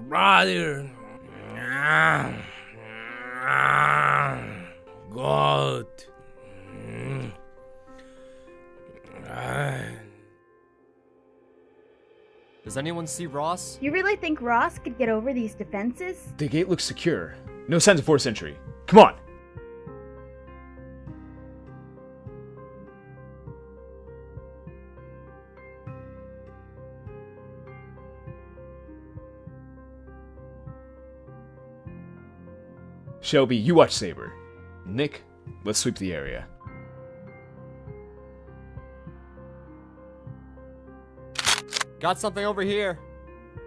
brother. God. Does anyone see Ross? You really think Ross could get over these defenses? The gate looks secure. No signs of forced entry. Come on! Shelby, you watch Saber. Nick, let's sweep the area. Got something over here.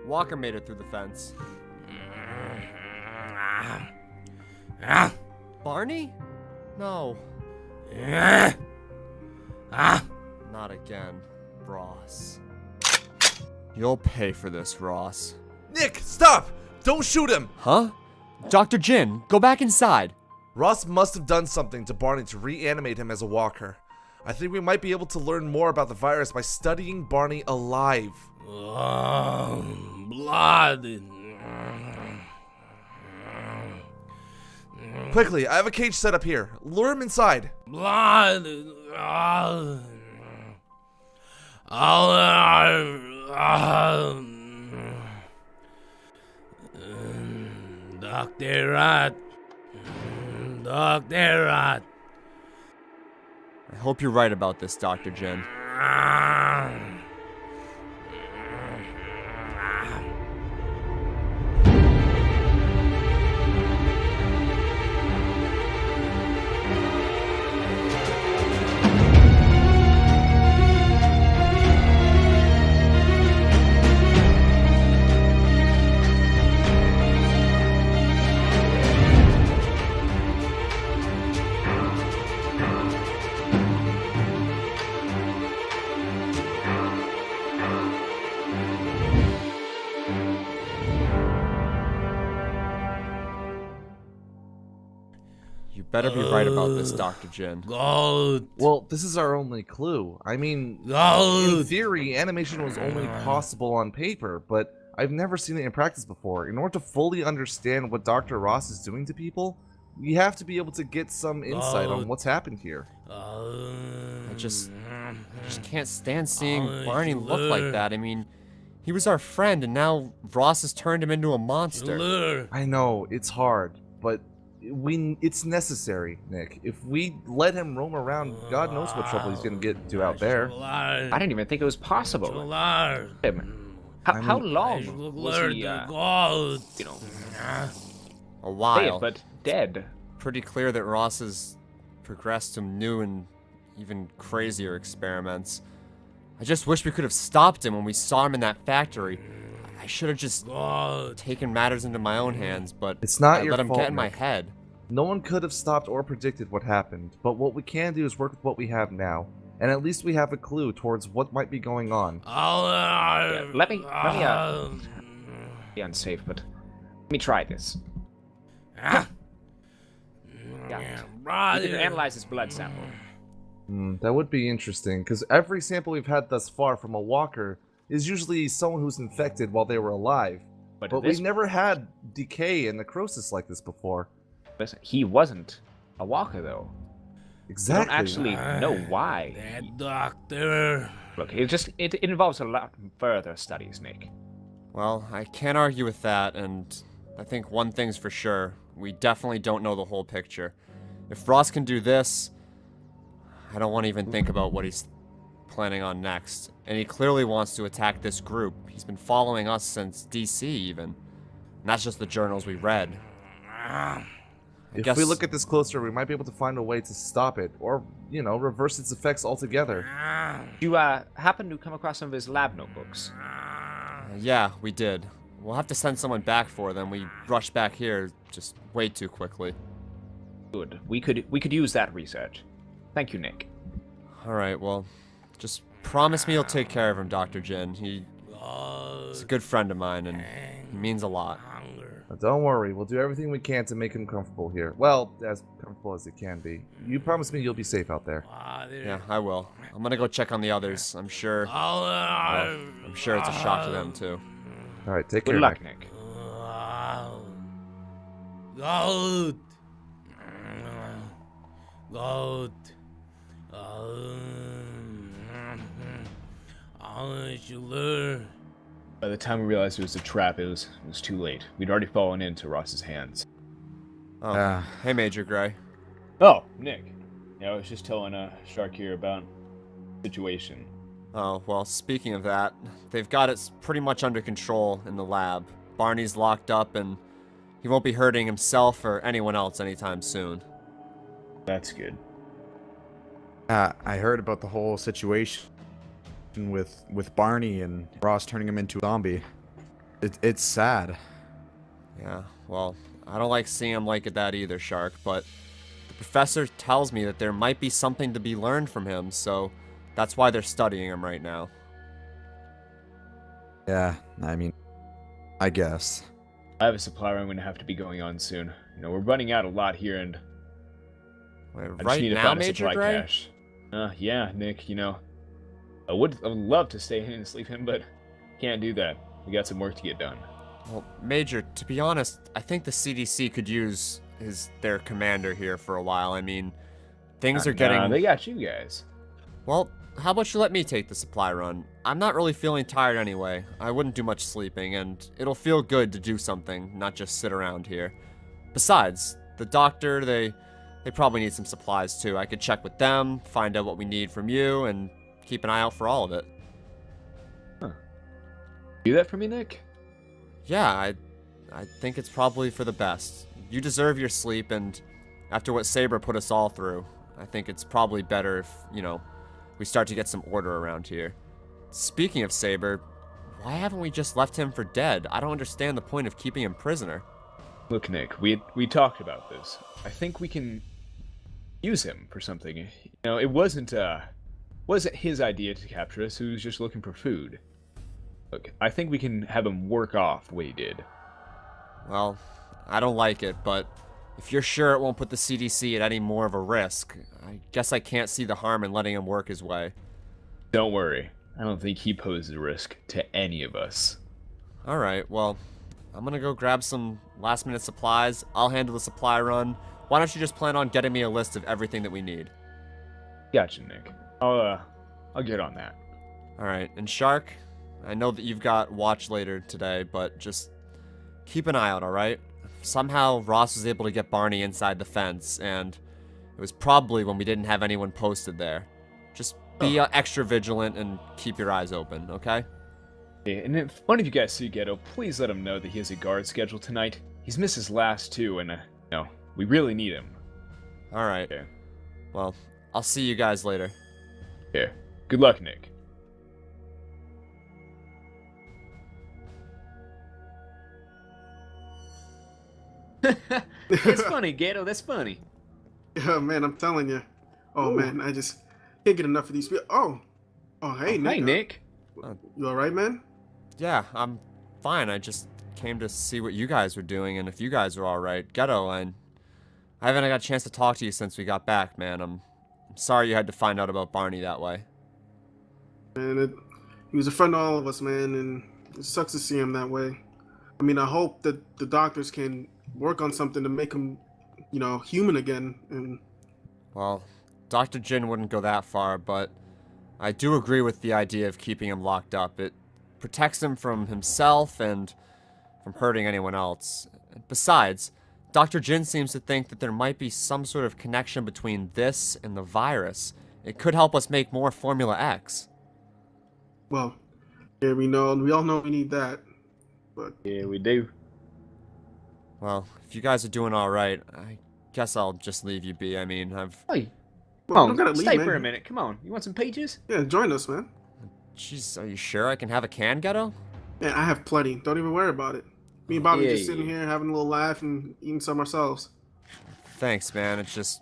Walker made it through the fence. Barney? No. Not again, Ross. You'll pay for this, Ross. Nick, stop! Don't shoot him! Huh? Dr. Jin, go back inside. Ross must have done something to Barney to reanimate him as a walker. I think we might be able to learn more about the virus by studying Barney alive. Blood. Quickly, I have a cage set up here. Lure him inside. Blood. Dr. Rat. Dr. Rat. I hope you're right about this, Dr. Jin. You better be right about this, Dr. Jin. God. Well, this is our only clue. I mean, in God. theory, animation was only possible on paper, but I've never seen it in practice before. In order to fully understand what Dr. Ross is doing to people, we have to be able to get some insight on what's happened here. I just can't stand seeing Barney look like that. I mean, he was our friend, and now Ross has turned him into a monster. I know, it's hard, but it's necessary, Nick. If we let him roam around, God knows what trouble he's gonna get into out there. I didn't even think it was possible. How long was he, A while. but dead? Pretty clear that Ross has progressed to new and even crazier experiments. I just wish we could have stopped him when we saw him in that factory. I should have just taken matters into my own hands, but It's not I your let him fault, get in my Nick. head. No one could have stopped or predicted what happened, but what we can do is work with what we have now, and at least we have a clue towards what might be going on. Let me be unsafe, but let me try this. Yeah. We can analyze his blood sample. That would be interesting, because every sample we've had thus far from a walker is usually someone who's infected while they were alive. But this, we've never had decay and necrosis like this before. listen, he wasn't a walker, though. Exactly. We don't actually know why. That doctor. Look, it involves a lot further studies, Nick. Well, I can't argue with that, and I think one thing's for sure. We definitely don't know the whole picture. If Ross can do this, I don't want to even think about what he's planning on next. And he clearly wants to attack this group. He's been following us since DC, even. And that's just the journals we read. If we look at this closer, we might be able to find a way to stop it, or, you know, reverse its effects altogether. You happen to come across some of his lab notebooks? Yeah, we did. We'll have to send someone back for them. We rushed back here just way too quickly. Good. We could use that research. Thank you, Nick. Alright, well, just promise me you'll take care of him, Dr. Jin. He's a good friend of mine, and he means a lot. Don't worry, we'll do everything we can to make him comfortable here. Well, as comfortable as it can be. You promise me you'll be safe out there. Yeah, I will. I'm gonna go check on the others. I'm sure it's a shock to them, too. Alright, take care, Good luck, Nick. Nick. Goat. Goat. I'll let you learn. By the time we realized it was a trap, it was too late. We'd already fallen into Ross's hands. Oh, hey, Major Gray. Oh, Nick. Yeah, I was just telling Shark here about the situation. Oh, well, speaking of that, they've got it pretty much under control in the lab. Barney's locked up, and he won't be hurting himself or anyone else anytime soon. That's good. I heard about the whole situation with Barney and Ross turning him into a zombie. It's sad. Yeah, well, I don't like seeing him like that either, Shark, but the professor tells me that there might be something to be learned from him, so that's why they're studying him right now. Yeah, I mean, I guess. I have a supply run I'm going to have to be going on soon. You know, we're running out a lot here, and Wait, I just right need to now, find a Major supply Gray? cache. Yeah, Nick, you know, I would love to stay in and sleep in, but can't do that. We got some work to get done. Well, Major, to be honest, I think the CDC could use their commander here for a while. I mean, things are getting... They got you guys. Well, how about you let me take the supply run? I'm not really feeling tired anyway. I wouldn't do much sleeping, and it'll feel good to do something, not just sit around here. Besides, the doctor, they probably need some supplies too. I could check with them, find out what we need from you, and keep an eye out for all of it. Do that for me, Nick? Yeah, I think it's probably for the best. You deserve your sleep, and after what Saber put us all through, I think it's probably better if, you know, we start to get some order around here. Speaking of Saber, why haven't we just left him for dead? I don't understand the point of keeping him prisoner. Look, Nick, we talked about this. I think we can use him for something. You know, it wasn't his idea to capture us. He was just looking for food. Look, I think we can have him work off what he did. Well, I don't like it, but if you're sure it won't put the CDC at any more of a risk, I guess I can't see the harm in letting him work his way. Don't worry. I don't think he poses a risk to any of us. Alright, well, I'm gonna go grab some last-minute supplies. I'll handle the supply run. Why don't you just plan on getting me a list of everything that we need? Gotcha, Nick. I'll get on that. Alright, and Shark, I know that you've got watch later today, but just keep an eye out, alright? Somehow Ross was able to get Barney inside the fence, and it was probably when we didn't have anyone posted there. Just be extra vigilant and keep your eyes open, okay? Yeah, and if one of you guys see Ghetto, please let him know that he has a guard scheduled tonight. He's missed his last two, and no, we really need him. Alright. Okay. Well, I'll see you guys later. Yeah. Good luck, Nick. That's funny, Gato. That's funny. Yeah, man, I'm telling you. Oh, man, I just can't get enough of these people. Oh, hey, Nick. Hey, Nick. You all right, man? Yeah, I'm fine. I just came to see what you guys were doing and if you guys are alright. Ghetto, I haven't got a chance to talk to you since we got back, man. I'm sorry you had to find out about Barney that way. Man, he was a friend to all of us, man, and it sucks to see him that way. I mean, I hope that the doctors can work on something to make him, you know, human again. And Well, Dr. Jin wouldn't go that far, but I do agree with the idea of keeping him locked up. It protects him from himself and from hurting anyone else. Besides, Dr. Jin seems to think that there might be some sort of connection between this and the virus. It could help us make more Formula X. well, yeah, we all know we need that. But Yeah, we do. Well, if you guys are doing alright, I guess I'll just leave you be. I mean, Hey, well, come we don't on, gotta stay leave, for a man. minute. Come on. You want some pages? Yeah, join us, man. Jeez, are you sure I can have a can, Ghetto? Man, I have plenty. Don't even worry about it. Me and Bobby Yeah, just sitting here having a little laugh and eating some ourselves. Thanks, man. It's just...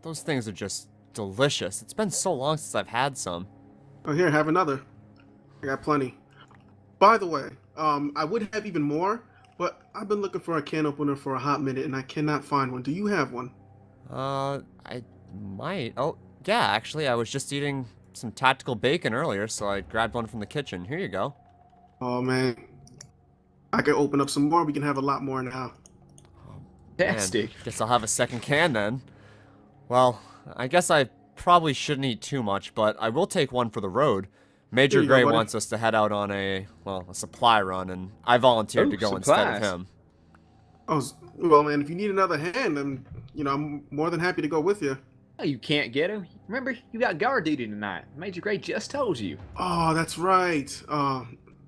those things are just delicious. It's been so long since I've had some. Oh, here, have another. I got plenty. By the way, I would have even more, but I've been looking for a can opener for a hot minute, and I cannot find one. Do you have one? I might. Oh, yeah, actually, I was just eating some tactical bacon earlier, so I grabbed one from the kitchen. Here you go. Oh, man. I can open up some more. We can have a lot more now. Fantastic. Guess I'll have a second can then. Well, I guess I probably shouldn't eat too much, but I will take one for the road. Major Here you go, Gray buddy. wants us to head out on a supply run, and I volunteered Ooh, to go instead of supplies. him. Well, man, if you need another hand, I'm more than happy to go with you. Oh, you can't get him. Remember, you got guard duty tonight. Major Gray just told you. Oh, that's right.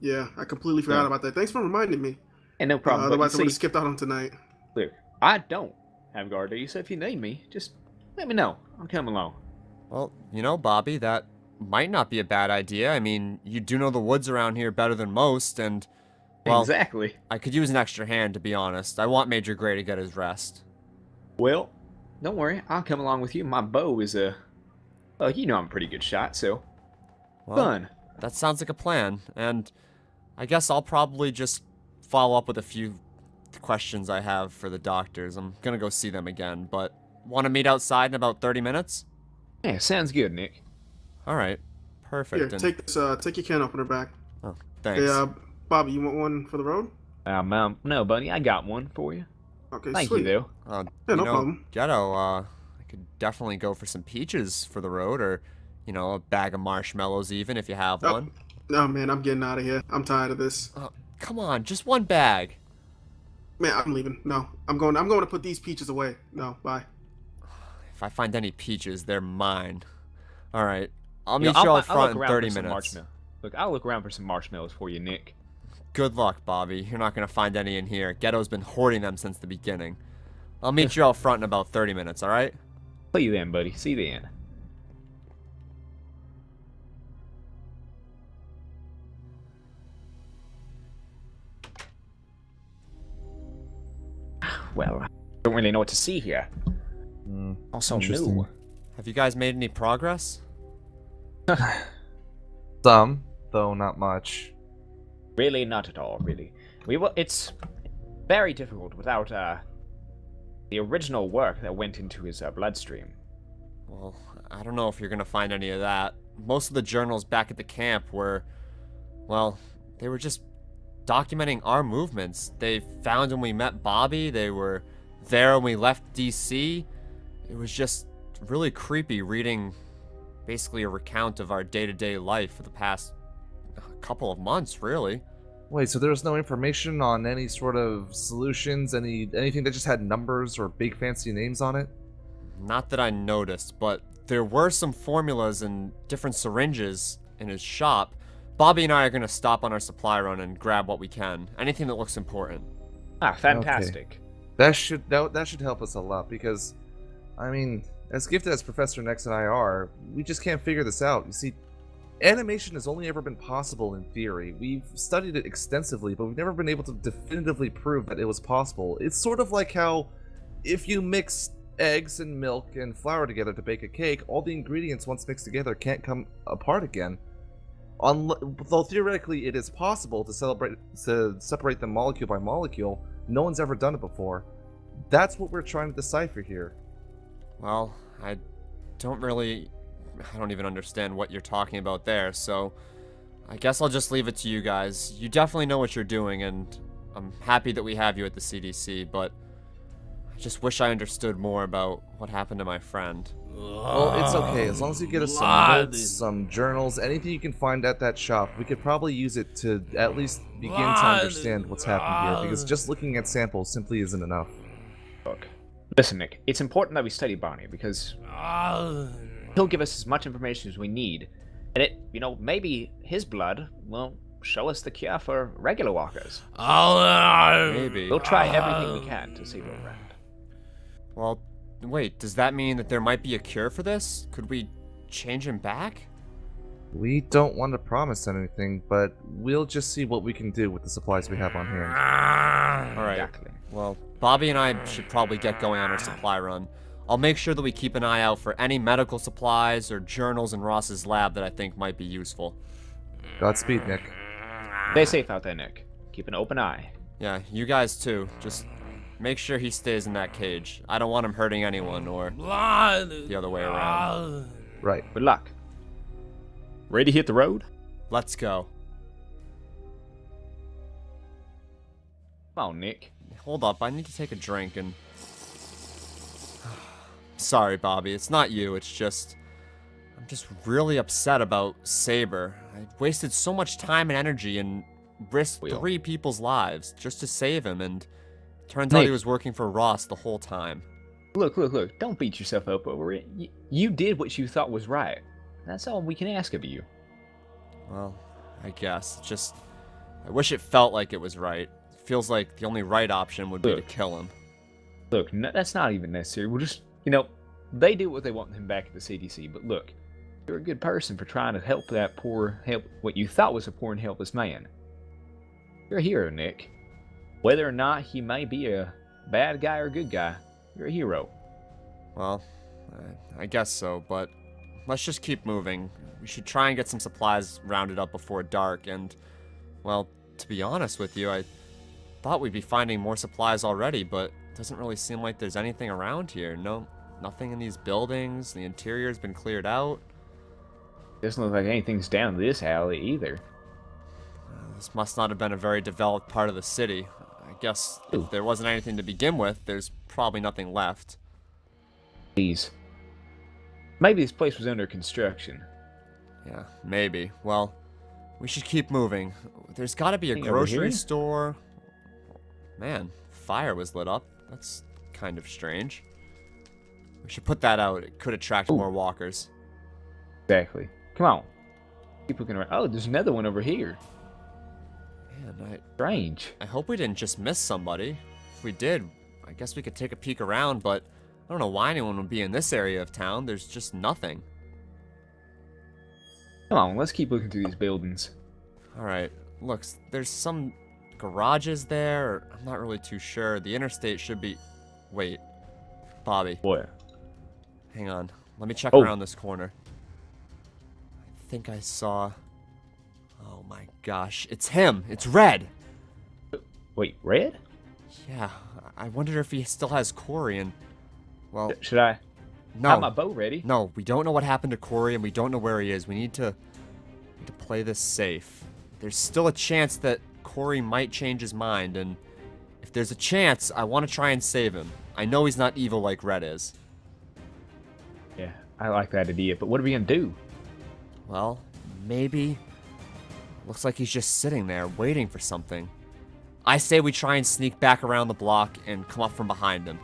Yeah, I completely forgot Yeah. about that. Thanks for reminding me. And no problem. but Otherwise, I you would have see, skipped out on tonight. look, I don't have guard duty, so if you need me, just let me know. I'll come along. Well, you know, Bobby, that might not be a bad idea. I mean, you do know the woods around here better than most, and, well, Exactly. I could use an extra hand, to be honest. I want Major Gray to get his rest. Well, don't worry. I'll come along with you. My bow is well, you know I'm a pretty good shot, so Well, fun. that sounds like a plan, and I guess I'll probably just follow up with a few questions I have for the doctors. I'm gonna go see them again, but want to meet outside in about 30 minutes? Yeah, sounds good, Nick. All right, perfect. Here, and- take this. Take your can opener back. Oh, thanks. Hey, Bobby, you want one for the road? No, buddy, I got one for you. Okay, Thank sweet. you, though. Yeah, you no know, problem. Ghetto, I could definitely go for some peaches for the road, or, you know, a bag of marshmallows even, if you have Oh. one. No, man, I'm getting out of here. I'm tired of this. Come on, just one bag. Man, I'm leaving. No, I'm going to put these peaches away. No, bye. If I find any peaches, they're mine. All right, I'll You know, meet you I'll out front in look around 30 for some minutes. marshmallows. Look, I'll look around for some marshmallows for you, Nick. Good luck, Bobby. You're not gonna find any in here. Ghetto's been hoarding them since the beginning. I'll meet you out front in about 30 minutes, all right? See you then, buddy. See you then. Well, I don't really know what to see here. Also interesting. new. Have you guys made any progress? Some, though not much. Really, not at all. Really, it's very difficult without the original work that went into his bloodstream. Well, I don't know if you're gonna find any of that. Most of the journals back at the camp were, well, they were just documenting our movements. They found when we met Bobby, they were there when we left DC. It was just really creepy reading basically a recount of our day-to-day life for the past couple of months, really. Wait, so there's no information on any sort of solutions, anything that just had numbers or big fancy names on it? Not that I noticed, but there were some formulas and different syringes in his shop. Bobby and I are gonna stop on our supply run and grab what we can. Anything that looks important. Ah, fantastic. That should help us a lot because, I mean, as gifted as Professor Nex and I are, we just can't figure this out. You see, animation has only ever been possible in theory. We've studied it extensively, but we've never been able to definitively prove that it was possible. It's sort of like how if you mix eggs and milk and flour together to bake a cake, all the ingredients once mixed together can't come apart again. Though theoretically it is possible to separate them molecule by molecule, no one's ever done it before. That's what we're trying to decipher here. Well, I don't even understand what you're talking about there, so I guess I'll just leave it to you guys. You definitely know what you're doing, and I'm happy that we have you at the CDC, but I just wish I understood more about what happened to my friend. Well, it's okay. As long as you get us some Blood. notes, some journals, anything you can find at that shop, we could probably use it to at least begin to understand what's happened here, because just looking at samples simply isn't enough. Look, listen, Nick. It's important that we study Barney because he'll give us as much information as we need, and maybe his blood will show us the cure for regular walkers. Maybe. We'll try everything we can to save our friend. Well, wait, does that mean that there might be a cure for this? Could we change him back? We don't want to promise anything, but we'll just see what we can do with the supplies we have on hand. Alright, Exactly. well, Bobby and I should probably get going on our supply run. I'll make sure that we keep an eye out for any medical supplies or journals in Ross's lab that I think might be useful. Godspeed, Nick. Stay safe out there, Nick. Keep an open eye. Yeah, you guys too. Just make sure he stays in that cage. I don't want him hurting anyone or the other way around. Right. Good luck. Ready to hit the road? Let's go. Come on, Nick. Hold up, I need to take a drink and... Sorry, Bobby, it's not you, it's just... I'm just really upset about Saber. I wasted so much time and energy and risked 3 people's lives just to save him, and turns out he was working for Ross the whole time. Look, look, look. Don't beat yourself up over it. You did what you thought was right. That's all we can ask of you. Well, I guess. Just... I wish it felt like it was right. It feels like the only right option would be to kill him. Look, no, that's not even necessary. We'll just, you know, they do what they want him back at the CDC, but look, you're a good person for trying to help that what you thought was a poor and helpless man. You're a hero, Nick. Whether or not he may be a bad guy or a good guy, you're a hero. Well, I guess so, but let's just keep moving. We should try and get some supplies rounded up before dark, and, well, to be honest with you, I thought we'd be finding more supplies already, but it doesn't really seem like there's anything around here. No, nothing in these buildings. The interior's been cleared out. Doesn't look like anything's down this alley either. This must not have been a very developed part of the city. I guess if there wasn't anything to begin with, there's probably nothing left. Please. Maybe this place was under construction. Yeah, maybe. Well, we should keep moving. There's got to be a grocery store. Man, fire was lit up. That's kind of strange. We should put that out. It could attract more walkers. Exactly. Come on. Keep looking around. Oh, there's another one over here. Man, strange. I hope we didn't just miss somebody. If we did, I guess we could take a peek around, but I don't know why anyone would be in this area of town. There's just nothing. Come on, let's keep looking through these buildings. Alright, look, there's some garages there. I'm not really too sure. The interstate should be... Wait. Bobby. What? Hang on. Let me check around this corner. I think I saw... Oh my gosh. It's him. It's Red. Wait, Red? Yeah. I wonder if he still has Corey and... Well... Should I... No. Have my bow ready? No, we don't know what happened to Corey and we don't know where he is. We need to play this safe. There's still a chance that Corey might change his mind, and if there's a chance, I want to try and save him. I know he's not evil like Red is. Yeah, I like that idea, but what are we gonna do? Well, maybe... Looks like he's just sitting there, waiting for something. I say we try and sneak back around the block and come up from behind him.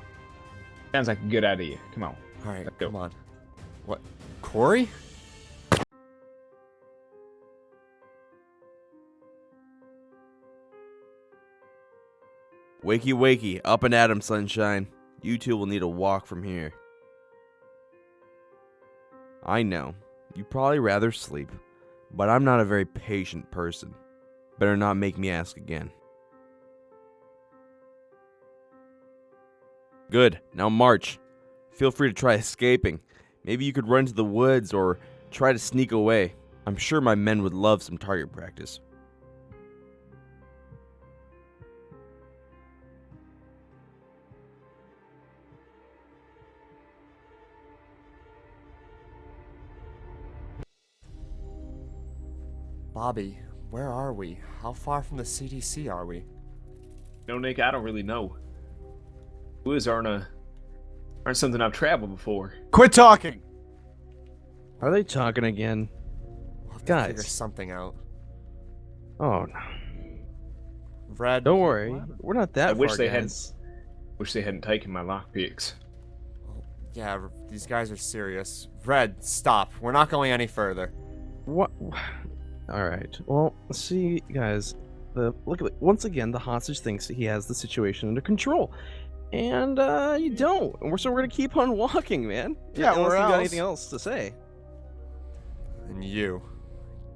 Sounds like a good idea. Come on. Alright, Let's go. come on. What? Corey? Wakey, wakey, up and at 'em, sunshine. You two will need a walk from here. I know, you'd probably rather sleep, but I'm not a very patient person. Better not make me ask again. Good, now march. Feel free to try escaping. Maybe you could run to the woods or try to sneak away. I'm sure my men would love some target practice. Bobby, where are we? How far from the CDC are we? No, Nick, I don't really know. Woods aren't something I've traveled before. Quit talking! Are they talking again? We'll have to Guys. figure something out. Oh no. Red. Don't worry. We're not that I wish far, they guys. hadn't taken my lockpicks. Yeah, these guys are serious. Red, stop. We're not going any further. What? Alright. Well, see, guys. Once again, the hostage thinks he has the situation under control. And, you don't. So we're gonna keep on walking, man. Yeah, unless or you got else. anything else to say. And you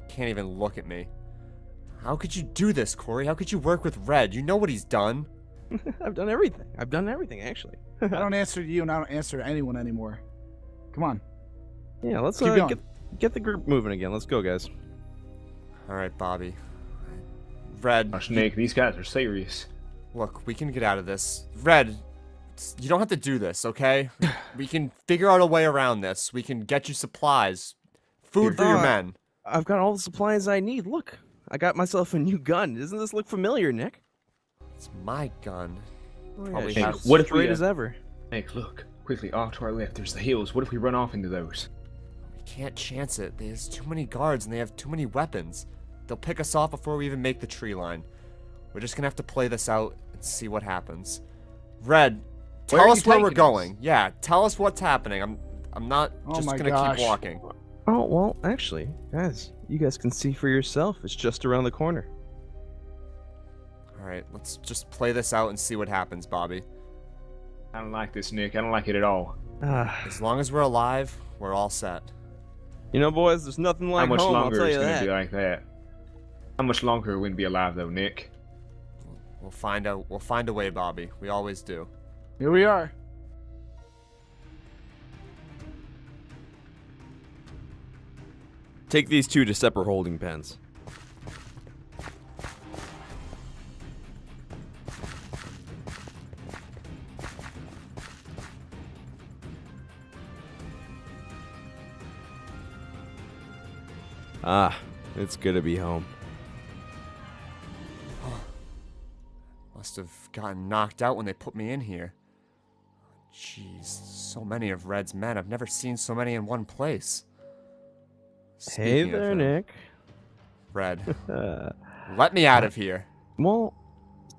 can't even look at me. How could you do this, Corey? How could you work with Red? You know what he's done. I've done everything. I've done everything, actually. I don't answer to you and I don't answer to anyone anymore. Come on. Yeah, let's Keep going. get the group moving again. Let's go, guys. Alright, Bobby. Red. Gosh, Nick, these guys are serious. Look, we can get out of this. Red, you don't have to do this, okay? We can figure out a way around this. We can get you supplies. Food for your men. I've got all the supplies I need. Look, I got myself a new gun. Doesn't this look familiar, Nick? It's my gun. Oh, Probably yeah, have- she's What if we, straight as ever? Nick, look. Quickly, off to our left, there's the hills. What if we run off into those? We can't chance it. There's too many guards and they have too many weapons. They'll pick us off before we even make the tree line. We're just gonna have to play this out and see what happens. Red, Where tell are us you where we're taking going. us? Yeah, tell us what's happening. I'm not Oh just my gonna gosh. keep walking. Oh, well, actually, guys, you guys can see for yourself. It's just around the corner. Alright, let's just play this out and see what happens, Bobby. I don't like this, Nick. I don't like it at all. As long as we're alive, we're all set. You know, boys, there's nothing like How much home, I'll longer tell is you going that. to be like that? How much longer are we going to be alive, though, Nick? We'll find out. We'll find a way, Bobby. We always do. Here we are. Take these two to separate holding pens. Ah, it's good to be home. Must have gotten knocked out when they put me in here. Jeez, so many of Red's men. I've never seen so many in one place. Hey Speaking of there, him, Nick. Red, let me out of here. Well,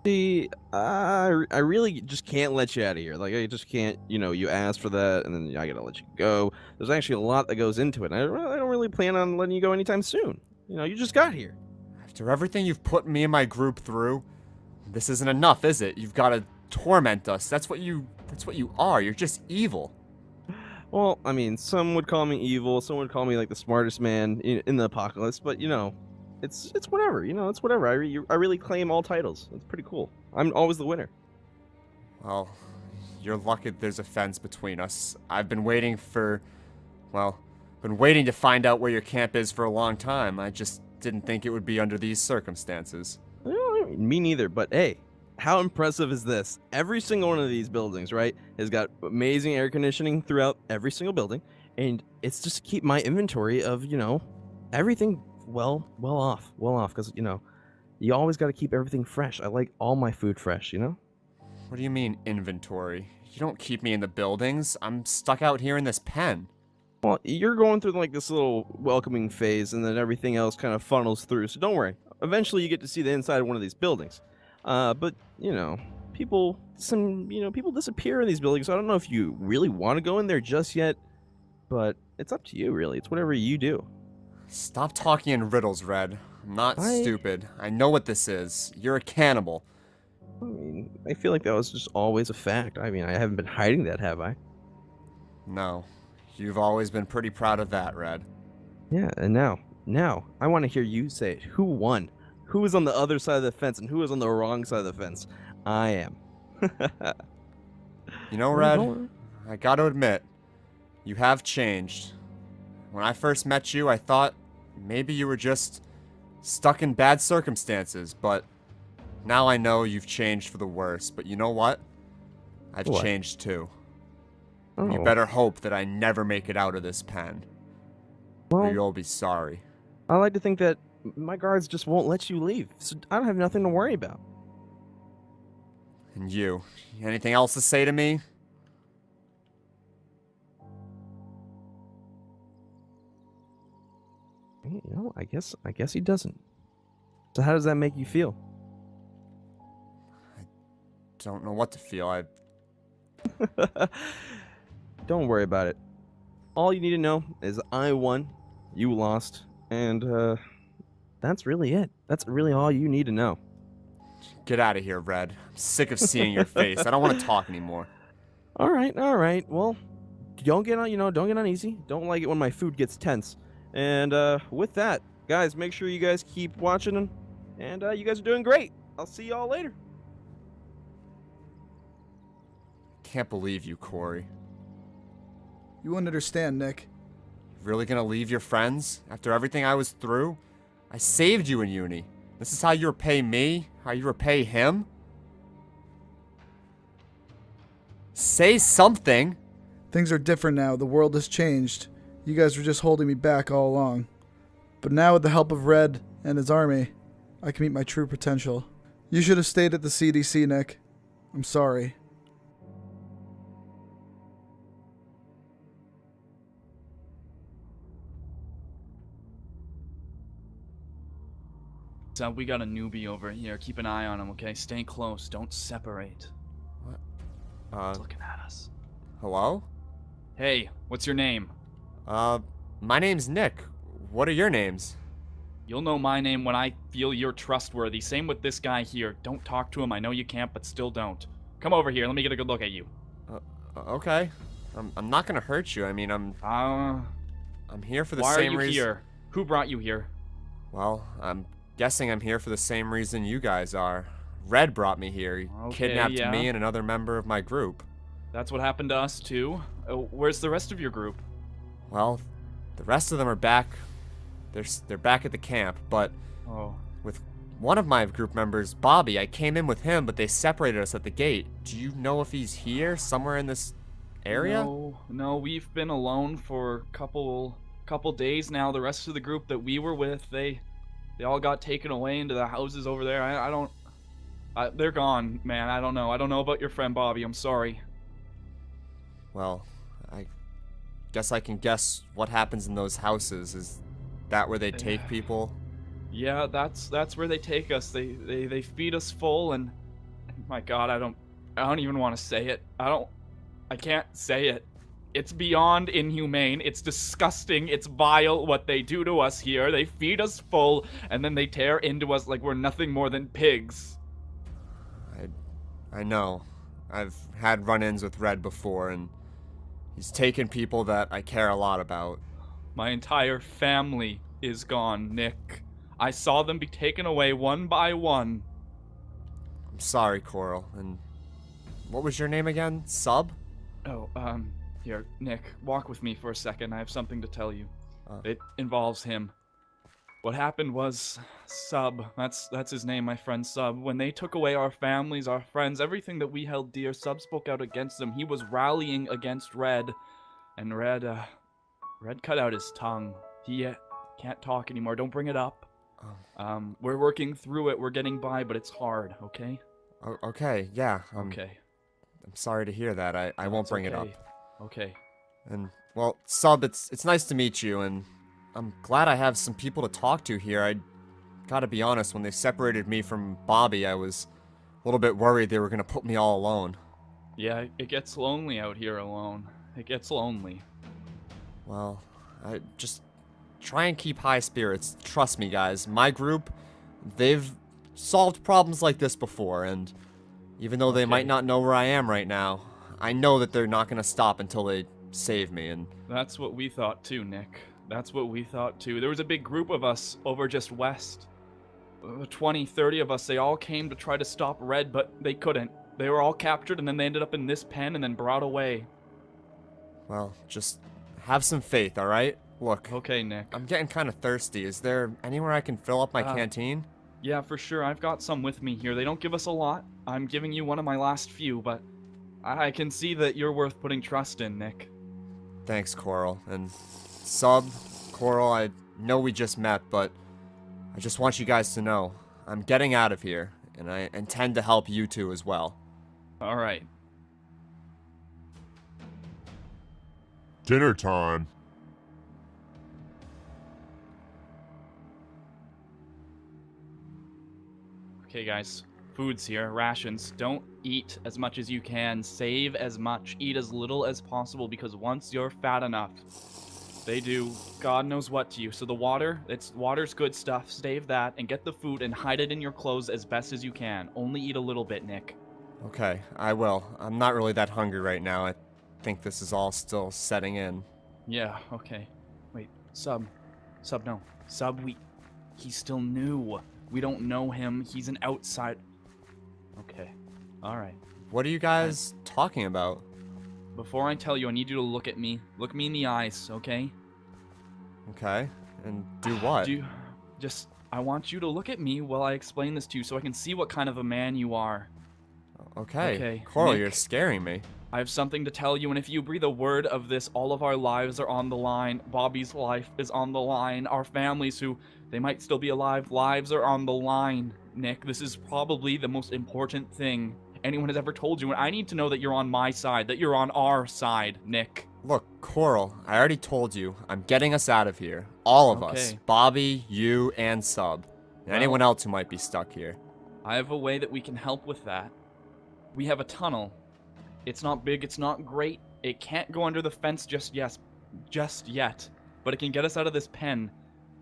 see, I really just can't let you out of here. Like, I just can't, you asked for that, and then I gotta let you go. There's actually a lot that goes into it, and I don't really plan on letting you go anytime soon. You just got here. After everything you've put me and my group through, this isn't enough, is it? You've got to torment us. That's what you are. You're just evil. Well, I mean, some would call me evil, some would call me like the smartest man in the apocalypse, but it's whatever. It's whatever. I really claim all titles. It's pretty cool. I'm always the winner. Well, you're lucky there's a fence between us. I've been waiting to find out where your camp is for a long time. I just didn't think it would be under these circumstances. Me neither, but hey, how impressive is this? Every single one of these buildings, right, has got amazing air conditioning throughout every single building, and it's just to keep my inventory of, everything well off, because, you always got to keep everything fresh. I like all my food fresh, What do you mean, inventory? You don't keep me in the buildings. I'm stuck out here in this pen. Well, you're going through like this little welcoming phase, and then everything else kind of funnels through, so don't worry. Eventually you get to see the inside of one of these buildings. But, people disappear in these buildings. So I don't know if you really want to go in there just yet, but it's up to you, really. It's whatever you do. Stop talking in riddles, Red. I'm not stupid. I know what this is. You're a cannibal. I mean, I feel like that was just always a fact. I mean, I haven't been hiding that, have I? No. You've always been pretty proud of that, Red. Yeah, and now, I want to hear you say it. Who won? Who was on the other side of the fence and who was on the wrong side of the fence? I am. You know, Red, I gotta admit, you have changed. When I first met you, I thought maybe you were just stuck in bad circumstances, but now I know you've changed for the worse. But you know what? I've changed too. Oh. You better hope that I never make it out of this pen, or you'll be sorry. I like to think that my guards just won't let you leave, so I don't have nothing to worry about. And you, anything else to say to me? I guess he doesn't. So how does that make you feel? Don't know what to feel. Don't worry about it. All you need to know is I won, you lost, and that's really it. That's really all you need to know. Get out of here, Red. I'm sick of seeing your face. I don't want to talk anymore. All right. Well, don't get uneasy. Don't like it when my food gets tense. And with that, guys, make sure you guys keep watching, and you guys are doing great. I'll see y'all later. Can't believe you, Corey. You wouldn't understand, Nick. Really gonna leave your friends after everything I was through? I saved you in uni. This is how you repay me? How you repay him? Say something! Things are different now. The world has changed. You guys were just holding me back all along. But now with the help of Red and his army, I can meet my true potential. You should have stayed at the CDC, Nick. I'm sorry. So we got a newbie over here. Keep an eye on him, okay? Stay close. Don't separate. What? He's looking at us. Hello? Hey, what's your name? My name's Nick. What are your names? You'll know my name when I feel you're trustworthy. Same with this guy here. Don't talk to him. I know you can't, but still don't. Come over here. Let me get a good look at you. Okay. I'm not gonna hurt you. I mean, I'm here for the same reason. Why are you here? Who brought you here? Well, I'm guessing I'm here for the same reason you guys are. Red brought me here. He kidnapped me and another member of my group. That's what happened to us, too. Where's the rest of your group? Well, the rest of them are back. They're back at the camp, but with one of my group members, Bobby, I came in with him, but they separated us at the gate. Do you know if he's here, somewhere in this area? No, we've been alone for a couple days now. The rest of the group that we were with, they all got taken away into the houses over there. They're gone, man. I don't know. I don't know about your friend Bobby. I'm sorry. Well, I guess I can guess what happens in those houses. Is that where they take people? Yeah, that's where they take us. They feed us full, and my God, I don't even want to say it. I can't say it. It's beyond inhumane. It's disgusting. It's vile what they do to us here. They feed us full, and then they tear into us like we're nothing more than pigs. I know. I've had run-ins with Red before, and he's taken people that I care a lot about. My entire family is gone, Nick. I saw them be taken away one by one. I'm sorry, Coral. And what was your name again? Sub? Oh, here, Nick, walk with me for a second. I have something to tell you. It involves him. What happened was, Sub, that's his name, my friend Sub. When they took away our families, our friends, everything that we held dear, Sub spoke out against them. He was rallying against Red, and Red cut out his tongue. He can't talk anymore. Don't bring it up. We're working through it. We're getting by, but it's hard, okay? Okay, yeah. Okay. I'm sorry to hear that. I won't bring it up. Okay. And, well, Sub, it's nice to meet you, and I'm glad I have some people to talk to here. I gotta be honest, when they separated me from Bobby, I was a little bit worried they were gonna put me all alone. Yeah, it gets lonely out here alone. It gets lonely. Well, I just try and keep high spirits. Trust me, guys. My group, they've solved problems like this before, and even though they might not know where I am right now, I know that they're not gonna stop until they save me, and That's what we thought too, Nick. That's what we thought too. There was a big group of us over just west. 20, 30 of us. They all came to try to stop Red, but they couldn't. They were all captured, and then they ended up in this pen and then brought away. well, just have some faith, alright? Look. Okay, Nick. I'm getting kind of thirsty. Is there anywhere I can fill up my canteen? Yeah, for sure. I've got some with me here. They don't give us a lot. I'm giving you one of my last few, but I can see that you're worth putting trust in, Nick. Thanks, Coral. And Sub, Coral, I know we just met, but I just want you guys to know I'm getting out of here, and I intend to help you two as well. All right. Dinner time. Okay, guys. Food's here. Rations. Don't eat as much as you can. Save as much. Eat as little as possible, because once you're fat enough, they do God knows what to you. So the water's good stuff. Save that and get the food and hide it in your clothes as best as you can. Only eat a little bit, Nick. Okay, I will. I'm not really that hungry right now. I think this is all still setting in. Yeah, okay. Wait, Sub, no. Sub, he's still new. We don't know him. He's an outside. Okay. All right. What are you guys talking about? Before I tell you, I need you to look at me. Look me in the eyes, okay? Okay. And do what? I want you to look at me while I explain this to you so I can see what kind of a man you are. Okay. Coral, Nick, you're scaring me. I have something to tell you, and if you breathe a word of this, all of our lives are on the line. Bobby's life is on the line. Our families who They might still be alive. Lives are on the line, Nick. This is probably the most important thing anyone has ever told you, and I need to know that you're on my side, that you're on our side, Nick. Look, Coral, I already told you, I'm getting us out of here. All of us. Okay. Bobby, you, and Sub. And Well, anyone else who might be stuck here. I have a way that we can help with that. We have a tunnel. It's not big, it's not great. It can't go under the fence just yet. But it can get us out of this pen.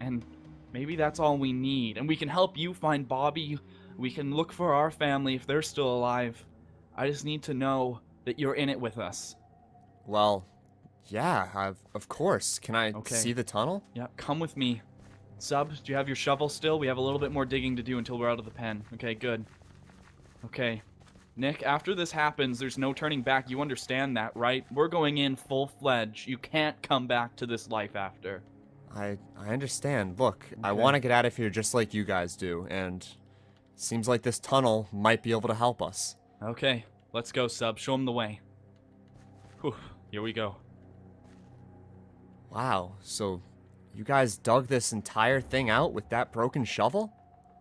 And maybe that's all we need. And we can help you find Bobby. We can look for our family if they're still alive. I just need to know that you're in it with us. Well, yeah, of course. Can I see the tunnel? Yeah, come with me. Sub, do you have your shovel still? We have a little bit more digging to do until we're out of the pen. Okay, good. Okay. Nick, after this happens, there's no turning back. You understand that, right? We're going in full-fledged. You can't come back to this life after. I understand. Look, I Okay. want to get out of here just like you guys do, and seems like this tunnel might be able to help us. Okay, let's go, Sub. Show him the way. Whew, here we go. Wow, so you guys dug this entire thing out with that broken shovel?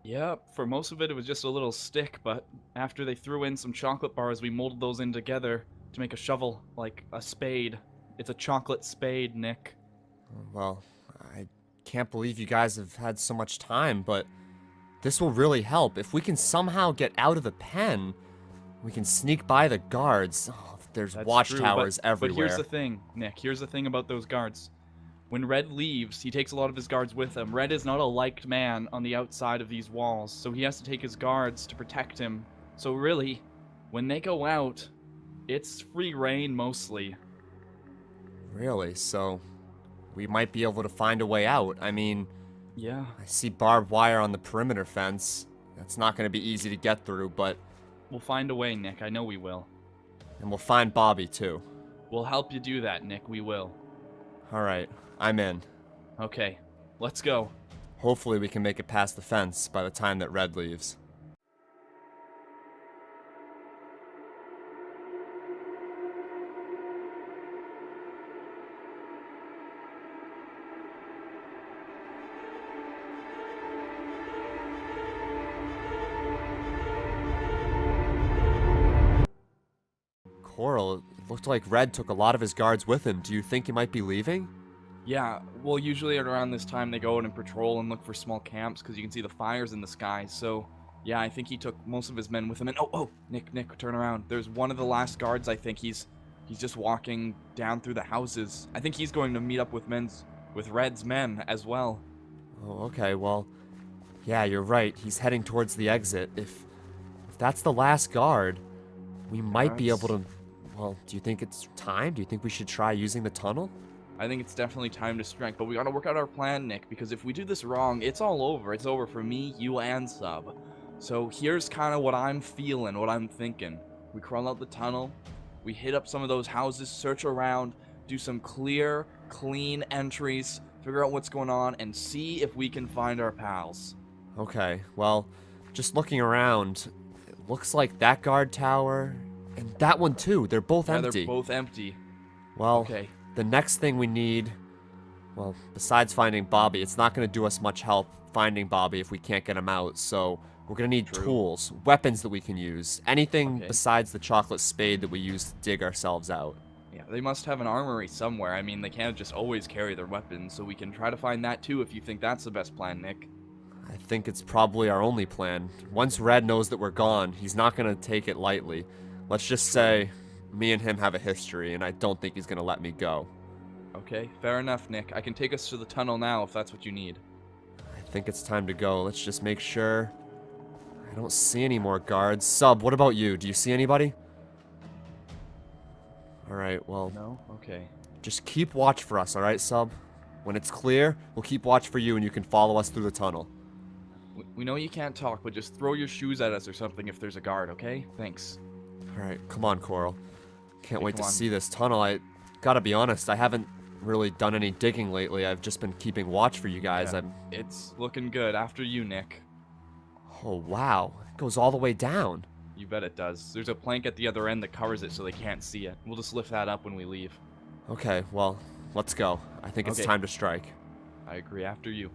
Yeah, for most of it, it was just a little stick, but after they threw in some chocolate bars, we molded those in together to make a shovel, like a spade. It's a chocolate spade, Nick. Well, I can't believe you guys have had so much time, but this will really help. If we can somehow get out of the pen, we can sneak by the guards. Oh, there's That's watchtowers true, but everywhere. here's the thing, Nick. Here's the thing about those guards. When Red leaves, he takes a lot of his guards with him. Red is not a liked man on the outside of these walls, so he has to take his guards to protect him. So really, when they go out, it's free reign mostly. Really? So we might be able to find a way out. I mean, yeah. I see barbed wire on the perimeter fence. That's not going to be easy to get through, but We'll find a way, Nick. I know we will. and we'll find Bobby too. We'll help you do that, Nick. We will. All right, I'm in. Okay, let's go. Hopefully we can make it past the fence by the time that Red leaves. Coral, it looked like Red took a lot of his guards with him. Do you think he might be leaving? Yeah, well, usually around this time they go out and patrol and look for small camps because you can see the fires in the sky. So, yeah, I think he took most of his men with him. And oh, Nick, turn around. There's one of the last guards. I think he's just walking down through the houses. I think he's going to meet up with Red's men as well. Oh, okay. Well, yeah, you're right. He's heading towards the exit. If that's the last guard, we might be able to. Well, do you think it's time? Do you think we should try using the tunnel? I think it's definitely time to strike, but we gotta work out our plan, Nick, because if we do this wrong, it's all over. It's over for me, you, and Sub. So here's kind of what I'm feeling, what I'm thinking. We crawl out the tunnel, we hit up some of those houses, search around, do some clear, clean entries, figure out what's going on, and see if we can find our pals. Okay, well, just looking around, it looks like that guard tower and that one too. They're both empty. They're both empty. Well, Okay. the next thing we need, well, besides finding Bobby, it's not going to do us much help finding Bobby if we can't get him out. So we're going to need tools, weapons that we can use, anything besides the chocolate spade that we use to dig ourselves out. Yeah, they must have an armory somewhere. I mean, they can't just always carry their weapons, so we can try to find that too if you think that's the best plan, Nick. I think it's probably our only plan. Once Red knows that we're gone, he's not going to take it lightly. Let's just say me and him have a history, and I don't think he's going to let me go. Okay, fair enough, Nick. I can take us to the tunnel now if that's what you need. I think it's time to go. Let's just make sure I don't see any more guards. Sub, what about you? Do you see anybody? Alright, well... No? Okay. Just keep watch for us, alright, Sub? When it's clear, we'll keep watch for you and you can follow us through the tunnel. We know you can't talk, but just throw your shoes at us or something if there's a guard, okay? Thanks. Alright, come on, Coral. Can't Okay, wait to come on. see this tunnel. I gotta be honest, I haven't really done any digging lately. I've just been keeping watch for you guys. Yeah, it's looking good. After you, Nick. Oh, wow. It goes all the way down. You bet it does. There's a plank at the other end that covers it so they can't see it. We'll just lift that up when we leave. Okay, well, let's go. I think it's Okay. time to strike. I agree. After you.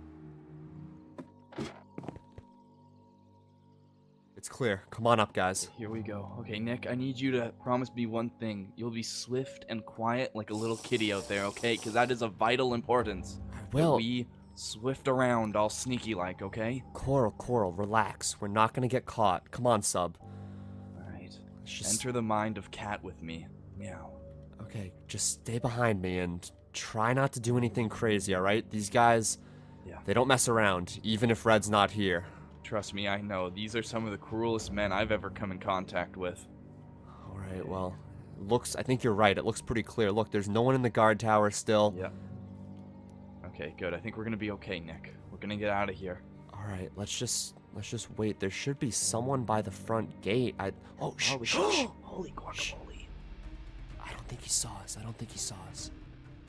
It's clear. Come on up, guys. Here we go. Okay, Nick, I need you to promise me one thing. You'll be swift and quiet like a little kitty out there, okay? Because that is of vital importance. Will. We swift around all sneaky-like, okay? Coral, relax. We're not gonna get caught. Come on, Sub. Alright. Just... Enter the mind of Cat with me. Meow. Okay, just stay behind me and try not to do anything crazy, alright? These guys, they don't mess around, even if Red's not here. Trust me, I know. These are some of the cruelest men I've ever come in contact with. Alright, well, I think you're right. It looks pretty clear. Look, there's no one in the guard tower still. Yep. Okay, good. I think we're gonna be okay, Nick. We're gonna get out of here. Alright, let's just wait. There should be someone by the front gate. Oh, shh. Holy guacamole. I don't think he saw us.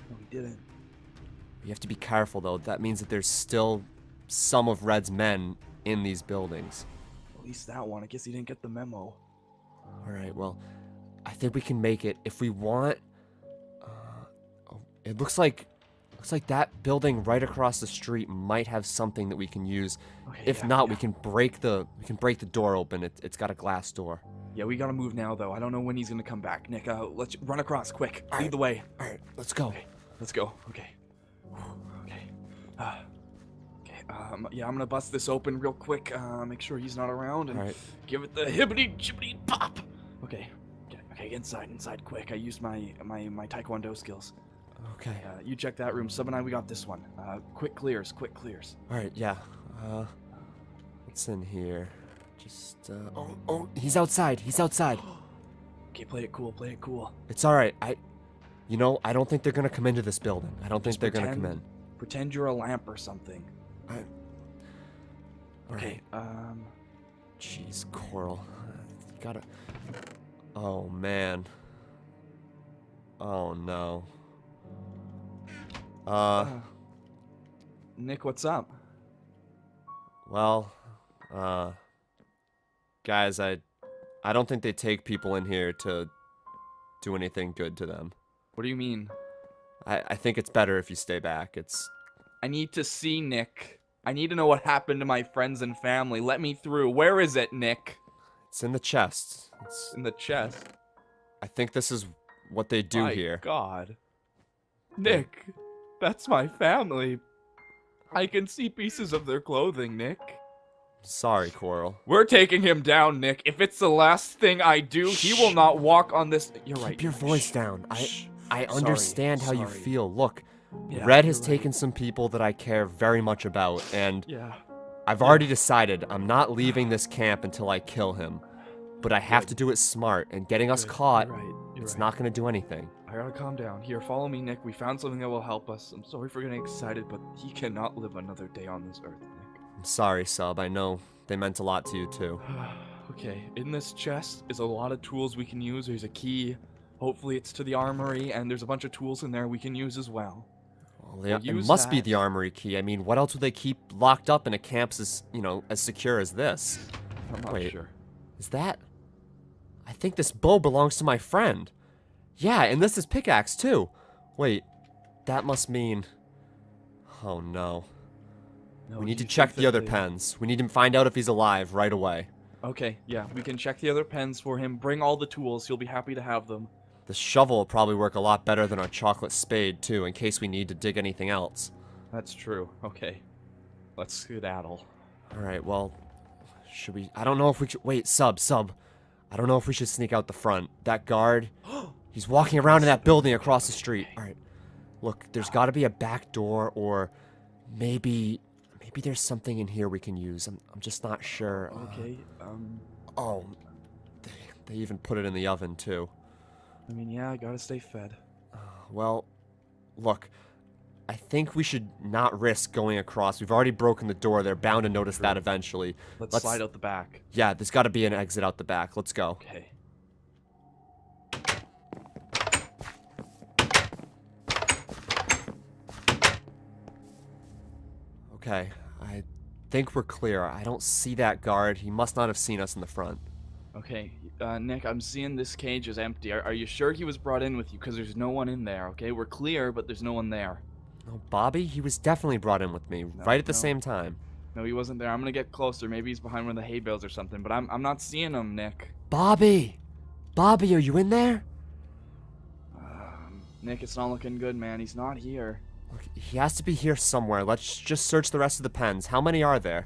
No, we didn't. We have to be careful, though. That means that there's still some of Red's men in these buildings. At least that one. I guess he didn't get the memo. Alright, well, I think we can make it. If we want... it looks like that building right across the street might have something that we can use. Okay, if not, we can break the door open. It's got a glass door. Yeah, we gotta move now, though. I don't know when he's gonna come back. Nick, let's run across, quick. Lead the way. Alright, let's go. Okay, let's go. Okay. Okay. Yeah, I'm gonna bust this open real quick. Make sure he's not around, and give it the hibbity jibbity pop. Okay. Okay, inside, quick. I used my taekwondo skills. Okay. You check that room. Sub and I, we got this one. Quick clears. Alright, yeah. What's in here? Just, oh, he's outside. Okay, play it cool. It's alright. I don't think they're gonna come into this building. I don't think they're gonna come in. Pretend you're a lamp or something. Okay, Jeez, Coral. You gotta... Oh, man. Oh, no. Nick, what's up? Well, guys, I don't think they take people in here to do anything good to them. What do you mean? I think it's better if you stay back. I need to see Nick. I need to know what happened to my friends and family. Let me through. Where is it, Nick? It's in the chest. It's in the chest. I think this is what they do here. My God. Nick, that's my family. I can see pieces of their clothing, Nick. Sorry, Coral. We're taking him down, Nick. If it's the last thing I do, he will not walk on this. You're right. Keep your voice down. I understand how you feel. Look, Yeah, Red has you're taken some people that I care very much about, and Yeah. I've already decided I'm not leaving this camp until I kill him. But I have to do it smart, and getting us caught, it's not going to do anything. I gotta calm down. Here, follow me, Nick. We found something that will help us. I'm sorry for getting excited, but he cannot live another day on this earth, Nick. I'm sorry, Sub. I know they meant a lot to you, too. Okay, in this chest is a lot of tools we can use. There's a key. Hopefully it's to the armory, and there's a bunch of tools in there we can use as well. Well, it must be the armory key. I mean, what else would they keep locked up in a camp as, as secure as this? I'm not Wait, sure. is that... I think this bow belongs to my friend. Yeah, and this is pickaxe, too. Wait, that must mean... Oh, no. We need to check the other pens. We need to find out if he's alive right away. Okay, yeah, we can check the other pens for him. Bring all the tools. He'll be happy to have them. The shovel will probably work a lot better than our chocolate spade, too, in case we need to dig anything else. That's true. Okay. Let's skedaddle. Alright, well... Should we... I don't know if we should... Wait, Sub. I don't know if we should sneak out the front. That guard... He's walking around in that building across the street. Alright. Look, there's gotta be a back door, or... Maybe there's something in here we can use. I'm just not sure. Okay, Oh... They even put it in the oven, too. I mean, yeah, I gotta stay fed. Well, look, I think we should not risk going across. We've already broken the door. They're bound to notice that eventually. Let's slide out the back. Yeah, there's got to be an exit out the back. Let's go. Okay. Okay, I think we're clear. I don't see that guard. He must not have seen us in the front. Okay, Nick, I'm seeing this cage is empty. Are you sure he was brought in with you? Because there's no one in there, okay? We're clear, but there's no one there. No, Bobby? He was definitely brought in with me, right at the same time. No, he wasn't there. I'm gonna get closer. Maybe he's behind one of the hay bales or something, but I'm not seeing him, Nick. Bobby! Bobby, are you in there? Nick, it's not looking good, man. He's not here. Look, he has to be here somewhere. Let's just search the rest of the pens. How many are there?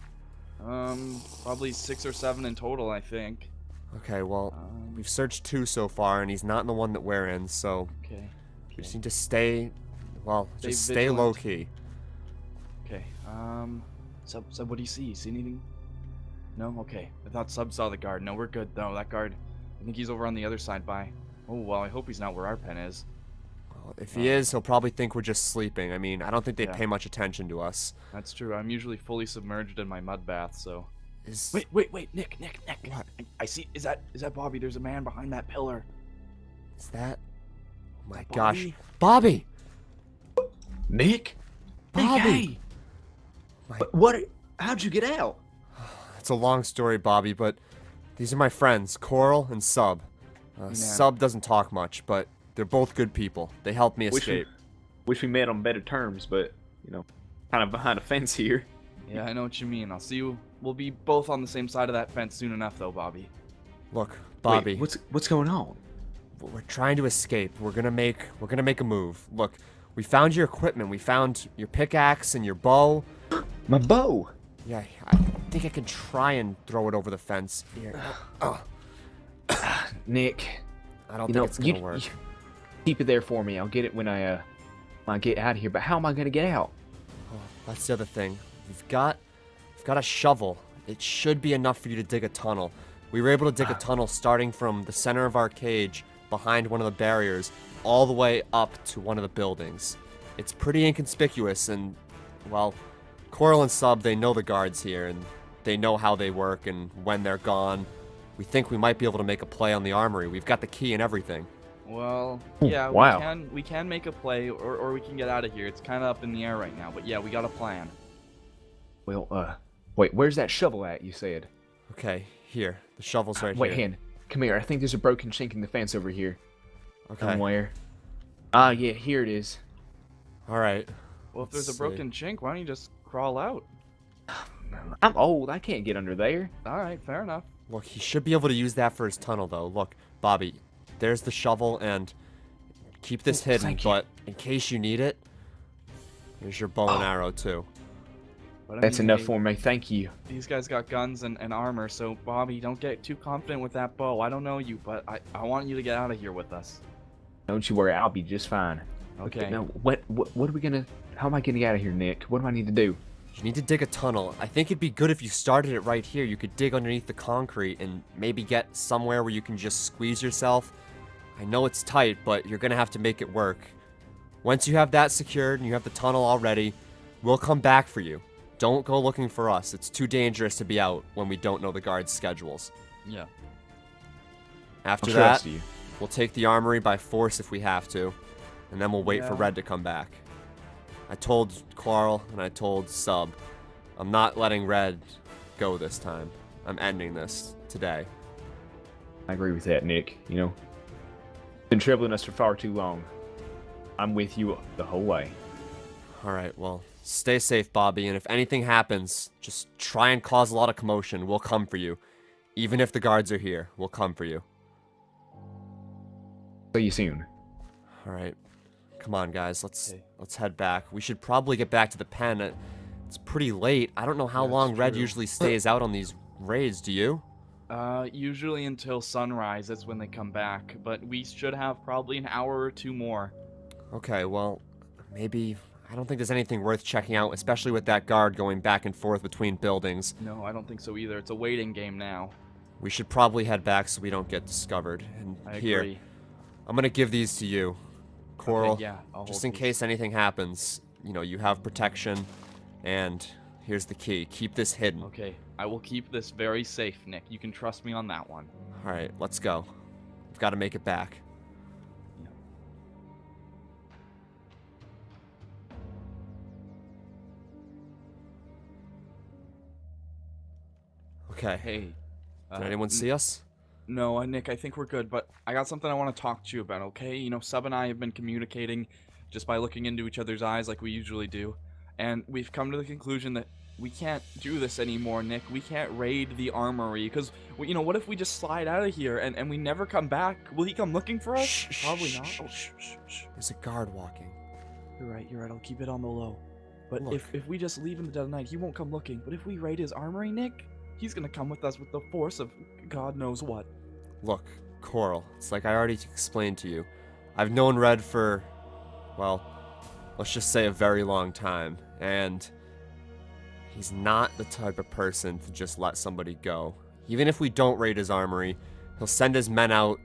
Probably 6 or 7 in total, I think. Okay, well, we've searched 2 so far, and he's not in the one that we're in, so... Okay. We just need to stay... Well, just stay vigilant. low-key. Okay, Sub, what do you see? You see anything? No? Okay. I thought Sub saw the guard. No, we're good, though. That guard, I think he's over on the other side by... Oh, well, I hope he's not where our pen is. Well, if he is, he'll probably think we're just sleeping. I mean, I don't think they Yeah. pay much attention to us. That's true. I'm usually fully submerged in my mud bath, so... Is... Wait, Nick. What? I see, is that Bobby? There's a man behind that pillar. Is that... Oh my that gosh. Bobby? Bobby! Nick? Bobby! Nick, hey! What? How'd you get out? It's a long story, Bobby, but these are my friends, Coral and Sub. Sub doesn't talk much, but they're both good people. They helped me escape. Wish we met on better terms, but, you know, kind of behind a fence here. Yeah, I know what you mean. I'll see you. We'll be both on the same side of that fence soon enough, though, Bobby. Look, Bobby. Wait, what's going on? We're trying to escape. We're gonna make a move. Look, we found your equipment. We found your pickaxe and your bow. My bow. Yeah, I think I can try and throw it over the fence. Here. Nick, I don't think it's gonna work. Keep it there for me. I'll get it when I get out of here. But how am I gonna get out? Oh, that's the other thing. We've got a shovel. It should be enough for you to dig a tunnel. We were able to dig a tunnel starting from the center of our cage, behind one of the barriers, all the way up to one of the buildings. It's pretty inconspicuous, and, well, Coral and Sub, they know the guards here, and they know how they work and when they're gone. We think we might be able to make a play on the armory. We've got the key and everything. Well, yeah, wow. we can make a play, or we can get out of here. It's kind of up in the air right now, but yeah, we got a plan. Well, wait, where's that shovel at, you said? Okay, here. The shovel's right Wait, here. hand. Come here. I think there's a broken chink in the fence over here. Okay. Somewhere. Ah, yeah, here it is. Alright. Well, if there's a Let's broken chink, why don't you just crawl out? I'm old. I can't get under there. Alright, fair enough. Look, he should be able to use that for his tunnel, though. Look, Bobby, there's the shovel, and keep this hidden, thank you. but in case you need it, here's your bow and arrow, too. But I That's mean, enough hey, for me. Thank you. These guys got guns and armor, so Bobby, don't get too confident with that bow. I don't know you, but I want you to get out of here with us. Don't you worry. I'll be just fine. Okay. Now, what are we gonna? How am I getting out of here, Nick? What do I need to do? You need to dig a tunnel. I think it'd be good if you started it right here. You could dig underneath the concrete and maybe get somewhere where you can just squeeze yourself. I know it's tight, but you're gonna have to make it work. Once you have that secured and you have the tunnel all ready, we'll come back for you. Don't go looking for us. It's too dangerous to be out when we don't know the guards' schedules. Yeah. After I'll that, trust you. we'll take the armory by force if we have to, and then we'll wait for Yeah. Red to come back. I told Quarl and I told Sub, I'm not letting Red go this time. I'm ending this today. I agree with that, Nick. You know, been troubling us for far too long. I'm with you the whole way. Alright, well, stay safe, Bobby, and if anything happens, just try and cause a lot of commotion. We'll come for you. Even if the guards are here, we'll come for you. See you soon. Alright. Come on, guys. Let's head back. We should probably get back to the pen. It's pretty late. I don't know how long Red usually stays out on these raids, do you? Usually until sunrise is when they come back, but we should have probably an hour or two more. Okay, well, maybe... I don't think there's anything worth checking out, especially with that guard going back and forth between buildings. No, I don't think so either. It's a waiting game now. We should probably head back so we don't get discovered. And I here, agree. I'm gonna give these to you. Coral, Okay, yeah, I'll just hold in these. case anything happens, you know, you have protection, and here's the key. Keep this hidden. Okay, I will keep this very safe, Nick. You can trust me on that one. Alright, let's go. We've got to make it back. Okay. Hey. Did anyone see us? No, Nick, I think we're good, but I got something I want to talk to you about, okay? You know, Sub and I have been communicating just by looking into each other's eyes like we usually do, and we've come to the conclusion that we can't do this anymore, Nick. We can't raid the armory, because, you know, what if we just slide out of here and we never come back? Will he come looking for us? Probably not. Oh, There's a guard walking. You're right, I'll keep it on the low. But Look. if we just leave in the dead of night, he won't come looking. But if we raid his armory, Nick, he's gonna come with us with the force of God knows what. Look, Coral, it's like I already explained to you. I've known Red for, well, let's just say a very long time, and he's not the type of person to just let somebody go. Even if we don't raid his armory, he'll send his men out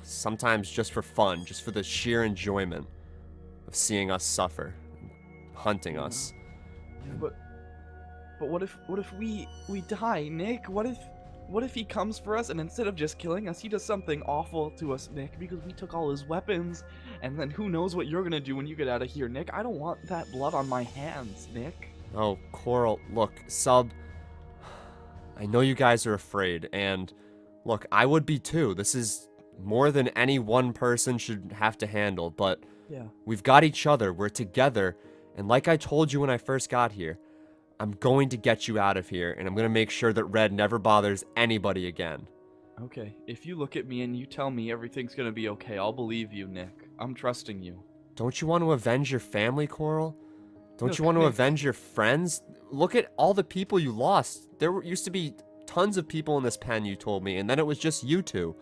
sometimes just for fun, just for the sheer enjoyment of seeing us suffer, hunting us. Yeah, but what if we die, Nick? What if he comes for us and instead of just killing us, he does something awful to us, Nick, because we took all his weapons, and then who knows what you're gonna do when you get out of here, Nick? I don't want that blood on my hands, Nick. Oh, Coral, look, Sub, I know you guys are afraid, and look, I would be too. This is more than any one person should have to handle, but yeah, we've got each other, we're together, and like I told you when I first got here, I'm going to get you out of here, and I'm going to make sure that Red never bothers anybody again. Okay, if you look at me and you tell me everything's gonna be okay, I'll believe you, Nick. I'm trusting you. Don't you want to avenge your family, Coral? Don't Look, you want to Nick. avenge your friends? Look at all the people you lost. Used to be tons of people in this pen, you told me, and then it was just you two.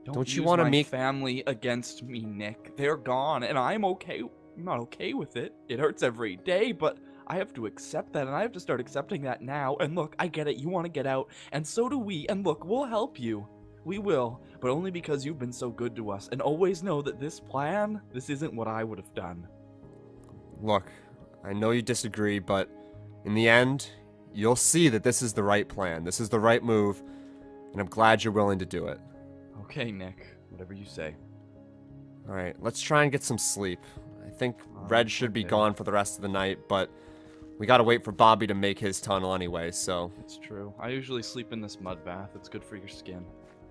Don't you use want to my make family against me, Nick? They're gone, and I'm okay. I'm not okay with it. It hurts every day, but I have to accept that, and I have to start accepting that now. And look, I get it. You want to get out, and so do we. And look, we'll help you. We will, but only because you've been so good to us. And always know that this isn't what I would have done. Look, I know you disagree, but in the end, you'll see that this is the right plan. This is the right move, and I'm glad you're willing to do it. Okay, Nick. Whatever you say. Alright, let's try and get some sleep. I think Red should be gone for the rest of the night, but we gotta wait for Bobby to make his tunnel anyway, so... It's true. I usually sleep in this mud bath. It's good for your skin.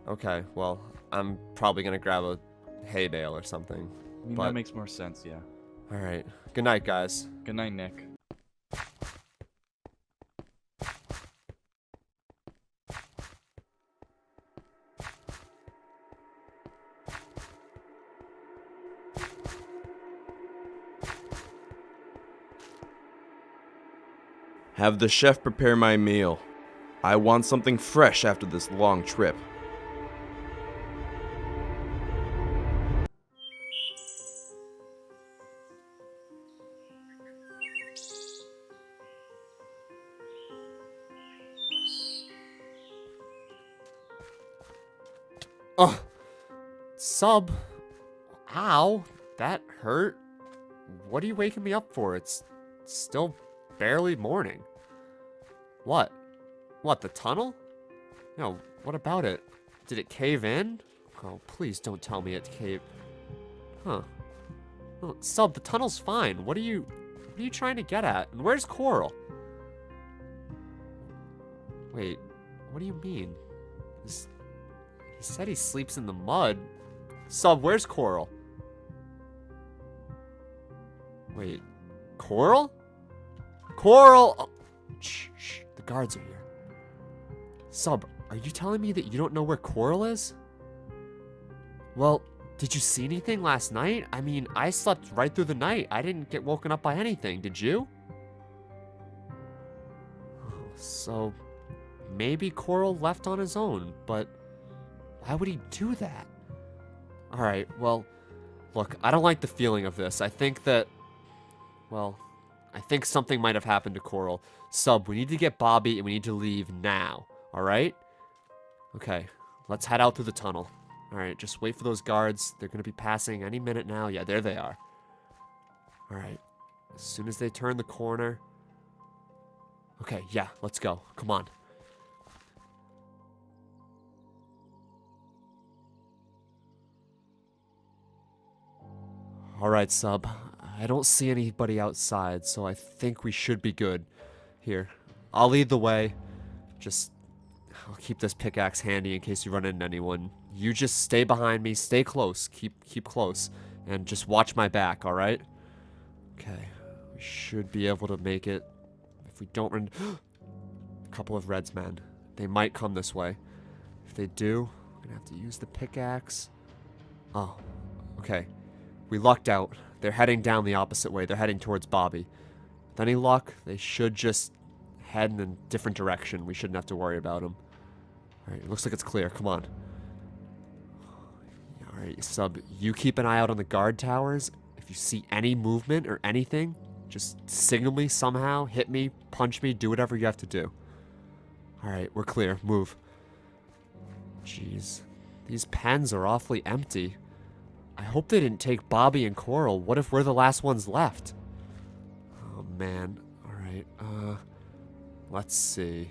Okay, well, I'm probably gonna grab a hay bale or something. I mean, that makes more sense, yeah. Alright, good night, guys. Good night, Nick. Have the chef prepare my meal. I want something fresh after this long trip. Oh, Sub. Ow, that hurt. What are you waking me up for? It's still barely morning. What? What, the tunnel? No, what about it? Did it cave in? Oh, please don't tell me it caved. Huh. Oh, Sub, the tunnel's fine. What are you trying to get at? And where's Coral? Wait, what do you mean? He said he sleeps in the mud. Sub, where's Coral? Wait, Coral? Coral! Oh, shh, the guards are here. Sub, are you telling me that you don't know where Coral is? Well, did you see anything last night? I mean, I slept right through the night. I didn't get woken up by anything, did you? So, maybe Coral left on his own, but why would he do that? Alright, well, look, I don't like the feeling of this. I think that, well, I think something might have happened to Coral. Sub, we need to get Bobby and we need to leave now, alright? Okay, let's head out through the tunnel. Alright, just wait for those guards. They're going to be passing any minute now. Yeah, there they are. Alright, as soon as they turn the corner. Okay, yeah, let's go. Come on. Alright, Sub. I don't see anybody outside, so I think we should be good. Here, I'll lead the way. I'll keep this pickaxe handy in case you run into anyone. You just stay behind me, stay close, keep close, and just watch my back, alright? Okay, we should be able to make it. If we don't run... A couple of Red's men. They might come this way. If they do, we're gonna have to use the pickaxe. Oh, okay. We lucked out. They're heading down the opposite way. They're heading towards Bobby. With any luck, they should just head in a different direction. We shouldn't have to worry about them. Alright, it looks like it's clear. Come on. Alright, Sub, you keep an eye out on the guard towers. If you see any movement or anything, just signal me somehow, hit me, punch me, do whatever you have to do. Alright, we're clear. Move. Jeez. These pens are awfully empty. I hope they didn't take Bobby and Coral. What if we're the last ones left? Oh, man. Alright, let's see.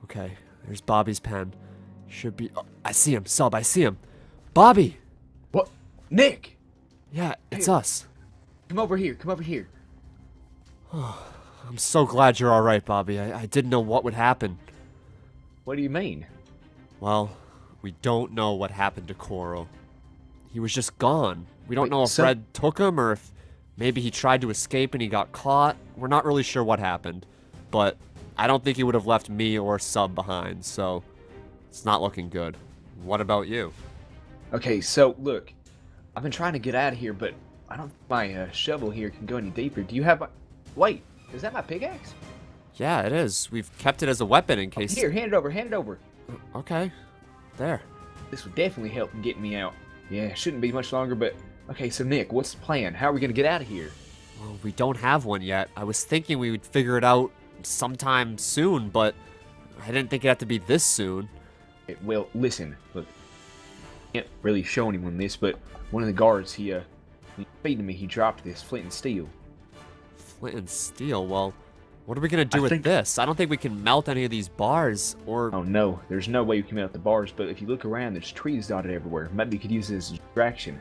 Okay, there's Bobby's pen. Should be... Oh, I see him. Sub, I see him. Bobby! What? Nick! Yeah, it's us. Come over here. Come over here. I'm so glad you're alright, Bobby. I didn't know what would happen. What do you mean? Well, we don't know what happened to Coral. He was just gone. We don't Wait, know if so- Red took him or if maybe he tried to escape and he got caught. We're not really sure what happened. But I don't think he would have left me or Sub behind, so it's not looking good. What about you? Okay, so look, I've been trying to get out of here, but I don't think my shovel here can go any deeper. Do you have my... Wait, is that my pickaxe? Yeah, it is. We've kept it as a weapon in case... Here, hand it over, hand it over. Okay. There. This would definitely help in getting me out. Yeah, shouldn't be much longer, but... Okay, so Nick, what's the plan? How are we gonna get out of here? Well, we don't have one yet. I was thinking we would figure it out sometime soon, but I didn't think it had to be this soon. Well, listen, look. I can't really show anyone this, but one of the guards, when he was feeding me, he dropped this flint and steel. Flint and steel? Well, what are we going to do with this? I don't think we can melt any of these bars, or... Oh no, there's no way you can melt the bars, but if you look around, there's trees dotted everywhere. Maybe you could use it as a distraction.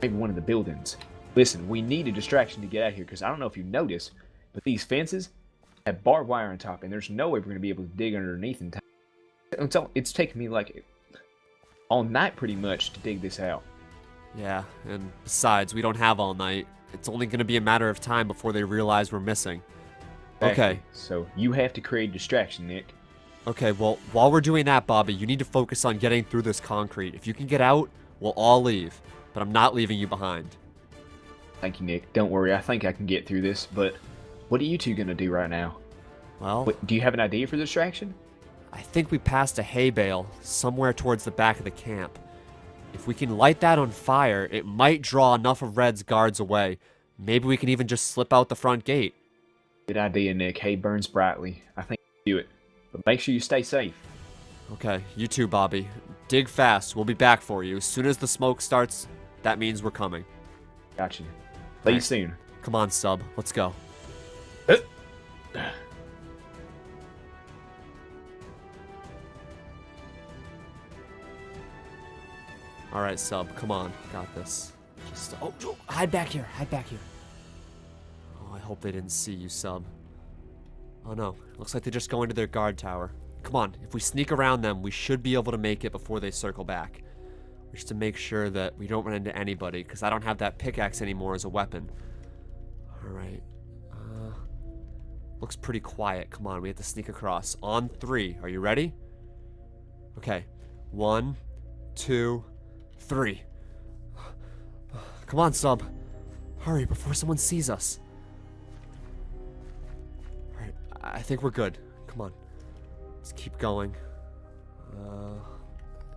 Maybe one of the buildings. Listen, we need a distraction to get out of here, because I don't know if you noticed, but these fences have barbed wire on top, and there's no way we're going to be able to dig underneath in time. It's taken me like all night pretty much to dig this out. Yeah, and besides, we don't have all night. It's only going to be a matter of time before they realize we're missing. Exactly. Okay. So you have to create a distraction, Nick. Okay, well, while we're doing that, Bobby, you need to focus on getting through this concrete. If you can get out, we'll all leave. But I'm not leaving you behind. Thank you, Nick. Don't worry, I think I can get through this, but what are you two gonna do right now? Well... Wait, do you have an idea for the distraction? I think we passed a hay bale somewhere towards the back of the camp. If we can light that on fire, it might draw enough of Red's guards away. Maybe we can even just slip out the front gate. Good idea, Nick. Hay burns brightly. I think you do it. But make sure you stay safe. Okay, you too, Bobby. Dig fast. We'll be back for you. As soon as the smoke starts, that means we're coming. Gotcha. See you soon. Come on, Sub. Let's go. Alright, Sub. Come on. Got this. Just... Oh, hide back here. Hide back here. Oh, I hope they didn't see you, Sub. Oh, no. Looks like they're just going to their guard tower. Come on. If we sneak around them, we should be able to make it before they circle back. Just to make sure that we don't run into anybody, because I don't have that pickaxe anymore as a weapon. Alright. Looks pretty quiet. Come on, we have to sneak across. On 3. Are you ready? Okay. 1, 2, 3. Come on, Sub. Hurry before someone sees us. Alright, I think we're good. Come on. Let's keep going.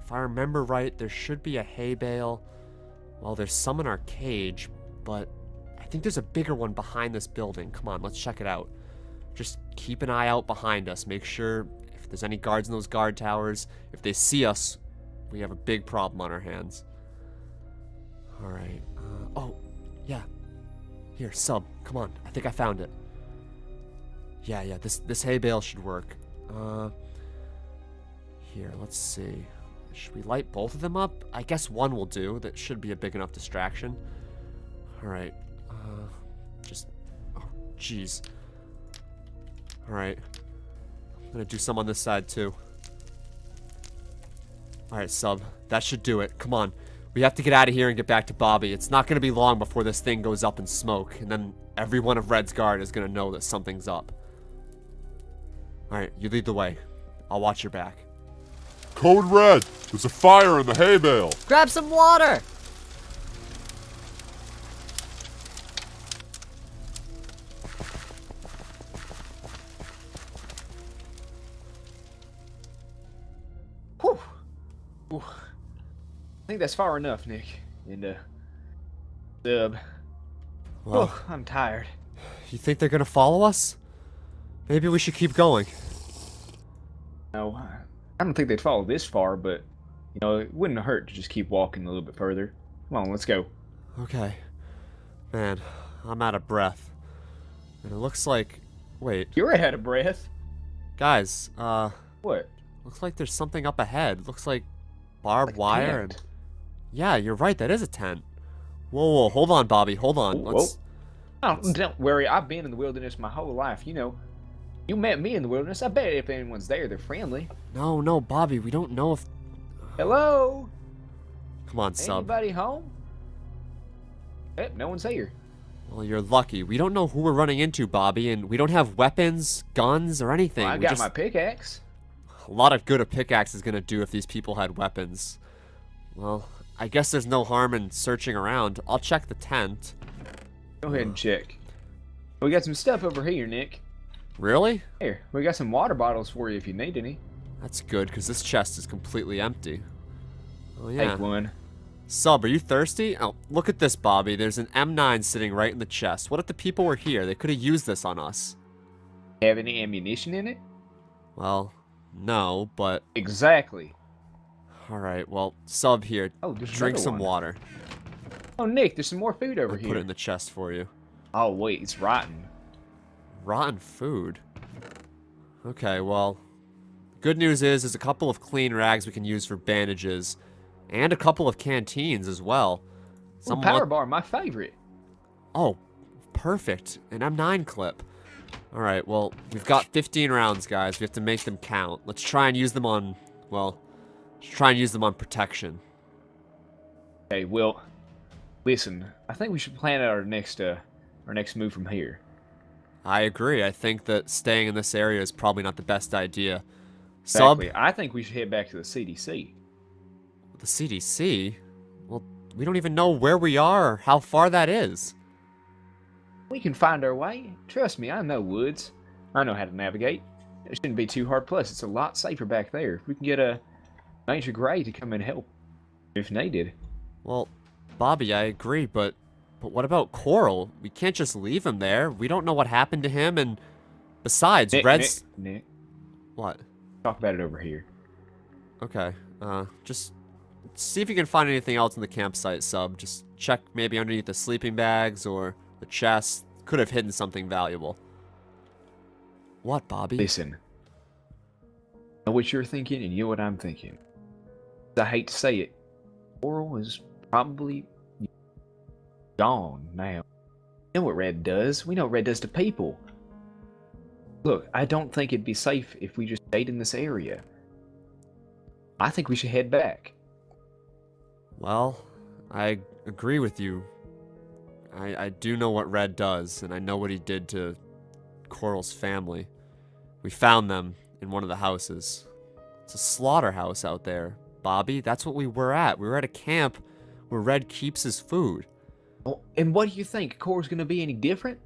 If I remember right, there should be a hay bale. Well, there's some in our cage, but I think there's a bigger one behind this building. Come on, let's check it out. Just keep an eye out behind us. Make sure if there's any guards in those guard towers, if they see us, we have a big problem on our hands. Alright. Oh, yeah. Here, Sub, come on. I think I found it. Yeah, this hay bale should work. Here, let's see. Should we light both of them up? I guess one will do. That should be a big enough distraction. Alright. Oh, jeez. Alright. I'm gonna do some on this side, too. Alright, Sub. That should do it. Come on. We have to get out of here and get back to Bobby. It's not gonna be long before this thing goes up in smoke. And then every one of Red's guard is gonna know that something's up. Alright, you lead the way. I'll watch your back. Code Red! There's a fire in the hay bale! Grab some water! Whew. Ooh. I think that's far enough, Nick. And, Sub. Well, Oh, I'm tired. you think they're gonna follow us? Maybe we should keep going. No, I don't think they'd follow this far, but, you know, it wouldn't hurt to just keep walking a little bit further. Come on, let's go. Okay. Man, I'm out of breath. And it looks like... Wait. You're out of breath. Guys, What? looks like there's something up ahead. Looks like barbed wire and... Yeah, you're right, that is a tent. Whoa, hold on, Bobby, hold on. Whoa. Don't worry, I've been in the wilderness my whole life, you know. You met me in the wilderness. I bet if anyone's there, they're friendly. No, Bobby, we don't know if... Hello? Come on, Sub. Anybody home? Yep, no one's here. Well, you're lucky. We don't know who we're running into, Bobby, and we don't have weapons, guns, or anything. Well, I got my pickaxe. A lot of good a pickaxe is going to do if these people had weapons. Well, I guess there's no harm in searching around. I'll check the tent. Go ahead and check. We got some stuff over here, Nick. Really? Here, we got some water bottles for you if you need any. That's good, because this chest is completely empty. Oh, yeah. Take one. Sub, are you thirsty? Oh, look at this, Bobby. There's an M9 sitting right in the chest. What if the people were here? They could have used this on us. Have any ammunition in it? Well, no, but... Exactly. Alright, well, Sub here. Oh, there's drink another some one. water. Oh, Nick, there's some more food over here. Put it in the chest for you. Oh, wait, it's rotten. Rotten food? Okay, well... Good news is, there's a couple of clean rags we can use for bandages. And a couple of canteens as well. Ooh, power bar, my favorite. Oh, perfect. An M9 clip. Alright, well, we've got 15 rounds, guys. We have to make them count. Let's try and use them on, well, let's try and use them on protection. Okay, well, listen, I think we should plan out our next move from here. I agree. I think that staying in this area is probably not the best idea. Exactly. Sub? I think we should head back to the CDC. The CDC? Well, we don't even know where we are or how far that is. We can find our way. Trust me, I know woods. I know how to navigate. It shouldn't be too hard. Plus, it's a lot safer back there. We can get a Major Gray to come and help if needed. Well, Bobby, I agree, but what about Coral? We can't just leave him there. We don't know what happened to him, and besides, Red's... Nick. What? Talk about it over here. Okay, just see if you can find anything else in the campsite, Sub. Just check maybe underneath the sleeping bags or the chest. Could have hidden something valuable. What, Bobby? Listen. I know what you're thinking, and you know what I'm thinking. I hate to say it. Coral is probably gone now. We know what Red does. We know what Red does to people. Look, I don't think it'd be safe if we just stayed in this area. I think we should head back. Well, I agree with you. I do know what Red does, and I know what he did to Coral's family. We found them in one of the houses. It's a slaughterhouse out there, Bobby. That's what we were at. We were at a camp where Red keeps his food. Oh, and what do you think? Coral's gonna be any different?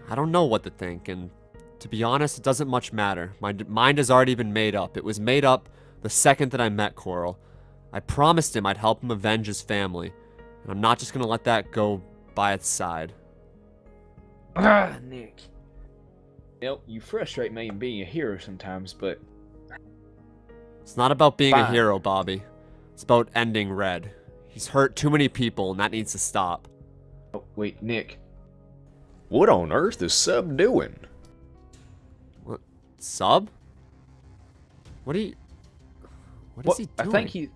I don't know what to think, and to be honest, it doesn't much matter. My mind has already been made up. It was made up the second that I met Coral. I promised him I'd help him avenge his family, and I'm not just gonna let that go by its side. Ah, Nick. Well, you frustrate me in being a hero sometimes, but... It's not about being a Fine. hero, Bobby. It's about ending Red. He's hurt too many people, and that needs to stop. Oh, wait, Nick. What on earth is Sub doing? What? Sub? What is he doing? I think he...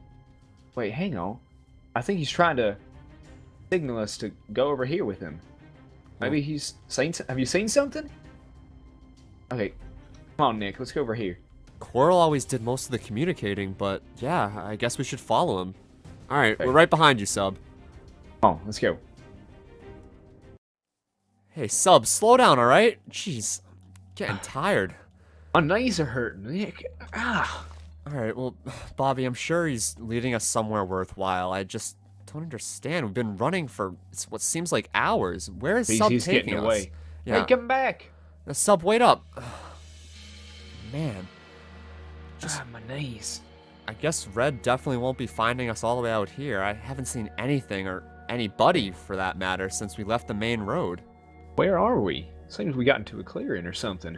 Wait, hang on. I think he's trying to signal us to go over here with him. Maybe he's saying... Have you seen something? Okay. Come on, Nick. Let's go over here. Coral always did most of the communicating, but yeah, I guess we should follow him. Alright, Okay. we're right behind you, Sub. Come on, let's go. Hey, Sub, slow down, alright? Jeez, getting tired. My knees are hurting, Nick. Ah. Alright, well, Bobby, I'm sure he's leading us somewhere worthwhile. I just don't understand. We've been running for what seems like hours. Where is Sub He's taking getting us? away. Yeah. Hey, come back. Sub, wait up. Man. My knees. I guess Red definitely won't be finding us all the way out here. I haven't seen anything, or anybody for that matter, since we left the main road. Where are we? Seems we got into a clearing or something.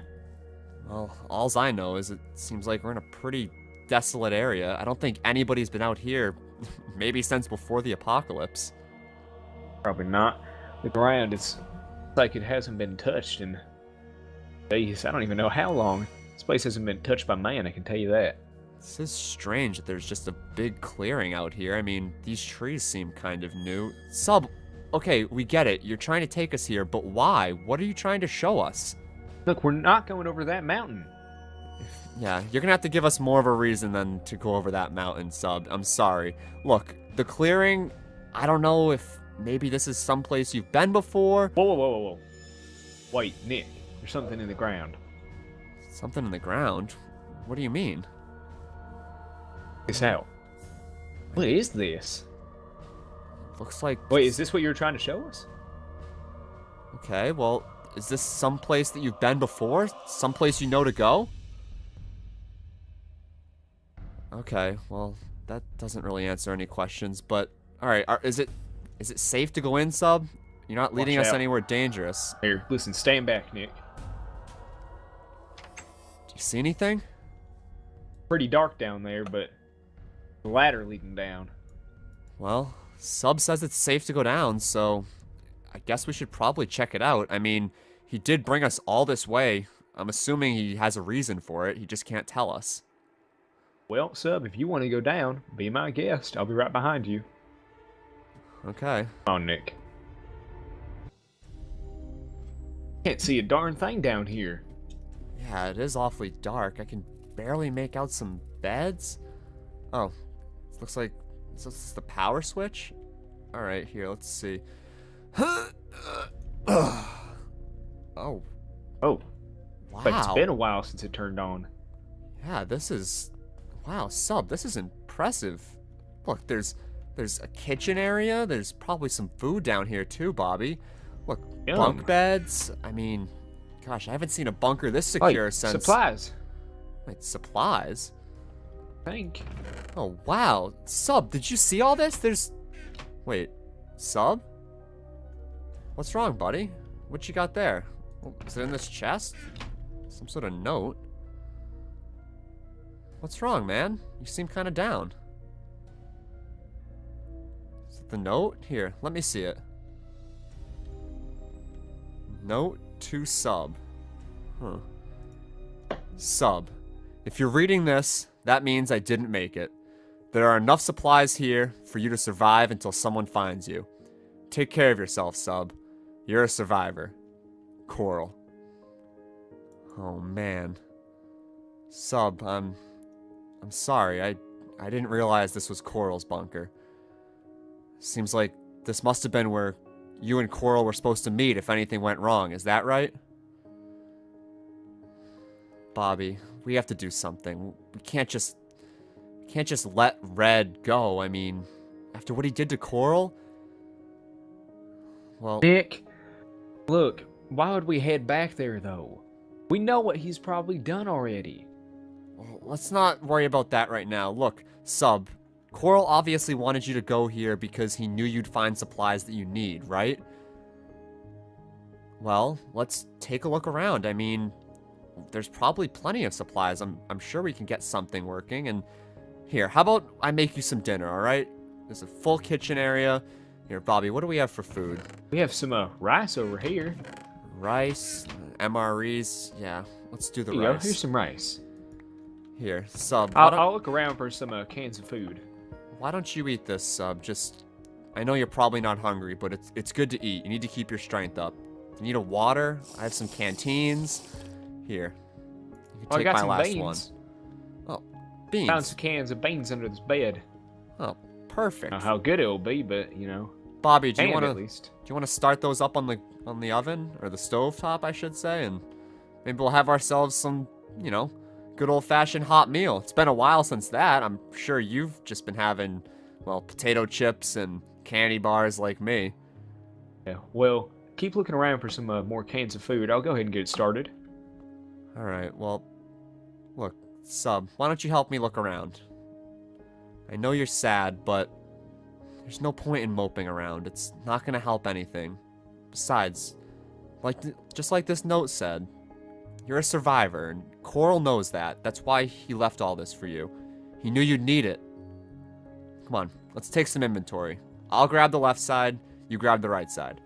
Well, alls I know is it seems like we're in a pretty desolate area. I don't think anybody's been out here, maybe since before the apocalypse. Probably not. Look around, it's like it hasn't been touched in days. I don't even know how long. This place hasn't been touched by man, I can tell you that. This is strange that there's just a big clearing out here. I mean, these trees seem kind of new. Sub, okay, we get it. You're trying to take us here, but why? What are you trying to show us? Look, we're not going over that mountain. Yeah, you're gonna have to give us more of a reason than to go over that mountain, Sub. I'm sorry. Look, the clearing, I don't know if maybe this is someplace you've been before. Whoa. Wait, Nick, there's something in the ground. Something in the ground? What do you mean? This out. What is this? Looks like... Wait, is this what you were trying to show us? Okay, well, is this someplace that you've been before? Someplace you know to go? Okay, well, that doesn't really answer any questions, but... Alright, is it safe to go in, Sub? You're not leading us anywhere dangerous. Here, listen, stand back, Nick. Do you see anything? Pretty dark down there, but the ladder leading down. Well, Sub says it's safe to go down, so I guess we should probably check it out. I mean, he did bring us all this way. I'm assuming he has a reason for it. He just can't tell us. Well, Sub, if you want to go down, be my guest. I'll be right behind you. Okay. Come on, Nick. Can't see a darn thing down here. Yeah, it is awfully dark. I can barely make out some beds. Oh, it looks like is this the power switch? All right, here, let's see. Oh. Oh. Wow. But it's been a while since it turned on. Yeah, this is... Wow, Sub, this is impressive. Look, there's a kitchen area. There's probably some food down here too, Bobby. Look, bunk beds. I mean, gosh, I haven't seen a bunker this secure since... Supplies. Wait, supplies? I think. Oh, wow. Sub, did you see all this? There's... Wait, Sub? What's wrong, buddy? What you got there? Oh, is it in this chest? Some sort of note. What's wrong, man? You seem kind of down. Is it the note? Here, let me see it. Note to Sub. Huh. Sub. If you're reading this, that means I didn't make it. There are enough supplies here for you to survive until someone finds you. Take care of yourself, Sub. You're a survivor. Coral. Oh, man. Sub, I'm sorry. I didn't realize this was Coral's bunker. Seems like this must have been where you and Coral were supposed to meet if anything went wrong. Is that right? Bobby, we have to do something. We can't just let Red go. I mean, after what he did to Coral? Well, Nick, look, why would we head back there though? We know what he's probably done already. Well, let's not worry about that right now. Look, Sub, Coral obviously wanted you to go here because he knew you'd find supplies that you need, right? Well, let's take a look around. I mean, there's probably plenty of supplies. I'm sure we can get something working. And here, how about I make you some dinner, all right? There's a full kitchen area. Here, Bobby, what do we have for food? We have some rice over here. Rice, MREs. Yeah, let's do the Here you rice. go. Here's some rice. Here, Sub. I'll look around for some cans of food. Why don't you eat this, Sub? I know you're probably not hungry, but it's good to eat. You need to keep your strength up. You need a water? I have some canteens. Here. You can take my last one. Oh, beans. Found some cans of beans under this bed. Oh, perfect. Know how good it'll be, but you know. Bobby, do you at want least. to start those up on the oven or the stove top, I should say, and maybe we'll have ourselves some you know, good old-fashioned hot meal. It's been a while since that. I'm sure you've just been having, well, potato chips and candy bars like me. Yeah, well, keep looking around for some more cans of food. I'll go ahead and get it started. Alright, well, look, Sub, why don't you help me look around? I know you're sad, but there's no point in moping around. It's not gonna help anything. Besides, just like this note said, you're a survivor, and Coral knows that. That's why he left all this for you. He knew you'd need it. Come on, let's take some inventory. I'll grab the left side, you grab the right side.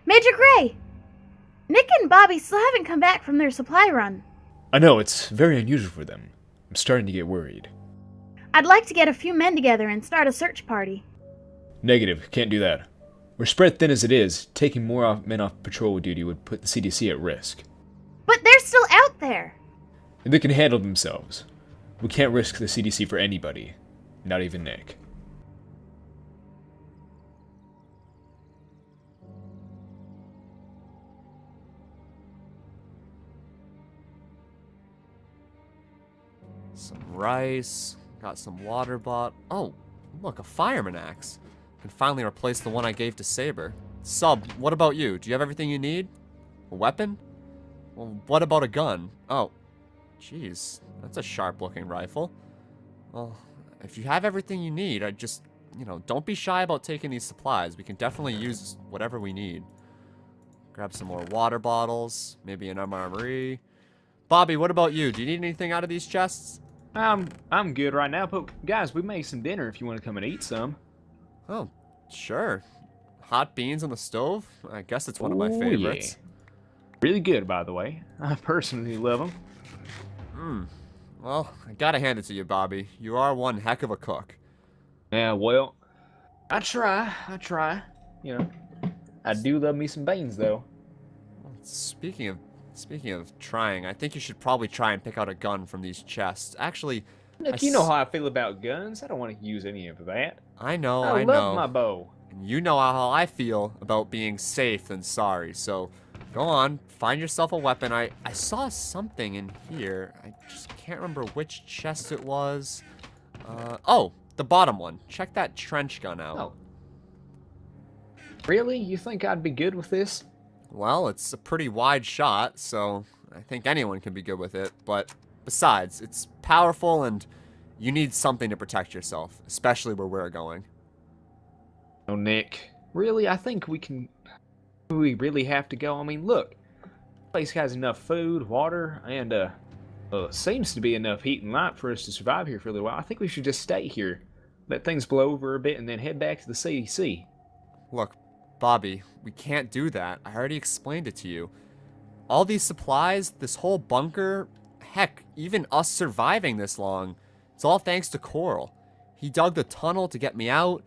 Major Gray! Nick and Bobby still haven't come back from their supply run. I know, it's very unusual for them. I'm starting to get worried. I'd like to get a few men together and start a search party. Negative, can't do that. We're spread thin as it is. Taking more men off patrol duty would put the CDC at risk. But they're still out there! And they can handle themselves. We can't risk the CDC for anybody. Not even Nick. Some rice, got some water bottle. Oh, look, a fireman axe. Can finally replace the one I gave to Saber. Sub, what about you? Do you have everything you need? A weapon? Well, what about a gun? Oh, jeez, that's a sharp-looking rifle. Well, if you have everything you need, I just, don't be shy about taking these supplies. We can definitely use whatever we need. Grab some more water bottles, maybe an MRE. Bobby, what about you? Do you need anything out of these chests? I'm good right now, but guys, we made some dinner if you want to come and eat some. Oh, sure. Hot beans on the stove? I guess it's one of my favorites. Yeah. Really good, by the way. I personally love them. Well, I gotta hand it to you, Bobby. You are one heck of a cook. Yeah, well, I try. I do love me some beans, though. Well, speaking of trying, I think you should probably try and pick out a gun from these chests. Actually, look, you know how I feel about guns. I don't want to use any of that. I know. I love my bow. And you know how I feel about being safe than sorry. So, go on, find yourself a weapon. I saw something in here. I just can't remember which chest it was. Oh, the bottom one. Check that trench gun out. Oh. Really? You think I'd be good with this? Well, it's a pretty wide shot, so I think anyone can be good with it. But besides, it's powerful and you need something to protect yourself, especially where we're going. Oh, Nick. Really? I think we can... Do we really have to go? I mean, look. The place has enough food, water, and, seems to be enough heat and light for us to survive here for a little while. I think we should just stay here. Let things blow over a bit and then head back to the CDC. Look, Bobby, we can't do that. I already explained it to you. All these supplies, this whole bunker, heck, even us surviving this long, it's all thanks to Coral. He dug the tunnel to get me out.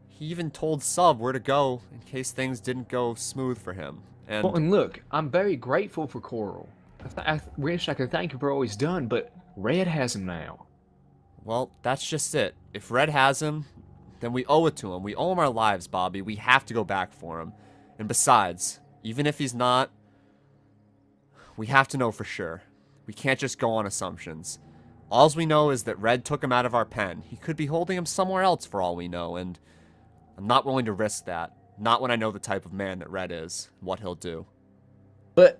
He even told Sub where to go in case things didn't go smooth for him. And, Well, and look, I'm very grateful for Coral. I wish I could thank him for all he's done, but Red has him now. well, that's just it. If Red has him, then we owe it to him. We owe him our lives, Bobby. We have to go back for him. And besides, even if he's not, we have to know for sure. We can't just go on assumptions. All we know is that Red took him out of our pen. He could be holding him somewhere else for all we know, and I'm not willing to risk that. Not when I know the type of man that Red is, what he'll do. But...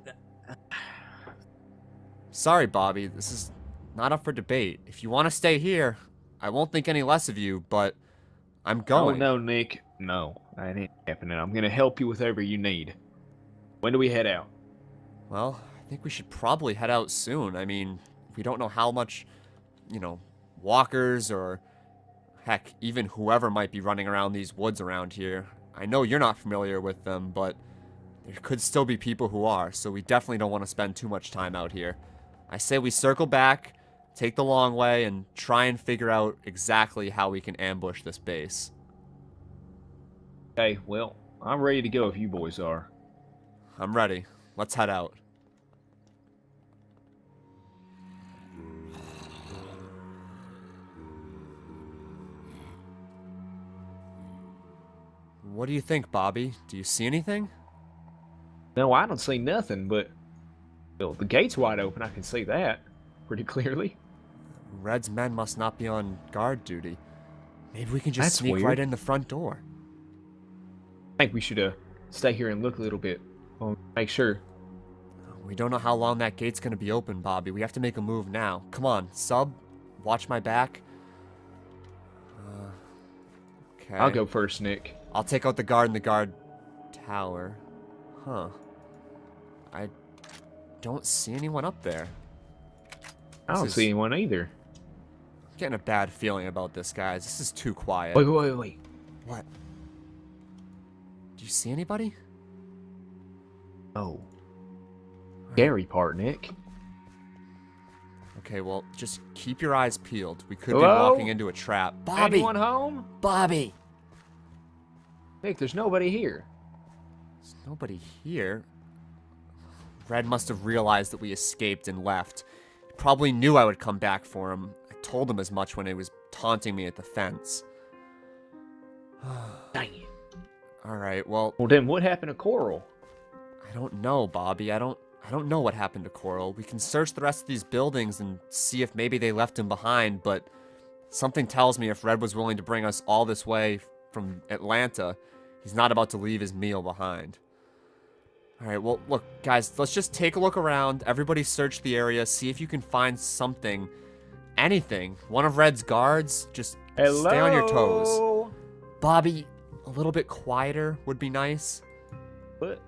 Sorry, Bobby. This is not up for debate. If you want to stay here, I won't think any less of you, but I'm going. Oh, no, Nick. No, that ain't happening. I'm gonna help you with whatever you need. When do we head out? Well, I think we should probably head out soon. I mean, we don't know how much, walkers or, heck, even whoever might be running around these woods around here. I know you're not familiar with them, but there could still be people who are, so we definitely don't want to spend too much time out here. I say we circle back, take the long way, and try and figure out exactly how we can ambush this base. Okay, well, I'm ready to go if you boys are. I'm ready. Let's head out. What do you think, Bobby? Do you see anything? No, I don't see nothing, but well, the gate's wide open. I can see that pretty clearly. Red's men must not be on guard duty. Maybe we can just That's sneak weird. right in the front door. I think we should stay here and look a little bit. Make sure. We don't know how long that gate's gonna be open, Bobby. We have to make a move now. Come on, Sub. Watch my back. Okay. I'll go first, Nick. I'll take out the guard in the guard tower. Huh. I don't see anyone up there. I don't see anyone either. I'm getting a bad feeling about this, guys. This is too quiet. Wait. What? Do you see anybody? Oh. Scary part, Nick. Okay, well, just keep your eyes peeled. We could Hello? be walking into a trap. Bobby! Anyone home? Bobby! Nick, there's nobody here. There's nobody here. Red must have realized that we escaped and left. He probably knew I would come back for him. I told him as much when he was taunting me at the fence. Dang it. Alright, well... Well, then what happened to Coral? I don't know, Bobby. I don't know what happened to Coral. We can search the rest of these buildings and see if maybe they left him behind, but something tells me if Red was willing to bring us all this way from Atlanta, he's not about to leave his meal behind. Alright, well, look, guys, let's just take a look around. Everybody search the area, see if you can find something, anything. One of Red's guards, just stay on your toes. Bobby, a little bit quieter would be nice. What?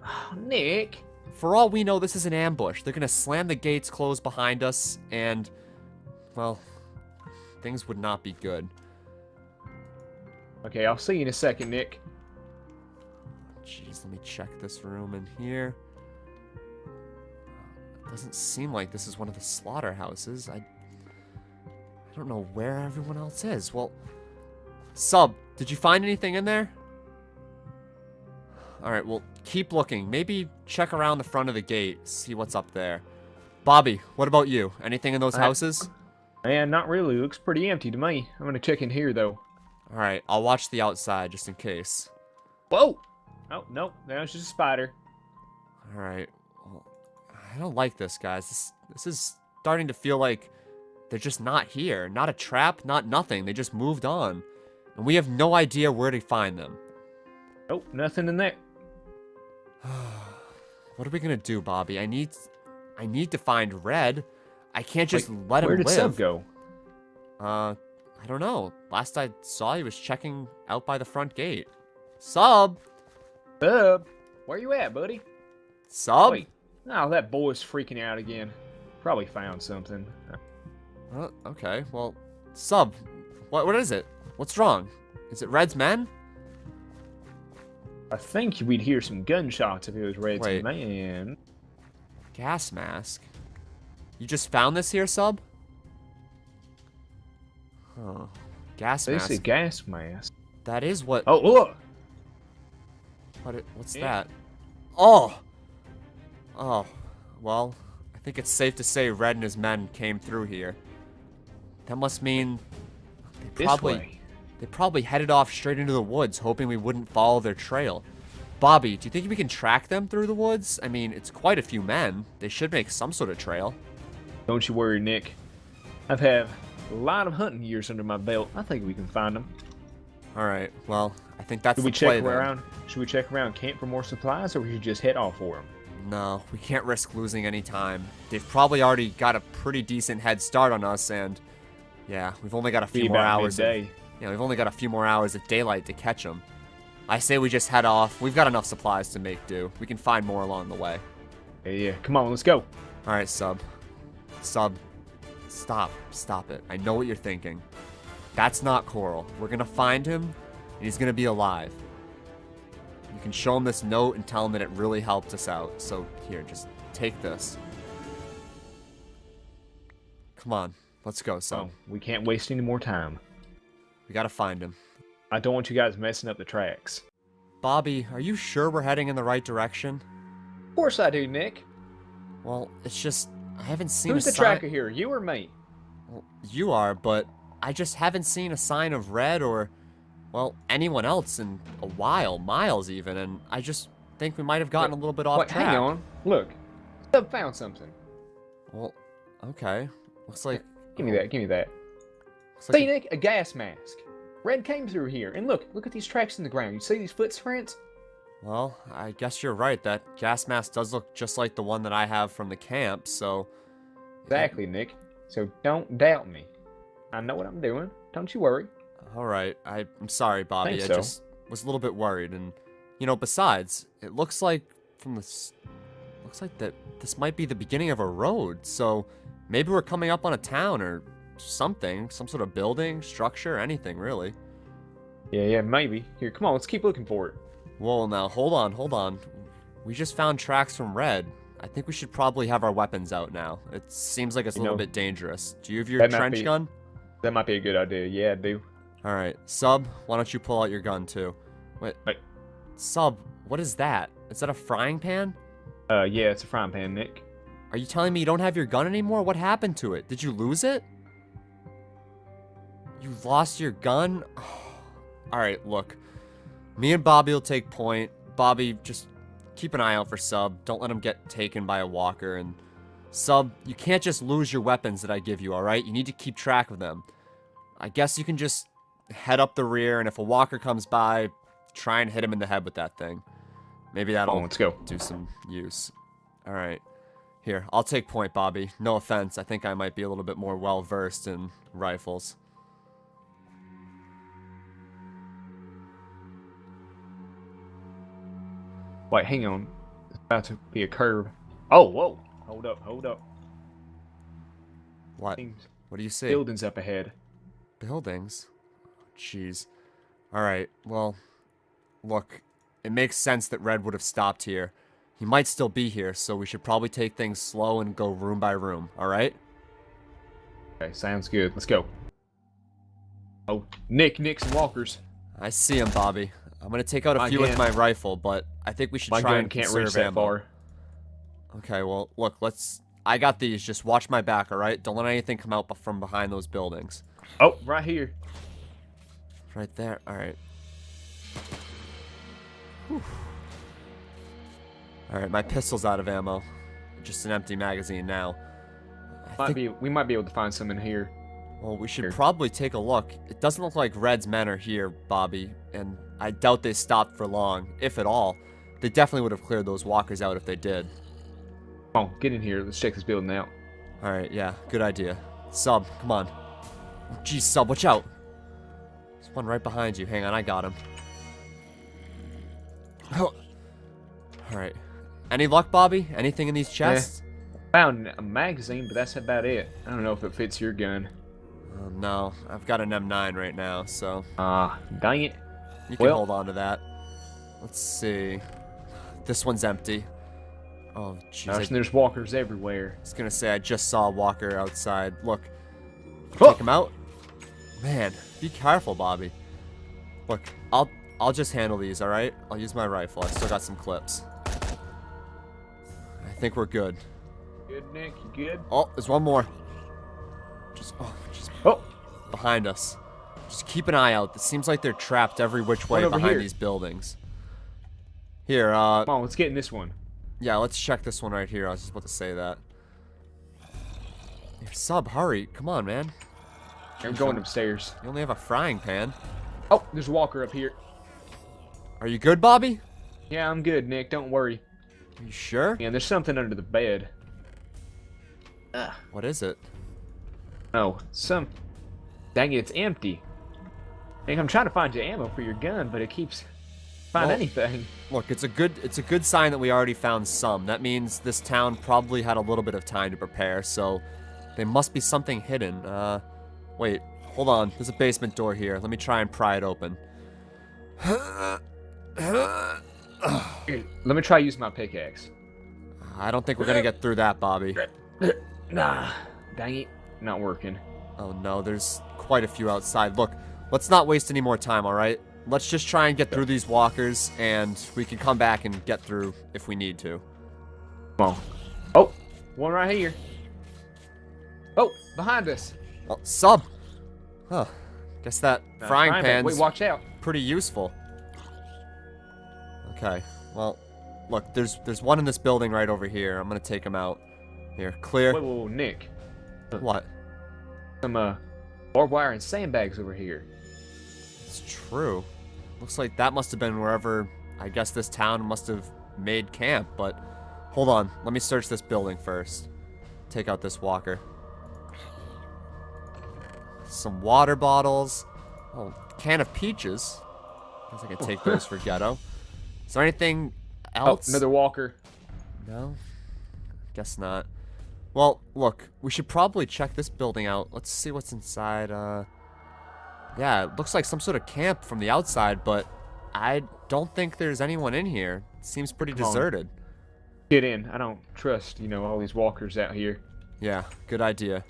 Oh, Nick. For all we know, this is an ambush. They're gonna slam the gates closed behind us, and, well, things would not be good. Okay, I'll see you in a second, Nick. Jeez, let me check this room in here. It doesn't seem like this is one of the slaughterhouses. I don't know where everyone else is. Well, Sub, did you find anything in there? Alright, well, keep looking. Maybe check around the front of the gate, see what's up there. Bobby, what about you? Anything in those houses? Man, not really. Looks pretty empty to me. I'm gonna check in here, though. Alright, I'll watch the outside just in case. Whoa! Oh, no. That was just a spider. Alright. Well, I don't like this, guys. This is starting to feel like they're just not here. Not a trap, not nothing. They just moved on. And we have no idea where to find them. Oh, nothing in there. What are we gonna do, Bobby? I need to find Red. I can't just let him live. Where did Sub go? I don't know. Last I saw, he was checking out by the front gate. Sub! Sub! Where you at, buddy? Sub? Wait. Oh, that boy's freaking out again. Probably found something. Okay, well, Sub, what is it? What's wrong? Is it Red's men? I think we'd hear some gunshots if it was Red's Wait. man. Gas mask? You just found this here, Sub? Huh. Gas This mask. is gas mask. That is what... Oh, look! What's Yeah. that? Oh! Oh. Well, I think it's safe to say Red and his men came through here. That must mean... This way. They probably headed off straight into the woods, hoping we wouldn't follow their trail. Bobby, do you think we can track them through the woods? I mean, it's quite a few men. They should make some sort of trail. Don't you worry, Nick. I've had a lot of hunting years under my belt. I think we can find them. Alright, well, I think that's Should the we play check then. around? Should we check around camp for more supplies, or we should just head off for them? No, we can't risk losing any time. They've probably already got a pretty decent head start on us, and... yeah, we've only got a few more hours. Yeah, we've only got a few more hours of daylight to catch them. I say we just head off. We've got enough supplies to make do. We can find more along the way. Yeah, come on, let's go. Alright, Sub. Sub, stop. Stop it. I know what you're thinking. That's not Coral. We're gonna find him, and he's gonna be alive. You can show him this note and tell him that it really helped us out. So, here, just take this. Come on. Let's go, Sub. Oh, we can't waste any more time. We gotta find him. I don't want you guys messing up the tracks. Bobby, are you sure we're heading in the right direction? Of course I do, Nick. Well, it's just, I haven't seen Who's a the sign... tracker here, you or me? Well, you are, but I just haven't seen a sign of Red or well, anyone else in a while, miles even, and I just think we might have gotten a little bit off track. Hang on. Look. Sub found something. Well, okay. Looks like... Give me that. Give me that. Like see, Nick? A gas mask. Red came through here. And look at these tracks in the ground. You see these footprints? Well, I guess you're right. That gas mask does look just like the one that I have from the camp, so... Exactly, Nick. So don't doubt me. I know what I'm doing. Don't you worry. Alright, I'm sorry, Bobby. Think I so. just was a little bit worried, and... You know, besides, it looks like from this... Looks like that this might be the beginning of a road, so... Maybe we're coming up on a town or something. Some sort of building, structure, anything, really. Yeah, maybe. Here, come on, let's keep looking for it. Whoa, now, hold on. We just found tracks from Red. I think we should probably have our weapons out now. It seems like it's a little bit dangerous. Do you have your trench gun? That might be a good idea. Yeah, I do. Alright, Sub, why don't you pull out your gun, too? Wait. Sub, what is that? Is that a frying pan? Yeah, it's a frying pan, Nick. Are you telling me you don't have your gun anymore? What happened to it? Did you lose it? You lost your gun? Alright, look. Me and Bobby will take point. Bobby, just keep an eye out for Sub. Don't let him get taken by a walker. And Sub, you can't just lose your weapons that I give you, alright? You need to keep track of them. I guess you can just head up the rear, and if a walker comes by, try and hit him in the head with that thing. Maybe that'll let's go. Do some use. Alright. Here, I'll take point, Bobby. No offense, I think I might be a little bit more well-versed in rifles. Wait, hang on. It's about to be a curve. Oh, whoa. Hold up. What? What do you see? Buildings up ahead. Buildings? Jeez. Alright, well, look, it makes sense that Red would have stopped here. He might still be here, so we should probably take things slow and go room by room, alright? Okay, sounds good. Let's go. Oh, Nick's walkers. I see him, Bobby. I'm gonna take out a few with my rifle, but I think we should try and can't reach that far. Okay, well, look, I got these. Just watch my back, alright? Don't let anything come out from behind those buildings. Oh, right here. Right there. Alright. Alright, my pistol's out of ammo. Just an empty magazine now. We might be able to find some in here. Well, we should probably take a look. It doesn't look like Red's men are here, Bobby, and I doubt they stopped for long, if at all. They definitely would have cleared those walkers out if they did. Come on, get in here. Let's check this building out. Alright, yeah, good idea. Sub, come on. Jeez, Sub, watch out. There's one right behind you. Hang on, I got him. Oh. Alright. Any luck, Bobby? Anything in these chests? Found a magazine, but that's about it. I don't know if it fits your gun. No, I've got an M9 right now, so... dang it. You can hold on to that. Let's see. This one's empty. Oh, jeez. There's walkers everywhere. I was gonna say, I just saw a walker outside. Look. Take him out. Man, be careful, Bobby. Look, I'll just handle these, alright? I'll use my rifle. I still got some clips. I think we're good. Good, Nick. You good? Oh, there's one more. Just behind us. Just keep an eye out. It seems like they're trapped every which way behind these buildings. Here, come on, let's get in this one. Yeah, let's check this one right here. I was just about to say that. Here, Sub, hurry. Come on, man. I'm going upstairs. You only have a frying pan. Oh, there's a walker up here. Are you good, Bobby? Yeah, I'm good, Nick. Don't worry. Are you sure? Yeah, there's something under the bed. What is it? Oh, dang it, it's empty. Nick, I'm trying to find your ammo for your gun, but it keeps anything. Look, it's a good sign that we already found some. That means this town probably had a little bit of time to prepare, so there must be something hidden. Wait, hold on. There's a basement door here. Let me try and pry it open. Here, let me try use my pickaxe. I don't think we're gonna get through that, Bobby. Nah, dang it, not working. Oh no, there's quite a few outside. Look, let's not waste any more time, alright? Let's just try and get through these walkers, and we can come back and get through if we need to. Come on. Oh, one right here. Oh, behind us. Oh, Sub! Huh. Guess that frying pan's Wait, watch out. pretty useful. Okay, well, look, there's one in this building right over here. I'm gonna take him out. Here, clear. Whoa, Nick. What? Some barbed wire and sandbags over here. It's true. Looks like that must have been wherever, I guess this town must have made camp, but hold on. Let me search this building first. Take out this walker. Some water bottles. Oh, can of peaches. Guess I can take those for ghetto. Is there anything else? Oh, another walker. No? Guess not. Well, look, we should probably check this building out. Let's see what's inside. Yeah, it looks like some sort of camp from the outside, but I don't think there's anyone in here. It seems pretty deserted. Get in. I don't trust, all these walkers out here. Yeah, good idea.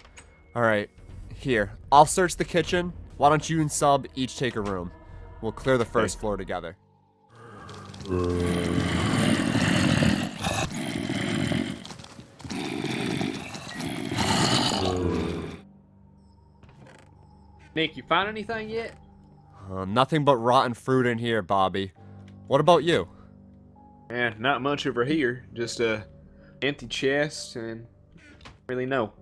Alright, here. I'll search the kitchen. Why don't you and Sub each take a room? We'll clear the first floor together. Nick, you find anything yet? Nothing but rotten fruit in here, Bobby. What about you? Not much over here. Just a empty chest and really no.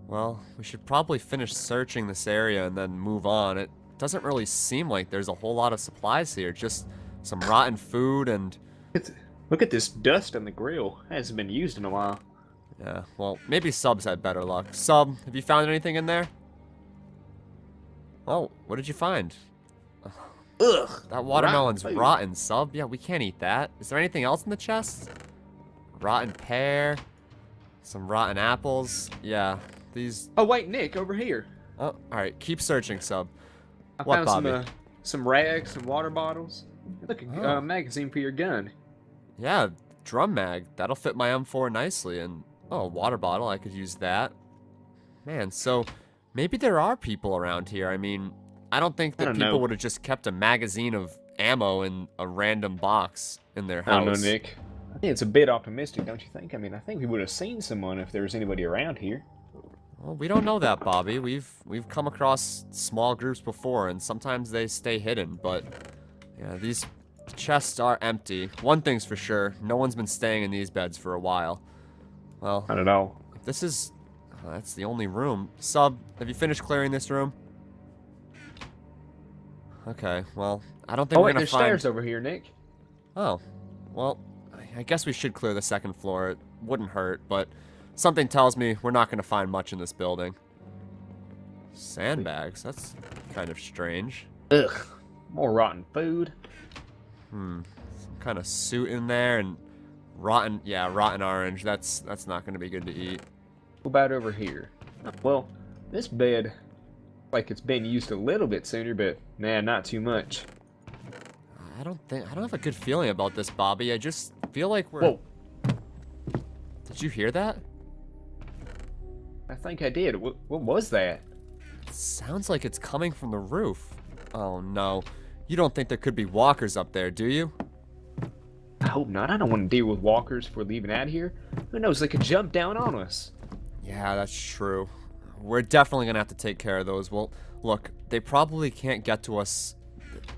Well, we should probably finish searching this area and then move on. It doesn't really seem like there's a whole lot of supplies here. Just some rotten food and... Look at this dust on the grill. It hasn't been used in a while. Yeah, well, maybe Sub's had better luck. Sub, have you found anything in there? Oh, what did you find? Ugh! That watermelon's rotten, rotten, Sub. Yeah, we can't eat that. Is there anything else in the chest? Rotten pear. Some rotten apples. Yeah, these... Oh, wait, Nick, over here. Oh, alright. Keep searching, Sub. I What, found Bobby? some rags, some water bottles. Look, a magazine for your gun. Yeah, drum mag. That'll fit my M4 nicely. And, oh, a water bottle. I could use that. Man, so maybe there are people around here. I mean, I don't think that people would have just kept a magazine of ammo in a random box in their house. I don't know, Nick. I think it's a bit optimistic, don't you think? I mean, I think we would have seen someone if there was anybody around here. Well, we don't know that, Bobby. We've come across small groups before, and sometimes they stay hidden. But yeah, these chests are empty. One thing's for sure: no one's been staying in these beds for a while. Well, not at all. This is that's the only room. Sub, have you finished clearing this room? Okay. Well, I don't think we're gonna there's find stairs over here, Nick. Oh, well, I guess we should clear the second floor. It wouldn't hurt, but something tells me we're not going to find much in this building. Sandbags? That's kind of strange. Ugh. More rotten food. Some kind of suit in there and rotten, yeah, rotten orange. That's not going to be good to eat. What about over here? Well, this bed, like it's been used a little bit sooner, but nah, not too much. I don't have a good feeling about this, Bobby. I just feel like we're... Whoa. Did you hear that? I think I did. What was that? It sounds like it's coming from the roof. Oh no. You don't think there could be walkers up there, do you? I hope not. I don't want to deal with walkers if we're leaving out here. Who knows, they could jump down on us. Yeah, that's true. We're definitely gonna have to take care of those. Well, look, they probably can't get to us.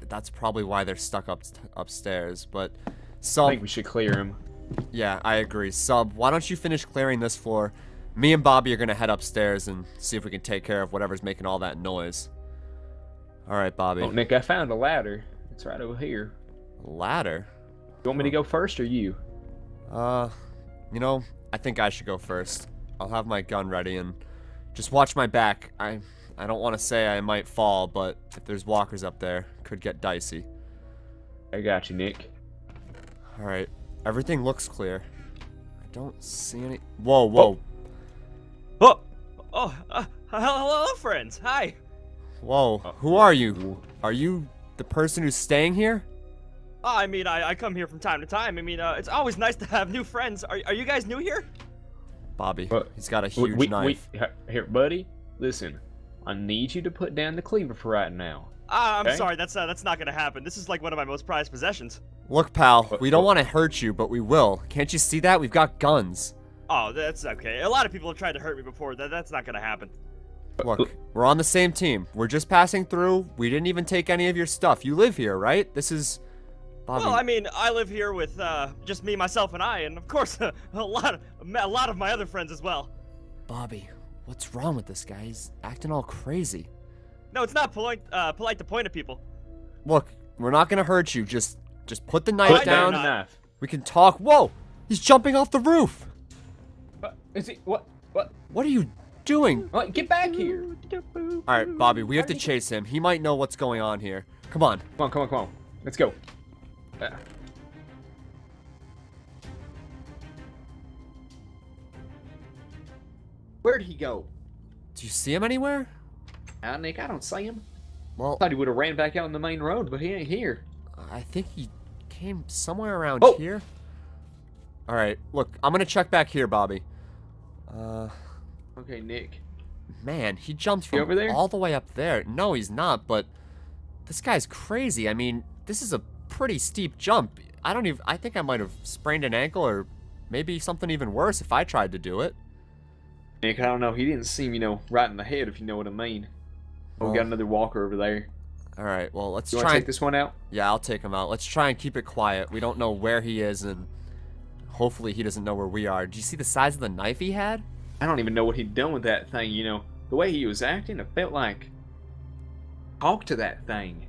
That's probably why they're stuck upstairs, but... Sub, I think we should clear them. Yeah, I agree. Sub, why don't you finish clearing this floor? Me and Bobby are gonna head upstairs and see if we can take care of whatever's making all that noise. Alright, Bobby. Oh, Nick, I found a ladder. It's right over here. A ladder? You want me to go first, or you? You know, I think I should go first. I'll have my gun ready and just watch my back. I don't want to say I might fall, but if there's walkers up there, could get dicey. I got you, Nick. Alright, everything looks clear. I don't see any... Whoa, whoa. Hello, friends. Hi. Whoa, who are you? Are you the person who's staying here? Oh, I mean, I come here from time to time. I mean, it's always nice to have new friends. Are you guys new here? Bobby, he's got a huge knife. Here, buddy, listen. I need you to put down the cleaver for right now. I'm sorry, that's not gonna happen. This is like one of my most prized possessions. Look, pal, we don't want to hurt you, but we will. Can't you see that? We've got guns. Oh, that's okay. A lot of people have tried to hurt me before. That's not gonna happen. Look, we're on the same team. We're just passing through. We didn't even take any of your stuff. You live here, right? This is... Bobby. Well, I mean, I live here with just me, myself, and I, and of course, a lot of my other friends as well. Bobby, what's wrong with this guy? He's acting all crazy. No, it's not polite to point at people. Look, we're not gonna hurt you. Just put the knife down. Knife. We can talk. Whoa! He's jumping off the roof. Is he? What? What are you doing? Get back here! All right, Bobby, we have to chase him. He might know what's going on here. Come on. Come on. Let's go. Where'd he go? Do you see him anywhere? Nick, I don't see him. Well, Thought he would have ran back out on the main road, but he ain't here. I think he came somewhere around Oh. here. All right, look, I'm gonna check back here, Bobby. Okay, Nick. Man, he jumped He from over there? all the way up there. No, he's not, but this guy's crazy. I mean, this is a pretty steep jump. I think I might have sprained an ankle or maybe something even worse if I tried to do it. Nick, I don't know. He didn't seem, right in the head, if you know what I mean. Oh, we got another walker over there. All right, well, let's You try want to and take this one out? Yeah, I'll take him out. Let's try and keep it quiet. We don't know where he is, and hopefully he doesn't know where we are. Do you see the size of the knife he had? I don't even know what he'd done with that thing, The way he was acting, it felt like... Talk to that thing.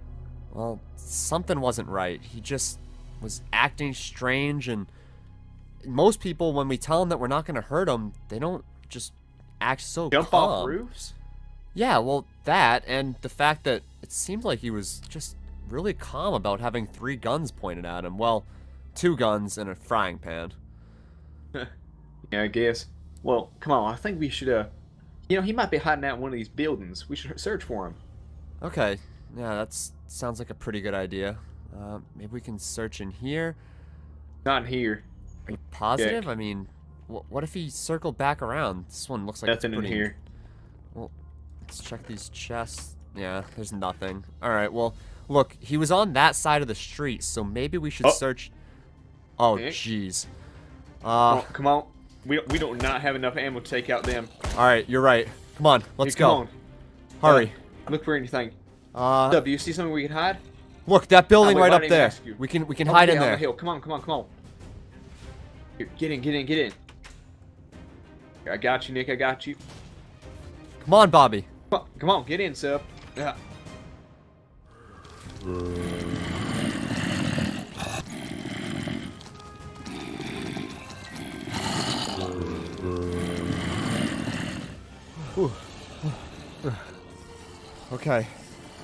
Well, something wasn't right. He just was acting strange, and most people, when we tell them that we're not going to hurt them, they don't just act so Jump calm. off roofs? Yeah, well, that, and the fact that it seemed like he was just really calm about having 3 guns pointed at him. Well, 2 guns and a frying pan. Yeah, I guess. Well, come on, I think we should, he might be hiding out in one of these buildings. We should search for him. Okay, yeah, that sounds like a pretty good idea. Maybe we can search in here. Not in here. Are you positive? Check. I mean, what if he circled back around? This one looks like Nothing it's pretty... in here. Well, let's check these chests. Yeah, there's nothing. Alright, well, look, he was on that side of the street, so maybe we should search... Oh, Nick? jeez. Come on. We do not have enough ammo to take out them. Alright, you're right. Come on, let's Hey, come go. on. Hurry. Look for anything. Sub, do you see something we can hide? Look, that building wait, right why up didn't I there. ask you? We can Over hide in on the there. hill. Come on. Here, get in. Here, I got you, Nick. I got you. Come on, Bobby. Come on, get in, Sub. Yeah. Okay.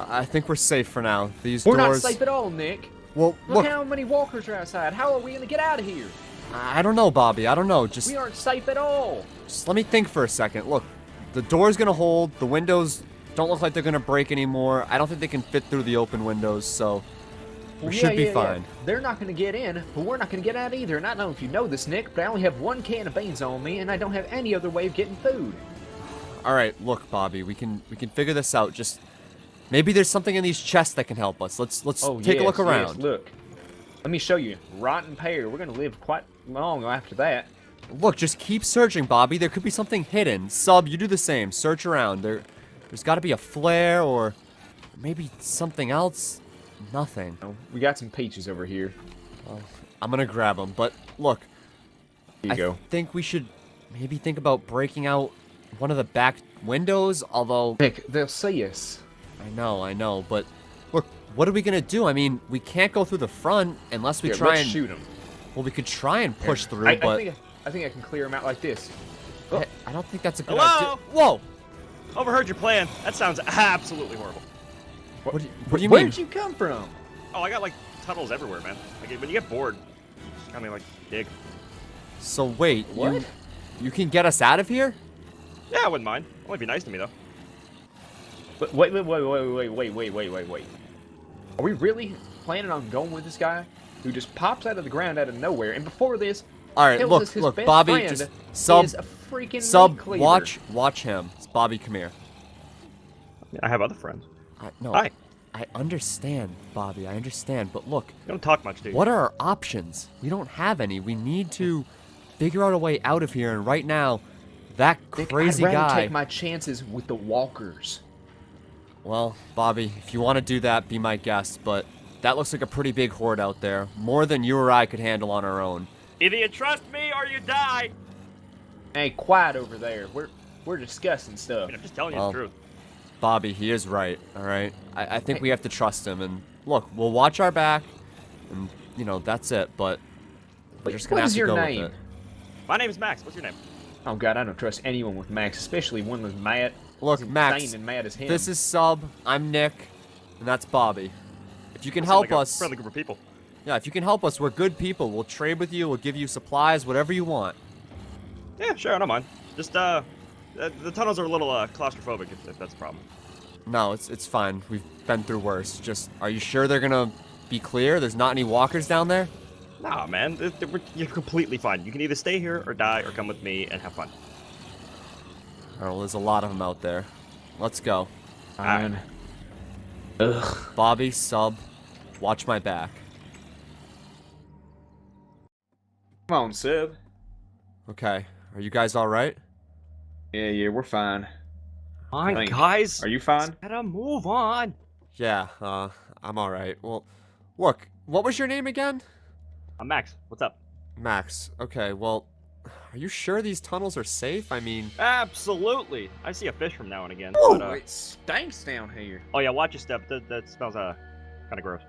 I think we're safe for now. These We're doors... not safe at all, Nick. Well, Look how many walkers are outside. How are we gonna get out of here? I don't know, Bobby. I don't know. We aren't safe at all. Just let me think for a second. Look, the door's gonna hold. The windows don't look like they're gonna break anymore. I don't think they can fit through the open windows, so we should be fine. They're not gonna get in, but we're not gonna get out either. And I don't know if you know this, Nick, but I only have 1 can of beans on me, and I don't have any other way of getting food. All right, look, Bobby. We can figure this out. Just maybe there's something in these chests that can help us. Let's take a look around. Yes, look. Let me show you. Rotten pear. We're gonna live quite long after that. Look, just keep searching, Bobby. There could be something hidden. Sub, you do the same. Search around. There's got to be a flare or maybe something else. Nothing. We got some peaches over here. Well, I'm gonna grab them. But look, Here you go. I think we should maybe think about breaking out one of the back windows. Although Nick, they'll see us. I know. But look, what are we gonna do? I mean, we can't go through the front unless we try and shoot them. Well, we could try and push through, I but think I can clear them out like this. I don't think that's a good Hello? idea. Whoa! Overheard your plan. That sounds absolutely horrible. What do you Where mean? did you come from? Oh, I got like tunnels everywhere, man. Like when you get bored, I mean, like dig. So wait, What? you can get us out of here? Yeah, I wouldn't mind. It might be nice to me though. Wait. Are we really planning on going with this guy who just pops out of the ground out of nowhere? And before this, All right, tells us his look, best Bobby, friend just is a freaking sub, meat cleaver. watch him. It's Bobby, come here. I have other friends. No, Hi. I understand, Bobby. I understand, but look, You don't talk much, do you? what are our options? We don't have any. We need to figure out a way out of here, and right now, that Nick, crazy I'd rather guy. take my chances with the walkers. Well, Bobby, if you want to do that, be my guest, but that looks like a pretty big horde out there. More than you or I could handle on our own. Either you trust me or you die. Hey, quiet over there. We're discussing stuff. I'm just telling you Well, the truth. Bobby, he is right, alright? I think we have to trust him, and look, we'll watch our back, and, you know, that's it, but we're just gonna What have is to your go name? with it. My name's Max. What's your name? Oh god, I don't trust anyone with Max, especially one with Matt. Look, As Max, insane and mad as him. this is Sub, I'm Nick, and that's Bobby. If you can Seem help like a us... friendly group of people. Yeah, if you can help us, we're good people. We'll trade with you, we'll give you supplies, whatever you want. Yeah, sure, I don't mind. Just the tunnels are a little claustrophobic if that's a problem. No, it's fine. We've been through worse. Just, are you sure they're gonna be clear? There's not any walkers down there? Nah, man, you're completely fine. You can either stay here or die or come with me and have fun. Oh, well, there's a lot of them out there. Let's go. Fine. Ugh. Bobby, Sub, watch my back. Come on, Sub. Okay, are you guys alright? Yeah, we're fine. Fine, Thanks. guys. Are you fine? Gotta move on. Yeah, I'm alright. Well, look, what was your name again? I'm Max. What's up? Max. Okay, well, are you sure these tunnels are safe? I mean... Absolutely. I see a fish from now and again. Whoa, but, it stinks down here. Oh yeah, watch your step. That smells kind of gross.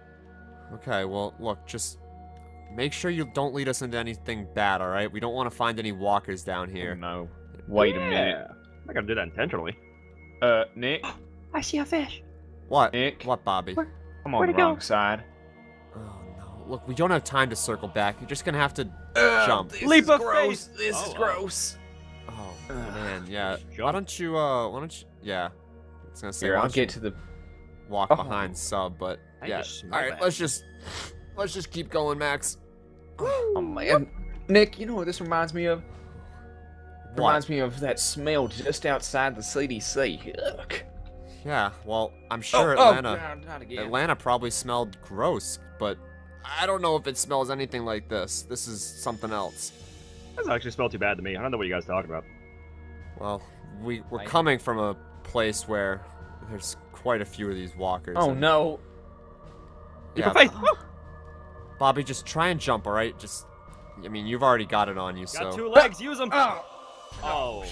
Okay, well, look, just make sure you don't lead us into anything bad, alright? We don't want to find any walkers down Oh, here. no. Wait a minute. I'm not gonna do that intentionally. Nick? I see a fish. What? Nick? What, Bobby? I'm on Where'd the it go? wrong side. Oh, no. Look, we don't have time to circle back. You're just gonna have to jump. Leap of gross. faith. This is gross. Oh, man, yeah. Jump. Why don't you, yeah. I was gonna say, Here, why I'll don't you get to the... walk Oh. behind Sub, but I yeah. just smell Alright, that. let's just keep going, Max. Oh, man. Nick, you know what this reminds me of? What? Reminds me of that smell just outside the CDC. Ugh. Yeah, well, I'm sure Oh, Atlanta... God, not again. Atlanta probably smelled gross, but I don't know if it smells anything like this. This is something else. Doesn't actually smell too bad to me. I don't know what you guys are talking about. Well, we're coming from a place where there's quite a few of these walkers. Oh, and- no. Leap Yeah, of faith. Bobby, just try and jump, alright? Just, I mean, you've already got it on you, so... Got 2 legs. Use them. Oh.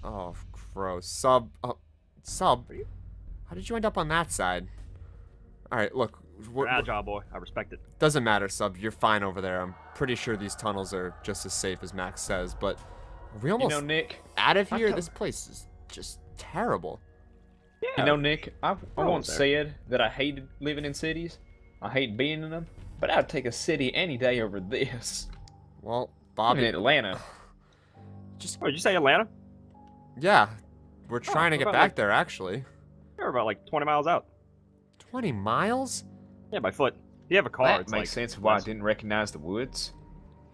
Oh, gross. Sub, Sub, how did you end up on that side? Alright, look, You're agile, boy. I respect it. doesn't matter, Sub, you're fine over there. I'm pretty sure these tunnels are just as safe as Max says, but are we You almost know, Nick... out of I here? thought- This place is just terrible. You know, Nick, I We're once almost there. said that I hated living in cities. I hate being in them. But I'd take a city any day over this. Well, I'm Bobby, in Atlanta. just, Oh, did you say Atlanta? yeah, we're trying to what get about, back like- there, actually. You're about like 20 miles out. 20 miles? Yeah, by foot. If you have a car, That it's makes like sense of why I less. didn't recognize the woods.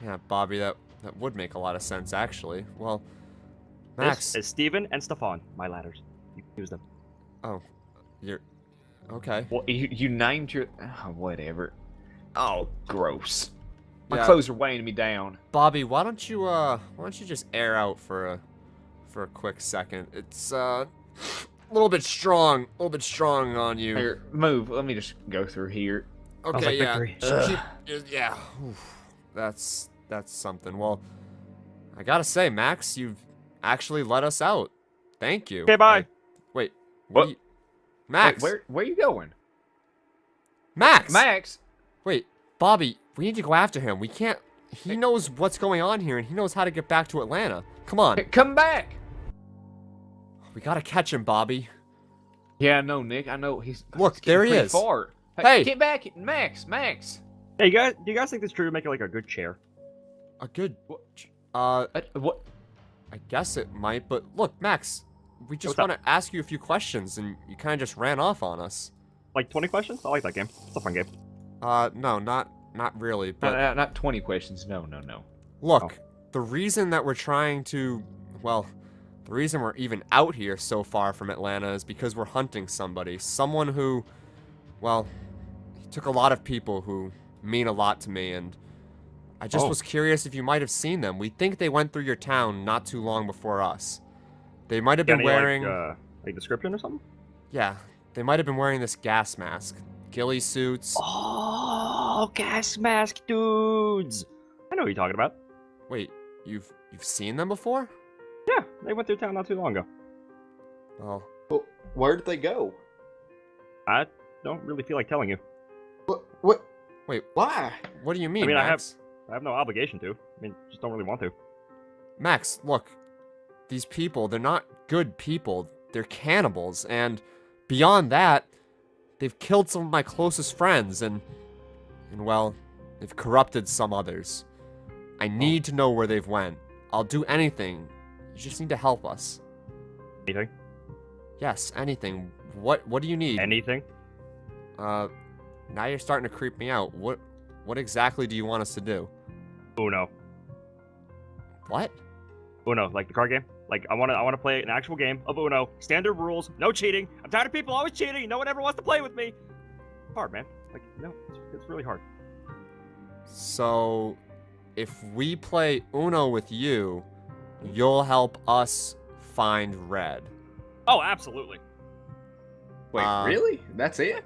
Yeah, Bobby, that would make a lot of sense, actually. Well, Max, This is Steven and Stefan, my ladders. You can use them. oh, you're, okay. Well, you named your... Oh, whatever. Oh, gross. My Yeah. clothes are weighing me down. Bobby, why don't you just air out for a quick second? It's a little bit strong on you. Here, move. Let me just go through here. Okay, like yeah. victory. Just yeah. Oof. That's something. Well, I gotta say, Max, you've actually let us out. Thank you. Okay, bye. Wait. What? you- Max. Wait, where are you going? Max. Max! Wait, Bobby, we need to go after him. We can't. He knows what's going on here, and he knows how to get back to Atlanta. Come on. Come back! We gotta catch him, Bobby. Yeah, I know, Nick. I know. Look, he's there he pretty is. Far. Hey! Get back! Max! Hey, do you guys think this tree would make it like a good chair? A good. What? I guess it might, but look, Max, we just What's up? want to ask you a few questions, and you kind of just ran off on us. Like 20 questions? I like that game. It's a fun game. No, not really, but Not 20 questions. No. look, the reason that we're trying to, well, the reason we're even out here so far from Atlanta is because we're hunting somebody. Someone who, well, he took a lot of people who mean a lot to me, and I just Oh. was curious if you might have seen them. We think they went through your town not too long before us. They might have been wearing... like description or something? Yeah, they might have been wearing this gas mask. Ghillie suits. Oh, gas mask dudes! I know what you're talking about. Wait, you've seen them before? Yeah, they went through town not too long ago. Well, Where did they go? I don't really feel like telling you. What? wait, Why? what do you mean, I mean, Max? I have no obligation to. I mean, just don't really want to. Max, look. These people, they're not good people. They're cannibals, and beyond that, they've killed some of my closest friends, and well, they've corrupted some others. I need to know where they've went. I'll do anything. You just need to help us. Anything? Yes, anything. What do you need? Anything? Now you're starting to creep me out. What exactly do you want us to do? Uno. What? Uno, like the card game. Like I want to play an actual game of Uno. Standard rules, no cheating. I'm tired of people always cheating. No one ever wants to play with me. Hard, man. Like no, it's really hard. So, if we play Uno with you, you'll help us find Red. Oh, absolutely. Wait, really? That's it?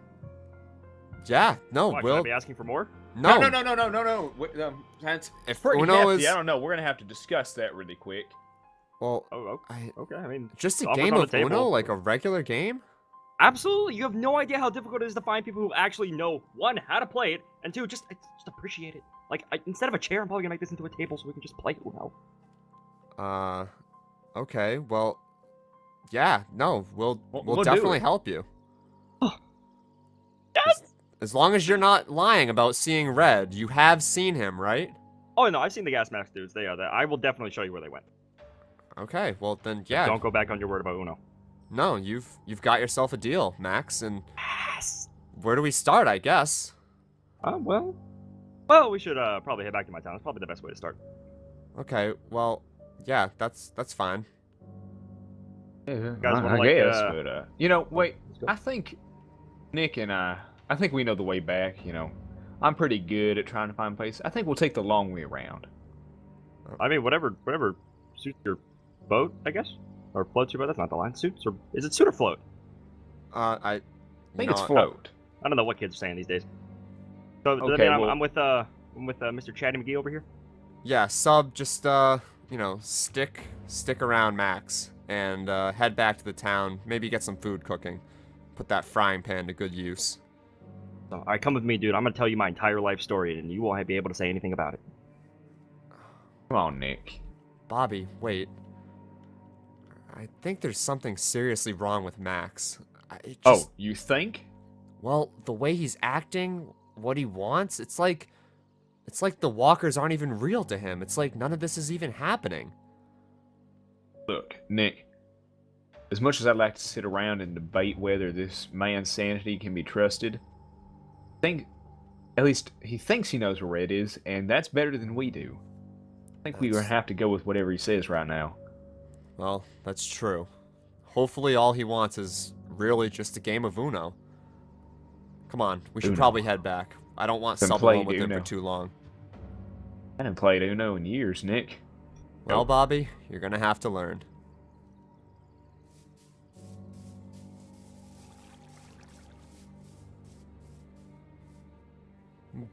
Yeah, no, Why, we'll... should I be asking for more? No. No. If If pretty Uno hefty, is... I don't know. We're gonna have to discuss that really quick. Well, okay, I mean... just a offers game on the of Uno? table. Like a regular game? Absolutely. You have no idea how difficult it is to find people who actually know, one, how to play it, and two, just appreciate it. Like, instead of a chair, I'm probably gonna make this into a table so we can just play Uno. Okay, well... Yeah, no, we'll we'll definitely do it. help you. Yes! As long as you're not lying about seeing Red. You have seen him, right? Oh, no, I've seen the gas mask dudes. They are there. I will definitely show you where they went. Okay, well then, Just yeah. don't go back on your word about Uno. No, you've got yourself a deal, Max, and... Yes! Where do we start, I guess? Well, we should probably head back to my town. It's probably the best way to start. Okay, well, yeah, that's fine. Yeah, guys wanna, I like, guess, but you know, wait. I think Nick and I think we know the way back. You know, I'm pretty good at trying to find places. I think we'll take the long way around. I mean, whatever suits your boat, I guess, or floats your boat. That's not the line. Suits, or is it suit or float? I think it's float. I don't know what kids are saying these days. So does that Okay, mean well- I'm with Mr. Chatty McGee over here. Yeah, Sub, just stick around, Max, and head back to the town. Maybe get some food cooking. Put that frying pan to good use. So, all right, come with me, dude. I'm gonna tell you my entire life story, and you won't be able to say anything about it. Come on, Nick. Bobby, wait. I think there's something seriously wrong with Max. Oh, you think? Well, the way he's acting, what he wants, it's like the walkers aren't even real to him. It's like none of this is even happening. Look, Nick. As much as I'd like to sit around and debate whether this man's sanity can be trusted, at least he thinks he knows where Red is, and that's better than we do. I think we're gonna have to go with whatever he says right now. Well, that's true. Hopefully all he wants is really just a game of Uno. Come on, we should Uno. probably head back. I don't want Been Sub played alone with him Uno. for too long. I haven't played Uno in years, Nick. Well, Bobby, you're gonna have to learn.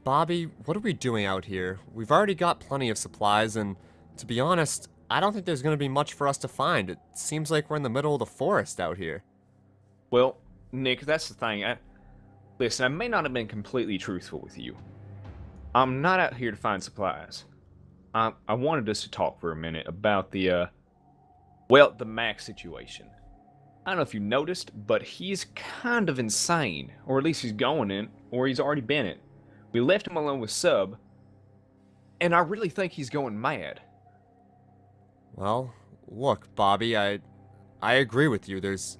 Bobby, what are we doing out here? We've already got plenty of supplies, and to be honest, I don't think there's going to be much for us to find. It seems like we're in the middle of the forest out here. Well, Nick, that's the thing. Listen, I may not have been completely truthful with you. I'm not out here to find supplies. I wanted us to talk for a minute about the Max situation. I don't know if you noticed, but he's kind of insane. Or at least he's going in, or he's already been it. We left him alone with Sub, and I really think he's going mad. Well, look, Bobby, I agree with you. There's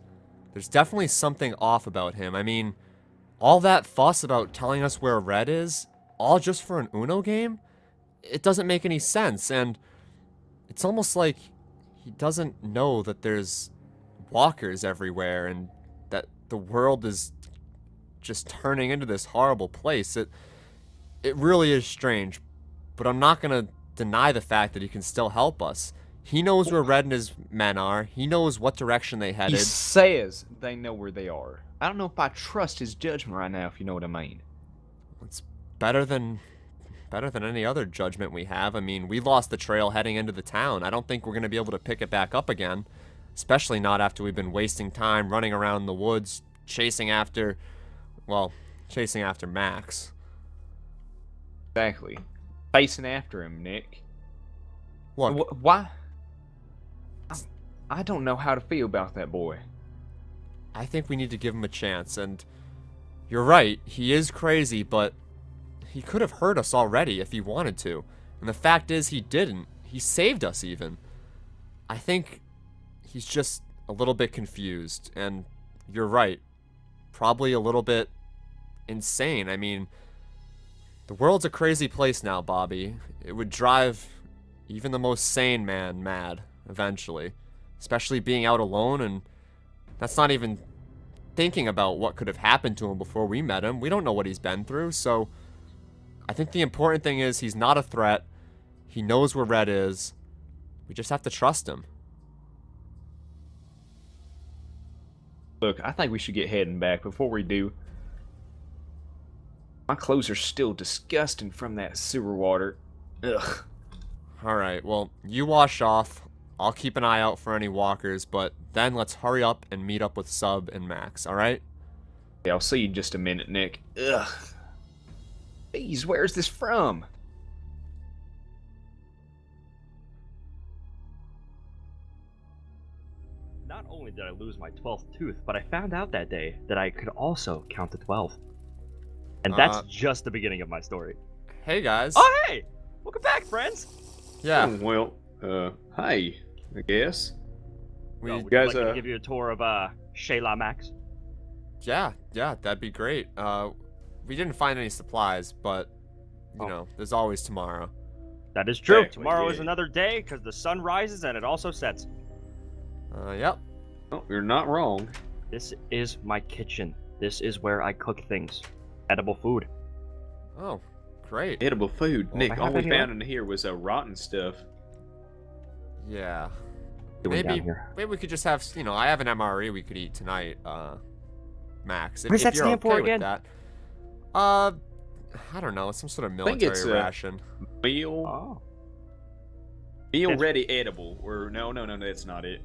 definitely something off about him. I mean, all that fuss about telling us where Red is, all just for an Uno game? It doesn't make any sense, and it's almost like he doesn't know that there's walkers everywhere and that the world is just turning into this horrible place. It really is strange. but I'm not gonna deny the fact that he can still help us. He knows where Red and his men are. He knows what direction they headed. He says they know where they are. I don't know if I trust his judgment right now, if you know what I mean. It's better than any other judgment we have. I mean, we lost the trail heading into the town. I don't think we're gonna be able to pick it back up again. Especially not after we've been wasting time running around the woods, chasing after Max. Exactly. Facing after him, Nick. Look, Why? I don't know how to feel about that boy. I think we need to give him a chance, and you're right, he is crazy, but he could have hurt us already if he wanted to. And the fact is, he didn't. He saved us, even. I think he's just a little bit confused, and you're right. Probably a little bit insane. I mean, the world's a crazy place now, Bobby. It would drive even the most sane man mad, eventually. Especially being out alone, and that's not even thinking about what could have happened to him before we met him. We don't know what he's been through, so I think the important thing is he's not a threat. He knows where Red is. We just have to trust him. Look, I think we should get heading back. Before we do, my clothes are still disgusting from that sewer water. Ugh. Alright, well, you wash off. I'll keep an eye out for any walkers, but then let's hurry up and meet up with Sub and Max, alright? Yeah, I'll see you in just a minute, Nick. Ugh. Jeez, where's this from? Not only did I lose my 12th tooth, but I found out that day that I could also count to 12. And that's just the beginning of my story. Hey, guys. Oh, hey! Welcome back, friends! Yeah. Oh, well, hi, I guess. We Would guys, you like me to give you a tour of Shayla Max? Yeah, that'd be great. We didn't find any supplies, but, you know, there's always tomorrow. That is true. Hey, Tomorrow yeah. is another day, because the sun rises and it also sets. Yep. Oh, you're not wrong. This is my kitchen. This is where I cook things. Edible food. Oh, great. Edible food. Well, Nick, I all have we any found in here was rotten stuff. Yeah. Doing down Maybe here. we could just have, you know, I have an MRE we could eat tonight, Max. What does that you're stand for okay again? with that. I don't know, some sort of military it's, ration. Meal. Oh. Meal It's- ready edible. Or no, that's not it.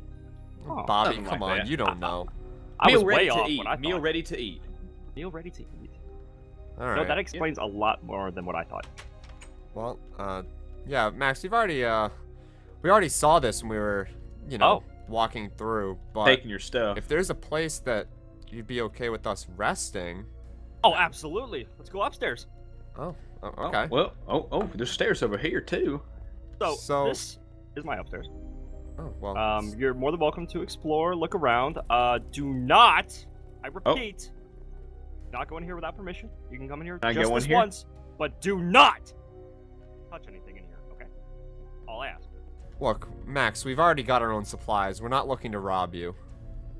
Oh, Bobby, something come like on, that. you don't know. I was Meal ready way to off eat. when I Meal thought. ready to eat. Meal ready to eat. All No, right. that explains a lot more than what I thought. Well, yeah, Max, we already saw this when we were, you know, walking through, but Taking your stuff. if there's a place that you'd be okay with us resting. Oh, absolutely. Let's go upstairs. Oh, okay. There's stairs over here too. So this is my upstairs. Oh, well. You're more than welcome to explore, look around. Do not, I repeat, not go in here without permission. You can come in here Can I just go in this here? once, but do not touch anything in here, okay? All I ask. Look, Max, we've already got our own supplies. We're not looking to rob you.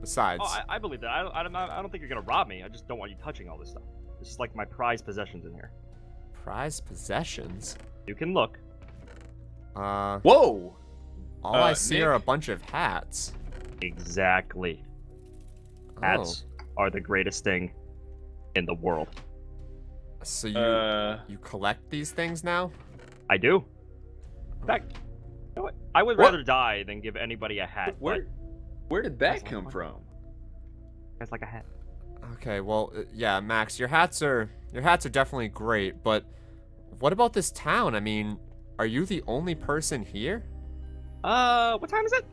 Besides, Oh, I believe that. I don't think you're gonna rob me. I just don't want you touching all this stuff. This is like my prized possessions in here. prized possessions? You can look. Whoa! All I see Nick? are a bunch of hats. Exactly. Hats are the greatest thing in the world. So you collect these things now? I do. In fact, you know what? I would rather die than give anybody a hat. Where did that come from? It's like a hat. Okay, well, yeah, Max, your hats are definitely great, but what about this town? I mean, are you the only person here? What time is it?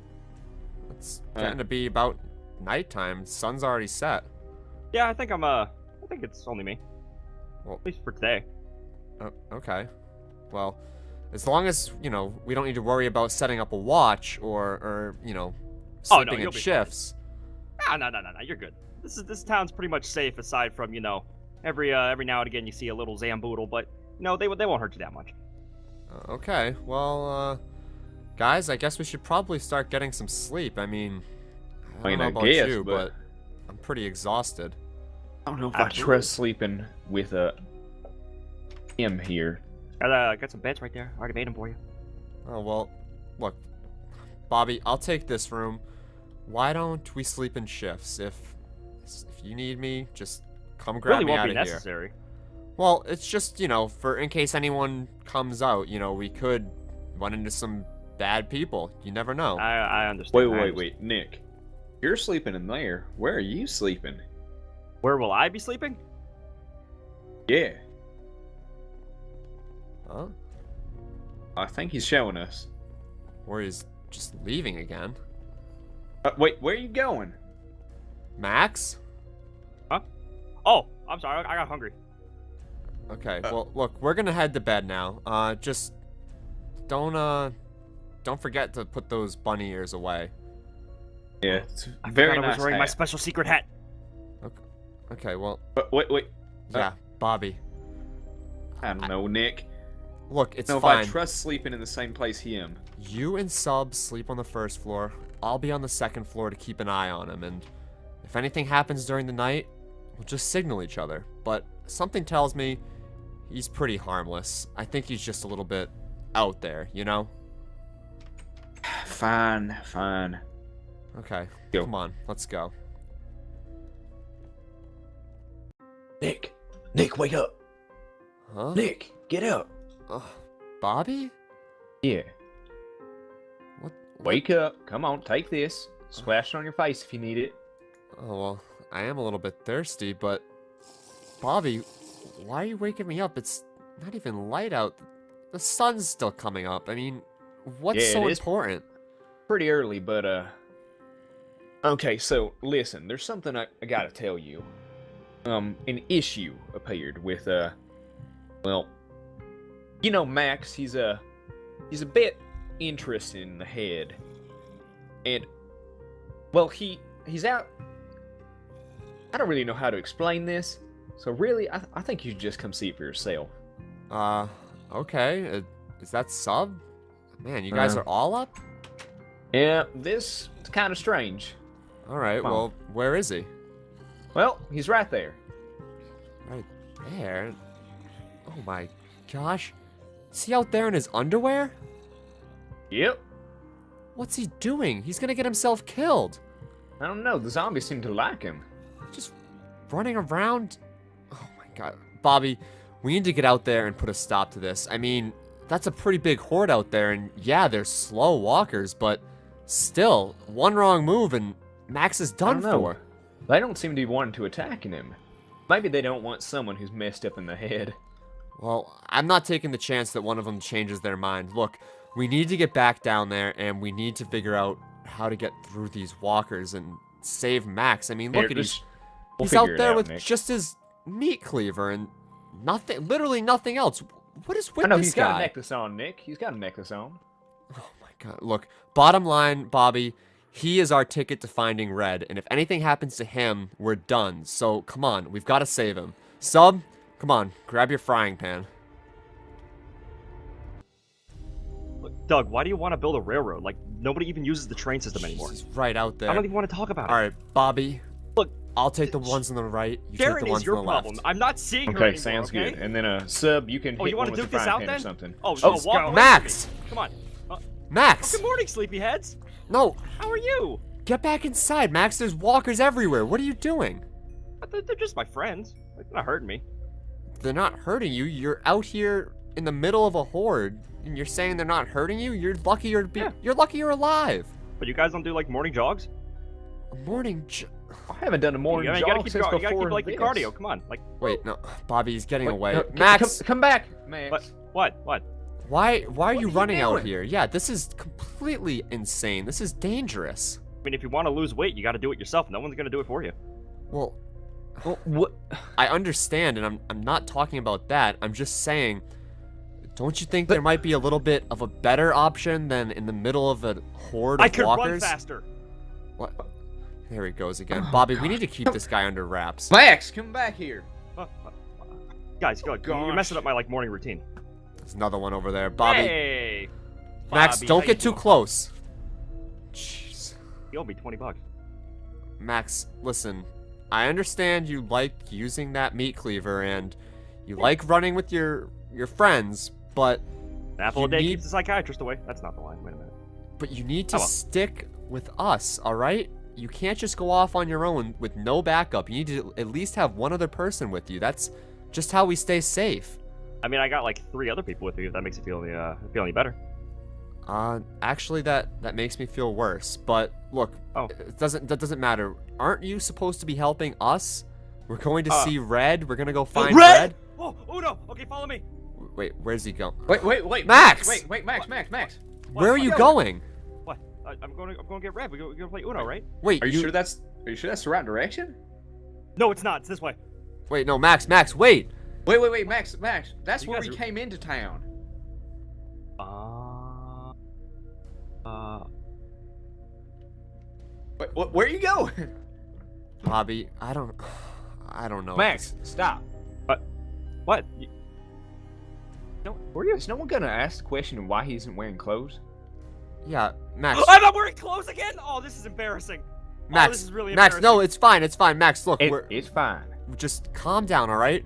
It's getting to be about nighttime. Sun's already set. Yeah, I think it's only me. Well, at least for today. Oh, okay. Well, as long as, you know, we don't need to worry about setting up a watch or you know, sleeping in shifts. No, you're good. This town's pretty much safe aside from, you know, every now and again you see a little Zamboodle, but no, they won't hurt you that much. Okay, well, guys, I guess we should probably start getting some sleep. I mean, I don't know about you, but I'm pretty exhausted. I don't know if I trust sleeping with him here. Got some beds right there. I already made them for you. Oh, well, look, Bobby, I'll take this room. Why don't we sleep in shifts? If you need me, just come grab Really me won't out be of here. necessary. Well, it's just, you know, for in case anyone comes out, you know, we could run into some bad people. You never know. I understand. Wait, Nick. You're sleeping in there. Where are you sleeping? Where will I be sleeping? Yeah. Huh? I think he's showing us. Or he's just leaving again. Wait, where are you going? Max? Huh? Oh, I'm sorry. I got hungry. Okay, well, look, we're gonna head to bed now. Just don't forget to put those bunny ears away. Yeah, it's I very forgot I nice was wearing my hat. special secret hat. Okay, well, Wait. yeah, Bobby. I don't know, Nick. Look, it's If fine. I trust sleeping in the same place him. You and Sub sleep on the first floor. I'll be on the second floor to keep an eye on him, and if anything happens during the night, we'll just signal each other. But something tells me he's pretty harmless. I think he's just a little bit out there, you know? Fine. Okay, Go. come on, let's go. Nick, wake up. Huh? Nick, get up. Bobby? Yeah. What? Wake up. Come on, take this. Splash it on your face if you need it. Oh, well, I am a little bit thirsty, but... Bobby, why are you waking me up? It's not even light out. The sun's still coming up. I mean, what's Yeah, so it is important? Pretty early, but, Okay, so, listen, there's something I gotta tell you. An issue appeared with, well... You know, Max, he's a bit interested in the head. And, well, he's out... I don't really know how to explain this, so really, I think you should just come see it for yourself. Okay. Is that Sub? Man, you guys are all up? Yeah, this is kind of strange. Alright, Come on. well, where is he? Well, he's right there. Right there? Oh my gosh. Is he out there in his underwear? Yep. What's he doing? He's gonna get himself killed. I don't know, the zombies seem to like him. Just running around. Oh my god. Bobby, we need to get out there and put a stop to this. I mean, that's a pretty big horde out there, and yeah, they're slow walkers, but still, one wrong move and Max is done for. They don't seem to be wanting to attacking him. Maybe they don't want someone who's messed up in the head. Well, I'm not taking the chance that one of them changes their mind. Look, we need to get back down there, and we need to figure out how to get through these walkers and save Max. I mean, look Here, at just- he's we'll out figure it there out, with Nick. just his meat cleaver and nothing, literally nothing else. What is with I know this he's got a guy? necklace on, Nick. He's got a necklace on. Oh my god. Look, bottom line, Bobby, he is our ticket to finding Red, and if anything happens to him, we're done. So, come on, we've got to save him. Sub, come on, grab your frying pan. Look, Doug, why do you want to build a railroad? Like, nobody even uses the train system anymore. He's right out there. I don't even want to talk about it. Alright, Bobby. Look, I'll take the ones on the right, you take Sharon the ones is your on the left. problem. I'm not seeing her Okay, anymore, sounds okay? good. And then, Sub, you can Oh, hit you one want to with duke the this frying out pan then? or something. Oh, Oh, walk away Max! from me. Come on. Max! Good morning, sleepyheads. No, How are you? get back inside, Max. There's walkers everywhere. What are you doing? They're just my friends. They're not hurting me. They're not hurting you. You're out here in the middle of a horde, and you're saying they're not hurting you? You're lucky you're lucky you're alive. But you guys don't do like morning jogs? A morning I haven't done a morning You gotta jog keep since going. You gotta before keep like the this. cardio. Come on, like. Wait, no, Bobby, he's getting Wait, away. no, Max, come back, Max. What? why are you running out doing? here? Yeah, this is completely insane. This is dangerous. I mean, if you want to lose weight, you got to do it yourself. No one's gonna do it for you. Well, what? I understand, and I'm not talking about that. I'm just saying, don't you think there might be a little bit of a better option than in the middle of a horde of I could walkers? run faster. What? There he goes again. Bobby, we need to keep this guy under wraps. Max, come back here. Guys, you're messing up my like morning routine. There's another one over there. Bobby. Hey. Max, Bobby, don't how get you too doing? close. Jeez. You owe me $20. Max, listen. I understand you like using that meat cleaver and you like running with your friends, but An apple a you day need- keeps the psychiatrist away. That's not the line. Wait a minute. But you need to Oh, well. stick with us, all right? You can't just go off on your own with no backup. You need to at least have one other person with you. That's just how we stay safe. I mean, I got like 3 other people with me. If that makes you feel any better. Actually, that makes me feel worse. But look, that doesn't matter. Aren't you supposed to be helping us? We're going to see Red. We're gonna go find Red. Oh, Uno. Okay, follow me. Wait, where's he going? Wait, Max! Wait, Max. Where are you going? What? I'm going to get Red. We're gonna play Uno, right? Wait, Are you sure that's the right direction? No, it's not. It's this way. Wait, no, Max, wait. Wait, Max. That's You where guys we are- came into town. Where are you going? Bobby, I don't know. Max, stop. What? No, is no one gonna ask the question of why he isn't wearing clothes? Yeah, Max. I'm not wearing clothes again. Oh, this is embarrassing. Max, this is really Max, no, embarrassing. it's fine. Max, look, It's fine. just calm down, all right?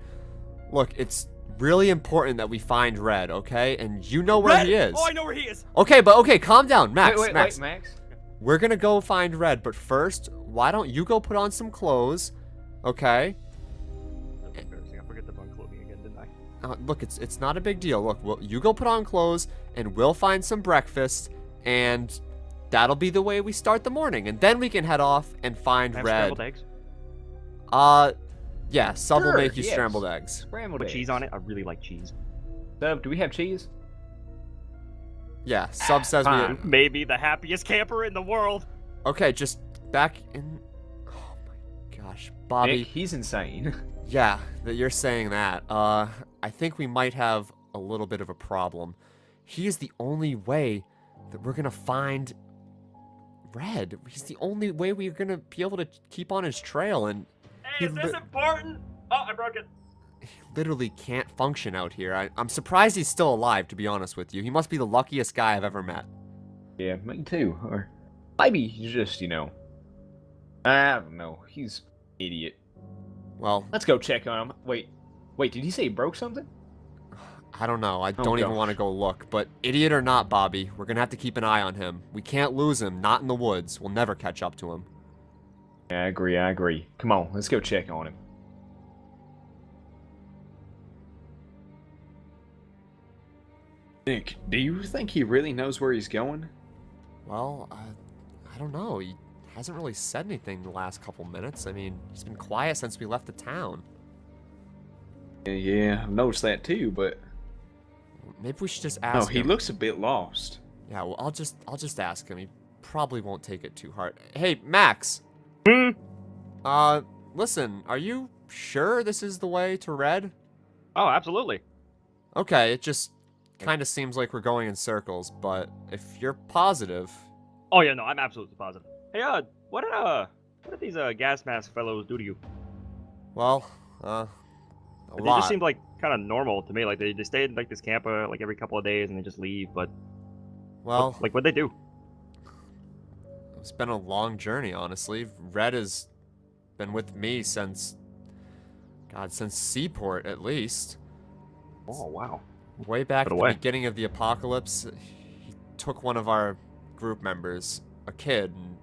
Look, it's really important that we find Red, okay? And you know where Red? he is. Oh, I know where he is. Okay, calm down, Max. Wait, Max. Max. We're gonna go find Red, but first, why don't you go put on some clothes, okay? That's embarrassing. I forget to put on clothing again, didn't I? Look, it's not a big deal. Look, you go put on clothes, and we'll find some breakfast, and that'll be the way we start the morning, and then we can head off and find Have Red. scrambled eggs. Yeah, Sub will Sure, make you yes. scrambled eggs. Scrambled Put eggs. cheese on it. I really like cheese. Sub, do we have cheese? Yeah, Sub says Fine. Maybe the happiest camper in the world. Okay, just back in. Oh my gosh, Bobby. Nick, he's insane. Yeah, that you're saying that. I think we might have a little bit of a problem. He is the only way that we're gonna find Red. He's the only way we're gonna be able to keep on his trail, and Hey, is this important? Oh, I broke it. he literally can't function out here. I'm surprised he's still alive, to be honest with you. He must be the luckiest guy I've ever met. Yeah, me too. Or maybe he's just, I don't know. He's an idiot. Well, Let's go check on him. Wait, did he say he broke something? I don't know. I don't even gosh. want to go look. But idiot or not, Bobby, we're going to have to keep an eye on him. We can't lose him, not in the woods. We'll never catch up to him. Yeah, I agree. Come on, let's go check on him. Nick, do you think he really knows where he's going? Well, I don't know. He hasn't really said anything the last couple minutes. I mean, he's been quiet since we left the town. Yeah, I've noticed that too, but... Maybe we should just No, ask he him. looks a bit lost. Yeah, well, I'll just ask him. He probably won't take it too hard. Hey, Max. Listen, are you sure this is the way to Red? Oh, absolutely. Okay, it just kind of seems like we're going in circles, but if you're positive... Oh yeah, no, I'm absolutely positive. Hey, what did these gas mask fellows do to you? Well, a They lot. just seemed like kind of normal to me. Like they stayed in like this camp like every couple of days and they just leave. But Well, what'd they do? It's been a long journey, honestly. Red has been with me since Seaport, at least. Oh, wow. Way back at Put the away. beginning of the apocalypse, he took one of our group members, a kid, and,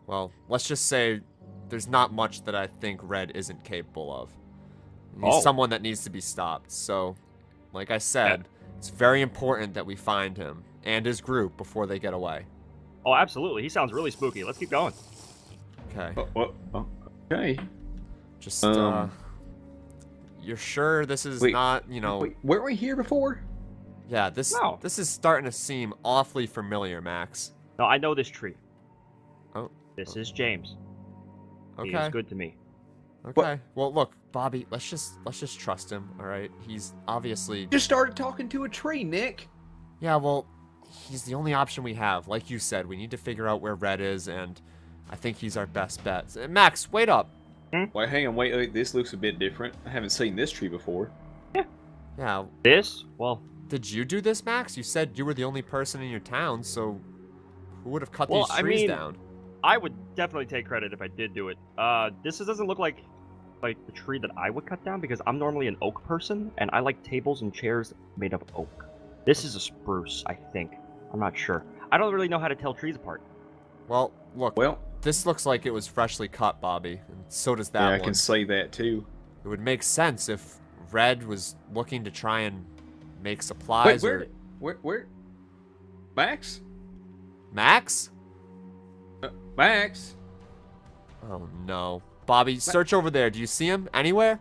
well, let's just say there's not much that I think Red isn't capable of. He's Oh. someone that needs to be stopped, so, like I said, it's very important that we find him and his group before they get away. Oh, absolutely. He sounds really spooky. Let's keep going. Okay. Okay. Just, you're sure this is Wait, not, Wait, weren't we here before? Yeah, this is starting to seem awfully familiar, Max. No, I know this tree. Oh. This is James. He Okay. is good to me. Okay. Well, look, Bobby, let's just trust him, all right? He's obviously Just started talking to a tree, Nick. Yeah, well, he's the only option we have. Like you said, we need to figure out where Red is, and I think he's our best bet. Max, wait up. Wait, hang on, wait, this looks a bit different. I haven't seen this tree before. Yeah. This? Well, did you do this, Max? You said you were the only person in your town, so who would have cut well, these trees I mean, down? I would definitely take credit if I did do it. This doesn't look like like the tree that I would cut down because I'm normally an oak person and I like tables and chairs made of oak. This is a spruce, I think. I'm not sure. I don't really know how to tell trees apart. Well, look. Well, this looks like it was freshly cut, Bobby, and so does that yeah, one. I can say that too. It would make sense if Red was looking to try and make supplies. Wait, where? Max? Max? Max? Oh no, Bobby, search over there. Do you see him anywhere?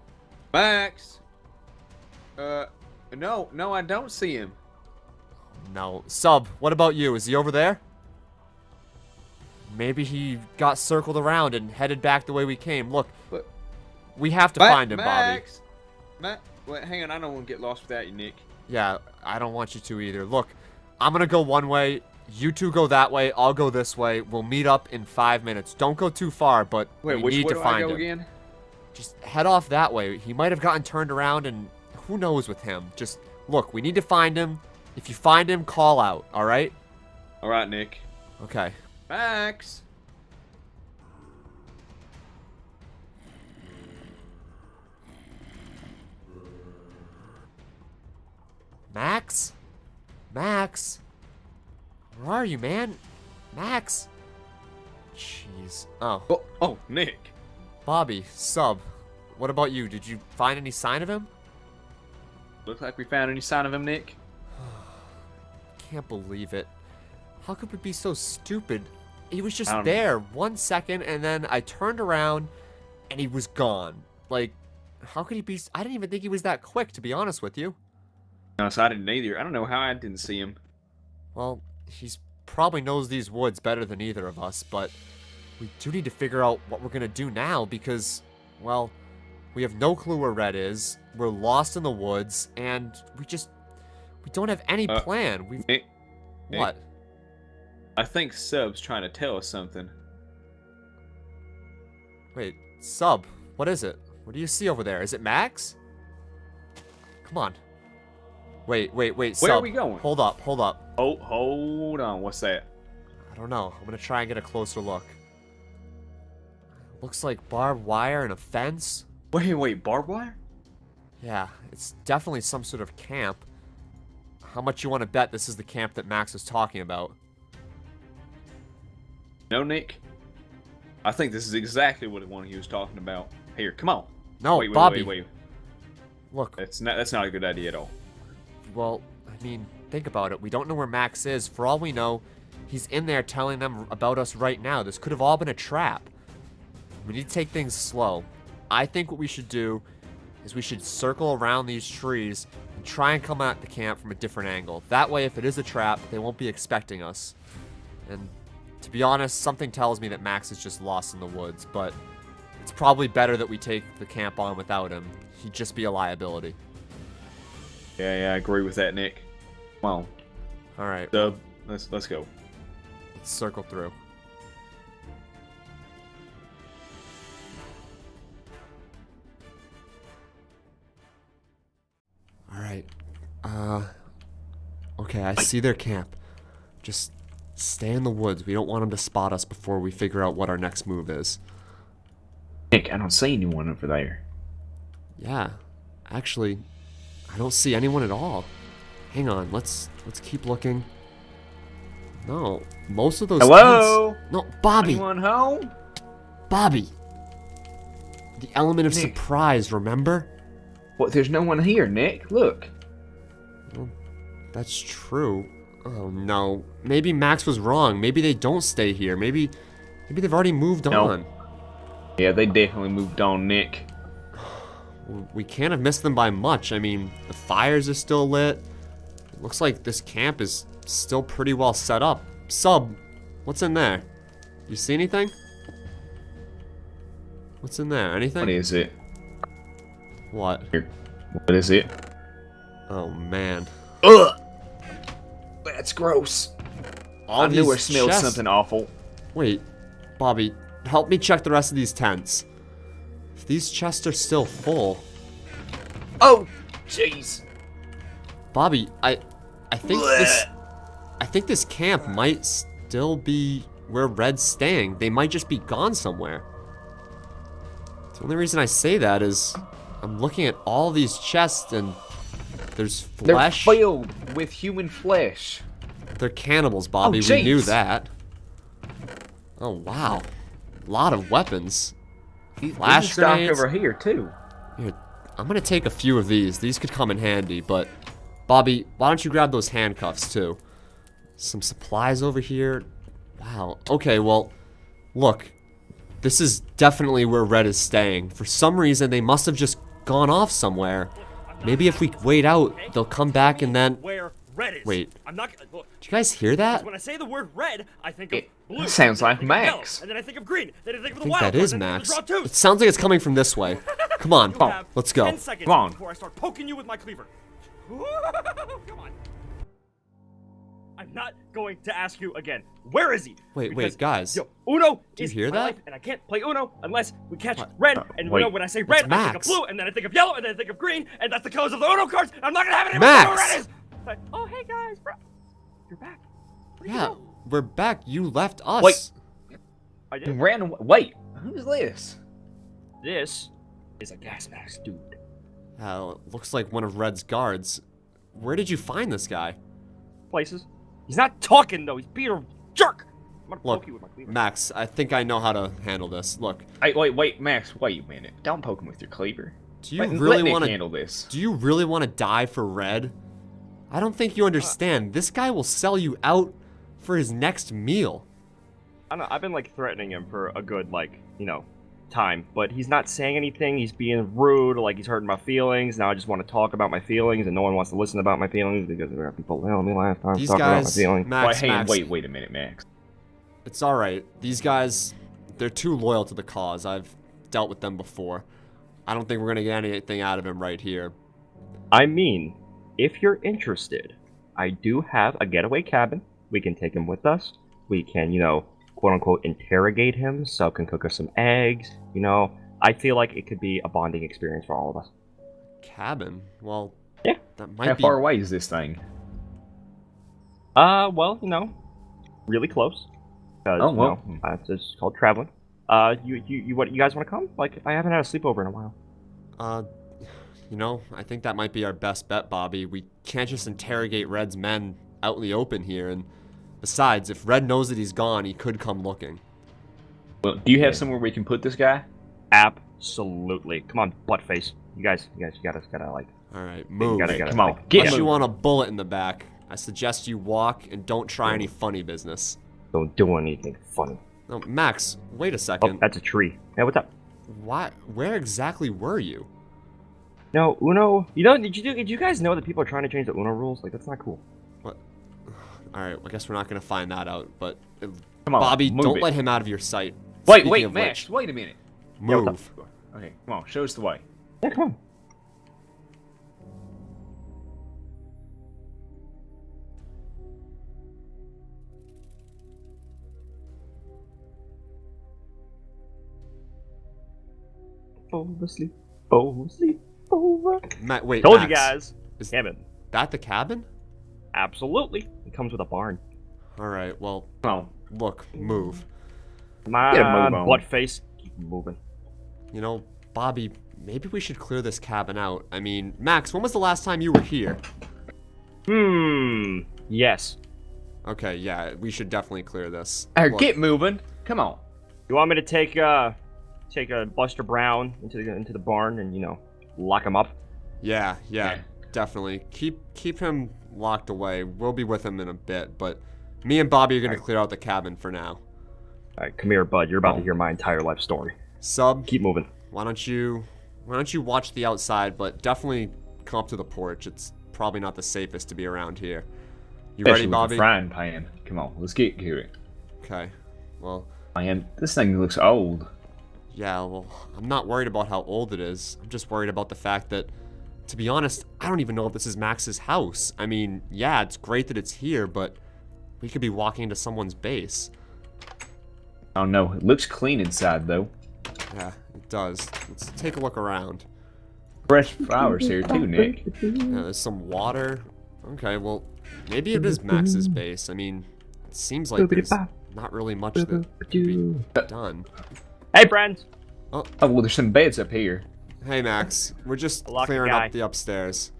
Max? No, I don't see him. No. Sub, what about you? Is he over there? Maybe he got circled around and headed back the way we came. Look, we have to find him, Max. Bobby. Wait, hang on, I don't want to get lost without you, Nick. Yeah, I don't want you to either. Look, I'm gonna go one way. You two go that way. I'll go this way. We'll meet up in 5 minutes. Don't go too far, but we need to find him. Again? Just head off that way. He might have gotten turned around, and who knows with him. Just look, we need to find him. If you find him, call out. All right? All right, Nick. Okay. Max. Max? Max? Where are you, man? Max? Jeez. Oh, Nick. Bobby, Sub, what about you? Did you find any sign of him? Looks like we found any sign of him, Nick. Can't believe it. How could we be so stupid? He was just there 1 second, and then I turned around, and he was gone. Like, how could he be? I didn't even think he was that quick, to be honest with you. No, so I didn't either. I don't know how I didn't see him. Well, he's probably knows these woods better than either of us, but we do need to figure out what we're gonna do now because, well, we have no clue where Red is. We're lost in the woods, and we don't have any plan. Nick, what? I think Sub's trying to tell us something. Wait, Sub, what is it? What do you see over there? Is it Max? Come on. Wait, Sub. Where are we going? Hold up. Oh, hold on. What's that? I don't know. I'm gonna try and get a closer look. Looks like barbed wire and a fence. Wait, barbed wire? Yeah, it's definitely some sort of camp. How much you want to bet this is the camp that Max was talking about? No, Nick. I think this is exactly what the one he was talking about. Here, come on. No, wait, Bobby. Wait. Look. That's not a good idea at all. Well, I mean, think about it. We don't know where Max is. For all we know, he's in there telling them about us right now. This could have all been a trap. We need to take things slow. I think what we should do is we should circle around these trees and try and come at the camp from a different angle. That way, if it is a trap, they won't be expecting us. And to be honest, something tells me that Max is just lost in the woods, but it's probably better that we take the camp on without him. He'd just be a liability. Yeah, I agree with that, Nick. Come on. All right. Let's go. Let's circle through. All right. Okay, I see their camp. Just stay in the woods. We don't want them to spot us before we figure out what our next move is. Nick, I don't see anyone over there. Yeah. Actually, I don't see anyone at all. Hang on, let's keep looking. No, most of those Hello? tents... No, Bobby! Anyone home? Bobby! The element of surprise, remember? What, there's no one here, Nick. Look. Well, that's true. Oh no. Maybe Max was wrong. Maybe they don't stay here. Maybe they've already moved on. Yeah, they definitely moved on, Nick. We can't have missed them by much. I mean, the fires are still lit. It looks like this camp is still pretty well set up. Sub, what's in there? You see anything? What's in there? Anything? What is it? What? Here. What is it? Oh, man. Ugh! That's gross. All I knew I these smelled chests- something awful. Wait, Bobby, help me check the rest of these tents. If these chests are still full... Oh, jeez. Bobby, I think this camp might still be where Red's staying. They might just be gone somewhere. The only reason I say that is I'm looking at all these chests and there's flesh. They're filled with human flesh. They're cannibals, Bobby. Oh, we knew jeez. that. Oh, wow. A lot of weapons. There's Flash stock grenades. over here too. Here, I'm gonna take a few of these. These could come in handy, but Bobby, why don't you grab those handcuffs too? Some supplies over here. Wow. Okay, well, look. This is definitely where Red is staying. For some reason, they must have just gone off somewhere. Maybe if we wait out, they'll come back and then... Where red is. Wait. I'm not. Look, Did you guys hear that? when I say the word red, I think of blue. sounds like then I think of Max. yellow, and then I think of green. Then I think of I the think wild that card, is then I think Max. of the draw tooth. It sounds like it's coming from this way. Come on. You have Let's go. 10 seconds Come on. before I start poking you with my cleaver. Come on. I'm not going to ask you again. Where is he? Wait, Because, guys. Yo, Uno Do you is hear my that? life, and I can't play Uno unless we catch What? red. And wait. Uno, when I say red, It's I think of Max. blue, and then I think of yellow, and then I think of green, and that's the colors of the Uno cards. And I'm not gonna have it anymore. Max! Red is. But, oh, hey guys, bro, you're back. Where'd you Yeah, go? we're back. You left us. Wait. I You did. ran away. Wait, who's this? This is a gas mask, dude. Looks like one of Red's guards. Where did you find this guy? Places. He's not talking though. He's being a jerk. I'm gonna Look, poke you with my cleaver. Max, I think I know how to handle this. Look, Wait, Max, wait a minute. Don't poke him with your cleaver. do you Let really Nick want to handle this? Do you really want to die for Red? I don't think you understand. This guy will sell you out for his next meal. I don't know. I've been like threatening him for a good time, but he's not saying anything. He's being rude, like he's hurting my feelings. Now I just want to talk about my feelings, and no one wants to listen about my feelings because there are people telling me last time These talking about my guys, feelings. Max, Max, wait a minute, Max. it's all right. These guys, they're too loyal to the cause. I've dealt with them before. I don't think we're gonna get anything out of him right here. I mean, if you're interested, I do have a getaway cabin. We can take him with us. We can, quote unquote, interrogate him. Sub can cook us some eggs. I feel like it could be a bonding experience for all of us. Cabin? Well, Yeah. that might How be. far away is this thing? Well, really close. Oh, well. It's just called traveling. You guys want to come? Like, I haven't had a sleepover in a while. I think that might be our best bet, Bobby. We can't just interrogate Red's men out in the open here, and besides, if Red knows that he's gone, he could come looking. Well, do you have somewhere we can put this guy? Absolutely. Come on, buttface. You guys gotta like. All right, move. Come on, Unless get you him. want a bullet in the back, I suggest you walk and don't try any funny business. Don't do anything funny. No, Max, wait a Oh, second. that's a tree. Hey, what's up? Why? Where exactly were you? No, Uno. Did you guys know that people are trying to change the Uno rules? Like, that's not cool. What? All right, I guess we're not gonna find that out. But Come on, Bobby, move don't it. let him out of your sight. Wait, Speaking wait, of Max, which, wait a minute. move. Okay, come on, show us the way. Yeah, come on. Fall asleep. Over. Matt, wait. Told Max, you guys. Is Cabin. that the cabin? Absolutely. It comes with a barn. All right. Well, Come on. look, move. My Get a move on. butt face. Keep moving. Bobby, maybe we should clear this cabin out. I mean, Max, when was the last time you were here? Yes. Okay, yeah, we should definitely clear this. Alright, Look, get moving. Come on. You want me to take a Buster Brown into the barn and lock him up? Yeah, definitely. Keep him locked away. We'll be with him in a bit, but me and Bobby are gonna clear out the cabin for now. All right, come here, bud. You're about to hear my entire life story. Sub, Keep moving. why don't you watch the outside, but definitely come up to the porch. It's probably not the safest to be around here. You Especially ready, with Bobby? the frying pan. Come on, let's get to it. Okay. Well, Man, this thing looks old. yeah, well, I'm not worried about how old it is. I'm just worried about the fact that, to be honest, I don't even know if this is Max's house. I mean, yeah, it's great that it's here, but we could be walking into someone's base. I don't know. It looks clean inside, though. Yeah, it does. Let's take a look around. Fresh flowers here, too, Nick. Yeah, there's some water. Okay, well, maybe it is Max's base. I mean, it seems like there's not really much that could be done. Hey, friends. Oh, well, there's some beds up here. hey Max, we're just Lucky clearing guy. up the upstairs.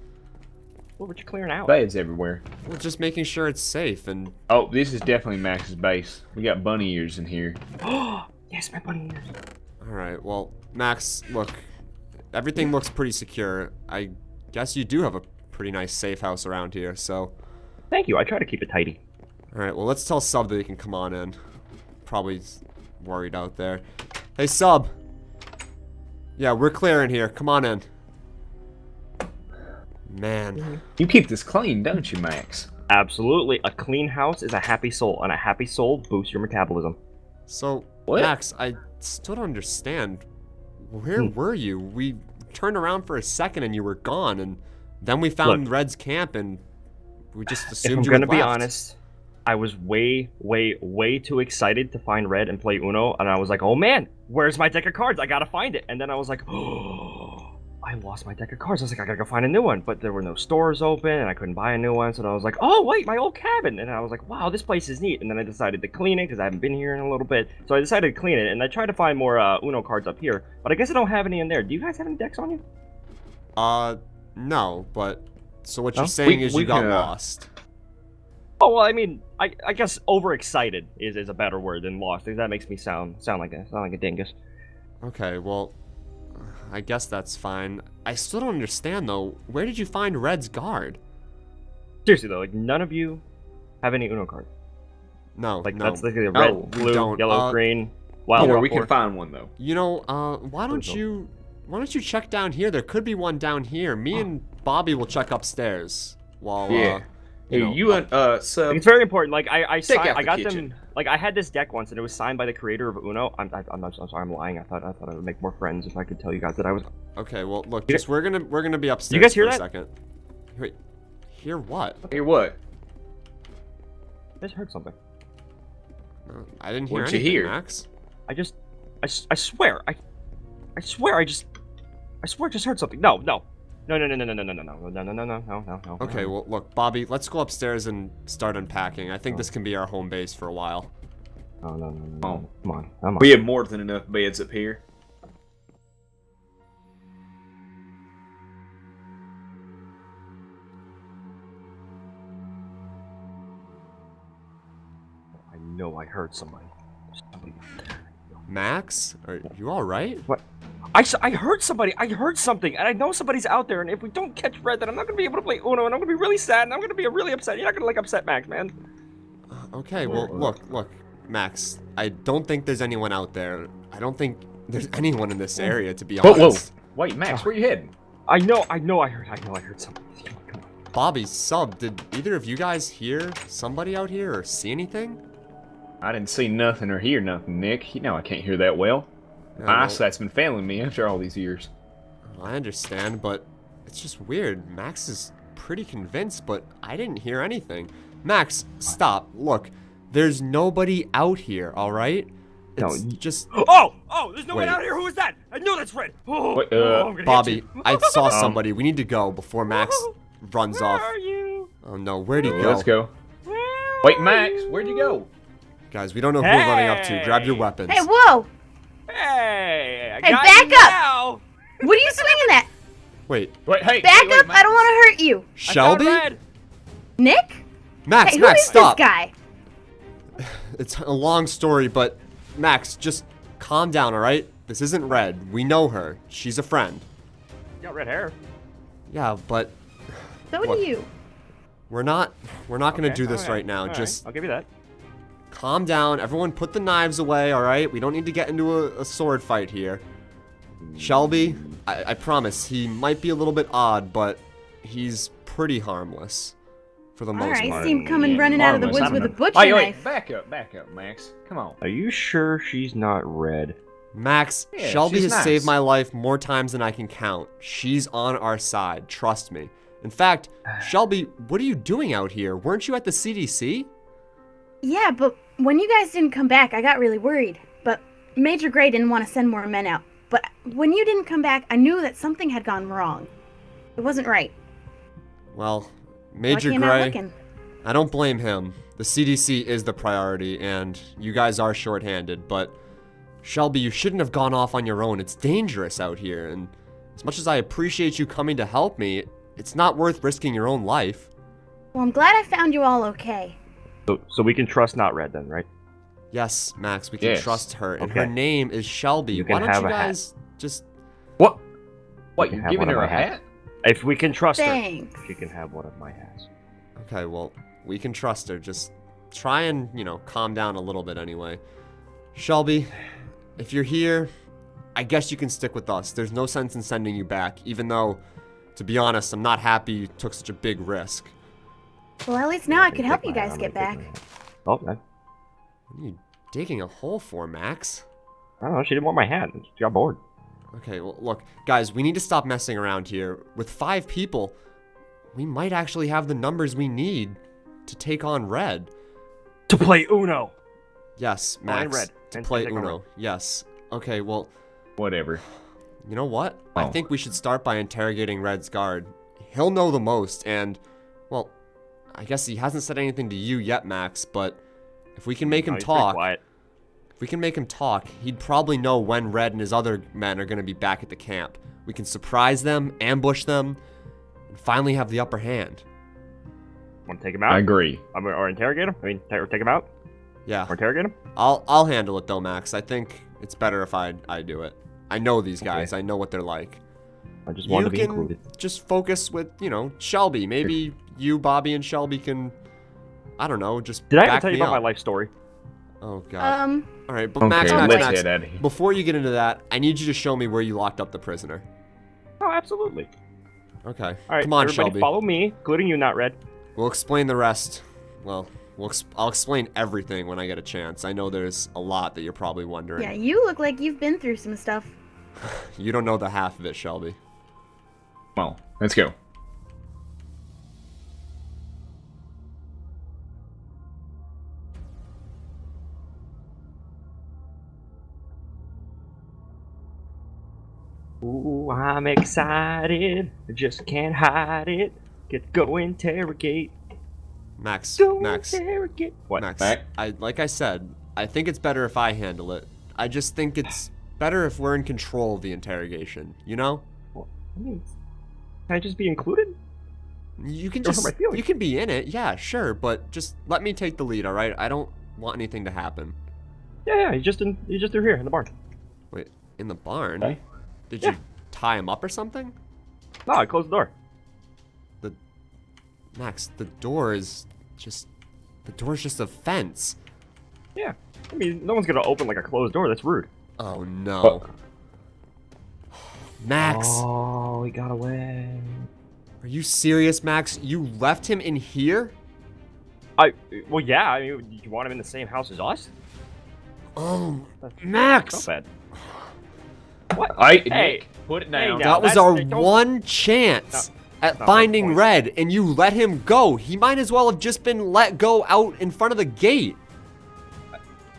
What were you clearing out? Beds everywhere. We're just making sure it's safe and... Oh, this is definitely Max's base. We got bunny ears in here. Yes, my bunny ears. Alright, well, Max, look, everything looks pretty secure. I guess you do have a pretty nice safe house around here, so... Thank you, I try to keep it tidy. Alright, well, let's tell Sub that he can come on in. Probably worried out there. Hey, Sub! Yeah, we're clear in here. Come on in. Man. You keep this clean, don't you, Max? Absolutely. A clean house is a happy soul, and a happy soul boosts your metabolism. So, What? Max, I still don't understand. Where were you? We turned around for a second and you were gone, and then we found Look, Red's camp and we just If assumed I'm you had gonna be left. honest, I was way too excited to find Red and play Uno, and I was like, oh man, where's my deck of cards? I gotta find it. And then I was like, oh, I lost my deck of cards. I was like, I gotta go find a new one. But there were no stores open, and I couldn't buy a new one, so I was like, oh wait, my old cabin. And I was like, wow, this place is neat. And then I decided to clean it, because I haven't been here in a little bit. So I decided to clean it, and I tried to find more Uno cards up here, but I guess I don't have any in there. Do you guys have any decks on you? No, but... So what No? you're saying is we you got can, lost. Oh well, I mean, I guess overexcited is a better word than lost. Because that makes me sound like a dingus. Okay, well... I guess that's fine. I still don't understand, though. Where did you find Red's guard? Seriously though, like none of you have any Uno cards. No, Like no. that's like the No, red, we blue, don't. yellow, green, Oh, wild. well, we can find one, though. You know, why don't you check down here? There could be one down here. Me and Bobby will check upstairs while Yeah. Hey, you and Sub. It's very important. Like I Take out I the got kitchen. them. Like I had this deck once, and it was signed by the creator of Uno. I'm sorry, I'm lying. I thought I would make more friends if I could tell you guys that I was. Okay, well, look, just we're gonna be upstairs You guys hear for a that? second. Wait, hear what? Hear what? I just heard something. No, I didn't hear What'd you anything, hear? Max. I swear I just heard something. No. Okay, well, look, Bobby, let's go upstairs and start unpacking. I think this can be our home base for a while. No. Oh. Come on. We have more than enough beds up here. I know I heard somebody. Max, are you all right? What? I heard somebody. I heard something, and I know somebody's out there. And if we don't catch Red, then I'm not gonna be able to play Uno, and I'm gonna be really sad, and I'm gonna be really upset. You're not gonna like upset Max, man. Okay, well, look, Max. I don't think there's anyone out there. I don't think there's anyone in this area, to be Whoa, honest. Wait, Max, where you heading? I know I heard something. Come on. Bobby, Sub, did either of you guys hear somebody out here or see anything? I didn't see nothing or hear nothing, Nick. You know I can't hear that well. Yeah, My well, eyesight's been failing me after all these years. I understand, but it's just weird. Max is pretty convinced, but I didn't hear anything. Max, stop. Look, there's nobody out here, all right? It's just... Oh! There's no one Wait. out here. Who is that? I know that's Red. Oh, Wait, I'm gonna Bobby, hit you. I saw somebody. We need to go before Max runs Where off. are you? Oh no, where'd he Yeah, go? let's go. Where Wait, are Max, you? where'd you go? Guys, we don't know who we're running up to. Grab your Hey! weapons. Hey, whoa! Hey! I Hey, got back you up! now. What are you swinging at? Wait, Hey, Back wait, up! Max. I don't want to hurt you. Shelby? I found Red. Nick? Max, Hey, who Max, is stop. this guy? It's a long story, but Max, just calm down, all right? This isn't Red. We know her. She's a friend. You got red hair. Yeah, but So Look, do you. we're not gonna Okay, do this alright, right now. alright, Just I'll give you that. calm down. Everyone put the knives away, all right? We don't need to get into a sword fight here. Shelby, I promise, he might be a little bit odd, but he's pretty harmless for the most Alright, part. see him coming running out of the Harmless, woods I with a don't know. butcher Wait, knife. back up, Max. Come on. Are you sure she's not Red? Max, Yeah, Shelby she's has nice. saved my life more times than I can count. She's on our side, trust me. In fact, Shelby, what are you doing out here? Weren't you at the CDC? Yeah, but when you guys didn't come back, I got really worried. But Major Gray didn't want to send more men out. But when you didn't come back, I knew that something had gone wrong. It wasn't right. Well, Major I came out Gray, looking. I don't blame him. The CDC is the priority, and you guys are shorthanded, but Shelby, you shouldn't have gone off on your own. It's dangerous out here, and as much as I appreciate you coming to help me, it's not worth risking your own life. Well, I'm glad I found you all okay. So we can trust Not Red then, right? Yes, Max, we can Yes. trust her, and Okay. her name is Shelby. You can Why don't have you a hat. guys just... What? What, You can you're have giving one of her my a hat? hats. If we can trust Thanks. her, she can have one of my hats. Okay, well, we can trust her. Just try and, calm down a little bit anyway. Shelby, if you're here, I guess you can stick with us. There's no sense in sending you back, even though, to be honest, I'm not happy you took such a big risk. Well, at least now I can help you guys get back. Oh, What are you digging a hole for, Max? I don't know. She didn't want my hat. She got bored. Okay, well, look, guys, we need to stop messing around here. With 5 people, we might actually have the numbers we need to take on Red. To play Uno. Yes, Fine, Max, Red. to And play take on Uno. Red. Yes. Okay, well, Whatever. you know what? I Oh. think we should start by interrogating Red's guard. He'll know the most, and, well, I guess he hasn't said anything to you yet, Max, but if we can make him No, he's pretty talk... quiet. If we can make him talk, he'd probably know when Red and his other men are going to be back at the camp. We can surprise them, ambush them, and finally have the upper hand. Want to take him out? I agree. Or interrogate him? I mean, take him out? Yeah. Or interrogate him? I'll handle it though, Max. I think it's better if I do it. I know these guys. I know what they're like. I just wanted to be can included. just focus with, Shelby. Maybe you, Bobby, and Shelby can, I don't know, just Did I ever back tell you me about my up. life story? Oh, God. All right, but Okay, Max, let's Max, get out of here. before you get into that, I need you to show me where you locked up the prisoner. Oh, absolutely. Okay. All right, Come on, everybody Shelby. follow me, including you, Not Red. We'll explain the rest. Well, I'll explain everything when I get a chance. I know there's a lot that you're probably wondering. Yeah, you look like you've been through some stuff. You don't know the half of it, Shelby. Well, let's go. Ooh, I'm excited. I just can't hide it. Get to go interrogate. Max, Go Max, interrogate. What? Max. Mac? Like I said, I think it's better if I handle it. I just think it's better if we're in control of the interrogation. You know? I mean, can I just be included? You can Don't hurt just my feelings. you can be in it. Yeah, sure, but just let me take the lead, all right? I don't want anything to happen. Yeah, he's just through here in the barn. Wait, in the barn? Okay. Did Yeah. you tie him up or something? No, I closed the door. Max, the door's just a fence. Yeah. I mean, no one's gonna open like a closed door. That's rude. Oh no. Max, Oh, he got away. are you serious, Max? You left him in here? Well, yeah. I mean, you want him in the same house as us? Oh, Not Max! bad. What? Hey, Hey, Nick, put it down. now, That was that's- our don't- one chance at not finding my point. Red, and you let him go. He might as well have just been let go out in front of the gate.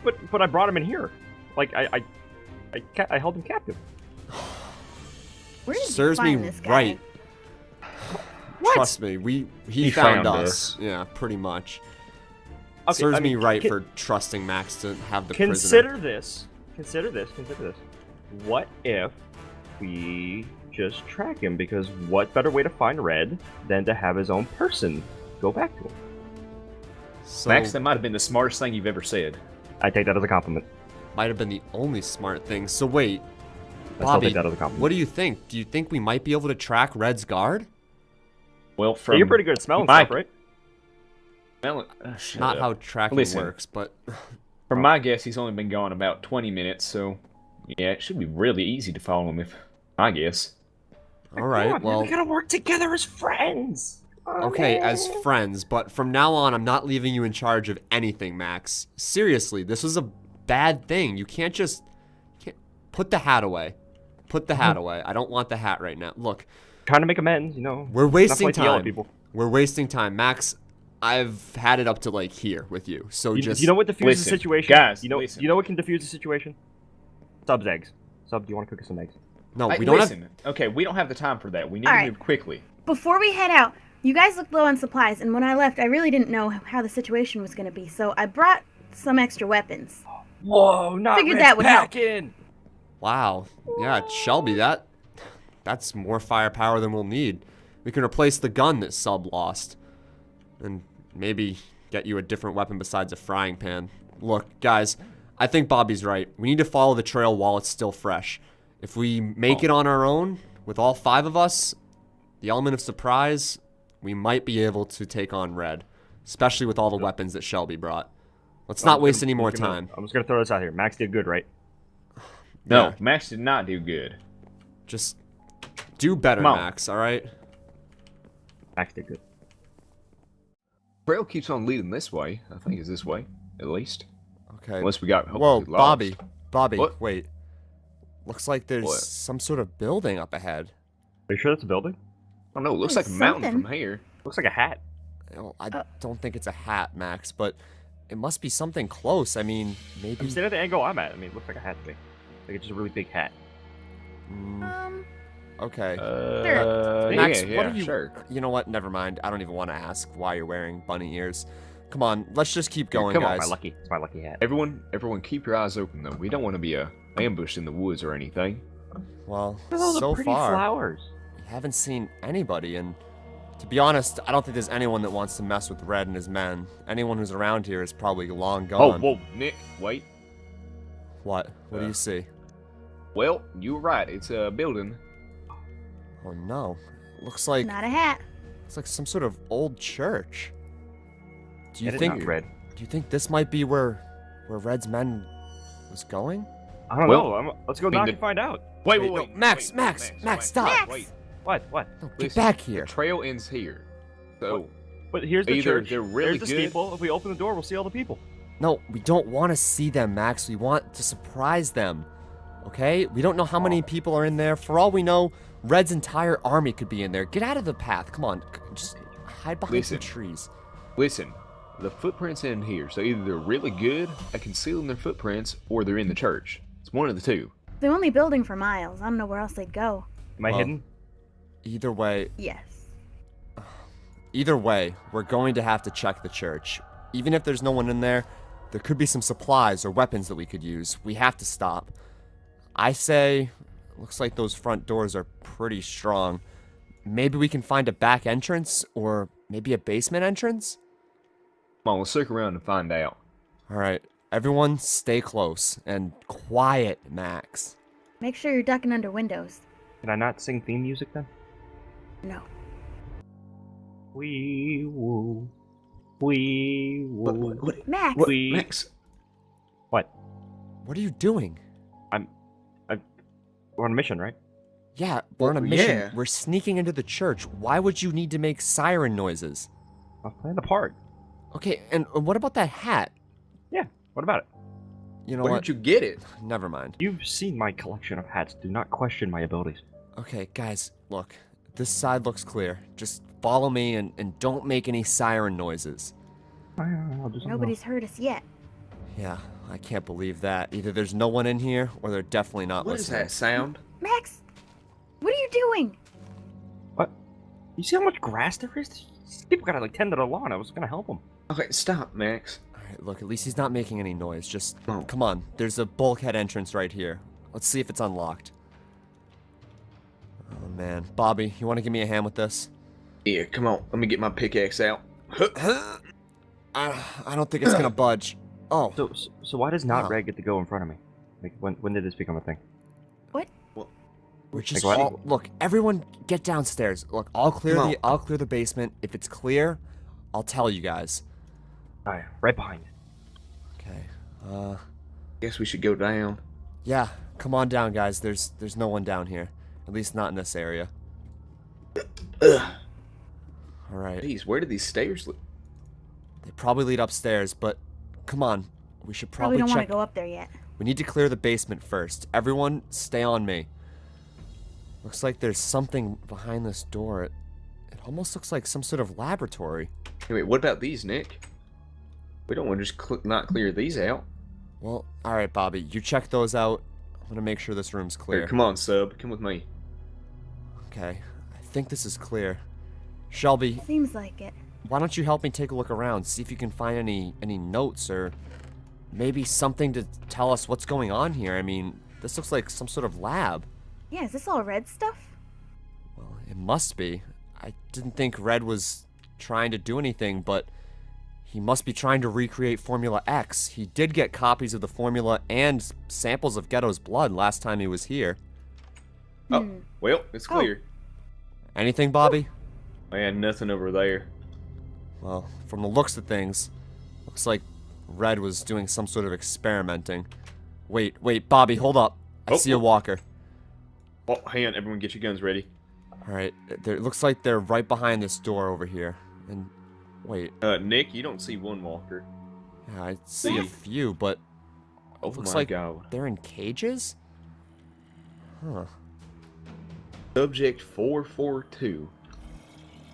But I brought him in here. Like I held him captive. Where did you Serves me find this guy? right. What? Trust me, he found found us. us. Yeah, pretty much. Okay, Serves I mean, me right con- for trusting Max to have the prisoner. Consider this. Consider this. What if we just track him? Because what better way to find Red than to have his own person go back to him? So, Max, that might have been the smartest thing you've ever said. I take that as a compliment. might have been the only smart thing. So wait, I still Bobby, take that as a compliment. what do you think? Do you think we might be able to track Red's guard? Well, Hey, from you're pretty good at smelling my- stuff, right? shut Not up. how tracking Listen, works, but From my guess, he's only been gone about 20 minutes, so yeah, it should be really easy to follow him. If my guess. all right. Well, we gotta work together as friends. okay, as friends, but from now on, I'm not leaving you in charge of anything, Max. Seriously, this was a bad thing. You can't just put the hat away. Put the hat away. I don't want the hat right now. Look, Trying to make amends, you know. we're wasting Not like to yell at time. people. We're wasting time, Max. I've had it up to like here with you. So just You know what diffuses Listen, the situation? guys, you know listen. you know what can diffuse the situation? Sub's eggs. Sub, do you want to cook us some eggs? no, Hey, we don't listen. Okay, we don't have the time for that. We need to Alright. move quickly. Before we head out, you guys looked low on supplies, and when I left, I really didn't know how the situation was going to be, so I brought some extra weapons. Whoa, not Figured Rich that would help. packing. Wow. Yeah, Shelby, that's more firepower than we'll need. We can replace the gun that Sub lost. And maybe get you a different weapon besides a frying pan. Look, guys, I think Bobby's right. We need to follow the trail while it's still fresh. If we make it on our own, with all 5 of us, the element of surprise, we might be able to take on Red. Especially with all the weapons that Shelby brought. Let's not waste any more time. I'm just gonna throw this out here. Max did good, right? No, Yeah. Max did not do good. Just do better, Come on. Max, alright? Max did good. Trail keeps on leading this way. I think it's this way, at least. Okay. Unless we got Whoa, hopefully lost. Bobby, What? wait. Looks like there's What? some sort of building up ahead. Are you sure that's a building? I don't know. It looks like a There's mountain something. from here. Looks like a hat. Well, I don't think it's a hat, Max, but it must be something close. I mean, maybe... I'm standing at the angle I'm at. I mean, it looks like a hat to me. Like it's just a really big hat. Okay. Max, what are you... sure. You know what? Never mind. I don't even want to ask why you're wearing bunny ears. Come on, let's just keep going, Come guys. on, it's my lucky hat. Everyone, keep your eyes open, though. We don't want to be ambushed in the woods or anything. Well, Look at all the so pretty far, flowers. we haven't seen anybody, and to be honest, I don't think there's anyone that wants to mess with Red and his men. Anyone who's around here is probably long Oh, gone. whoa, Nick, wait. What? What do you see? Well, you were right. It's a building. Oh no. Looks like... Not a hat. It's like some sort of old church. Do you It is think... not Red. Do you think this might be where Red's men was going? I don't know. Let's go knock and find out. Wait, no, Max, stop. Max! What? No, get back here. The trail ends here. So, But here's the either church. they're really There's the good. people. If we open the door, we'll see all the people. No, we don't want to see them, Max. We want to surprise them. Okay? We don't know how many people are in there. For all we know, Red's entire army could be in there. Get out of the path. Come on. Just hide behind some trees. Listen, the footprints end here, so either they're really good at concealing their footprints, or they're in the church. It's one of the two. The only building for miles. I don't know where else they'd go. Am I hidden? Either way, Yes. we're going to have to check the church. Even if there's no one in there, there could be some supplies or weapons that we could use. We have to stop. I say, looks like those front doors are pretty strong. Maybe we can find a back entrance, or maybe a basement entrance? Come on, let's circle around and find out. Alright, everyone stay close, and quiet, Max. Make sure you're ducking under windows. Can I not sing theme music then? No. Wee woo. Wee woo. Max! Max? What? What are you doing? We're on a mission, right? Yeah, we're on a mission. yeah. We're sneaking into the church. Why would you need to make siren noises? I'll play the part. Okay, and what about that hat? Yeah, what about it? You know Where what? did you get it? Never mind. You've seen my collection of hats. Do not question my abilities. Okay, guys, look. This side looks clear. Just follow me and don't make any siren noises. I'll do something Nobody's else. heard us yet. Yeah, I can't believe that. Either there's no one in here, or they're definitely not What is listening. that sound? Max! What are you doing? What? You see how much grass there is? These people gotta like tend to the lawn. I was gonna help them. Okay, stop, Max. Alright, look, at least he's not making any noise. Just, Oh. come on. There's a bulkhead entrance right here. Let's see if it's unlocked. Oh, man. Bobby, you want to give me a hand with this? Yeah, come on. Let me get my pickaxe out. I don't think it's gonna budge. Oh. So why does not Wow. Red get to go in front of me? Like when did this become a thing? We're just Like what? all, look, everyone get downstairs. Look, I'll clear the basement. If it's clear, I'll tell you guys. Alright, right behind you. Okay. Guess we should go down. Yeah, come on down, guys. There's no one down here. At least not in this area. Alright. Jeez, where did these stairs lead? They probably lead upstairs, but come on. We should Probably probably don't want check. to go up there yet. We need to clear the basement first. Everyone, stay on me. Looks like there's something behind this door. It almost looks like some sort of laboratory. Hey, wait, what about these, Nick? We don't want to just not clear these out. Well, alright, Bobby. You check those out. I'm gonna make sure this room's clear. Here, come on, Sub. Come with me. Okay. I think this is clear. Shelby, Seems like it. why don't you help me take a look around? See if you can find any notes or maybe something to tell us what's going on here. I mean, this looks like some sort of lab. Yeah, is this all Red stuff? Well, it must be. I didn't think Red was trying to do anything, but he must be trying to recreate Formula X. He did get copies of the formula and samples of Ghetto's blood last time he was here. Oh, well, it's clear. Anything, Bobby? I had nothing over there. Well, from the looks of things, looks like Red was doing some sort of experimenting. Wait, Bobby, hold up. I see a walker. Oh, hang on, everyone get your guns ready. Alright, it looks like they're right behind this door over here. And, wait. Nick, you don't see one walker. Yeah, I see a few, but oh looks my like God. they're in cages? Huh. Subject 442.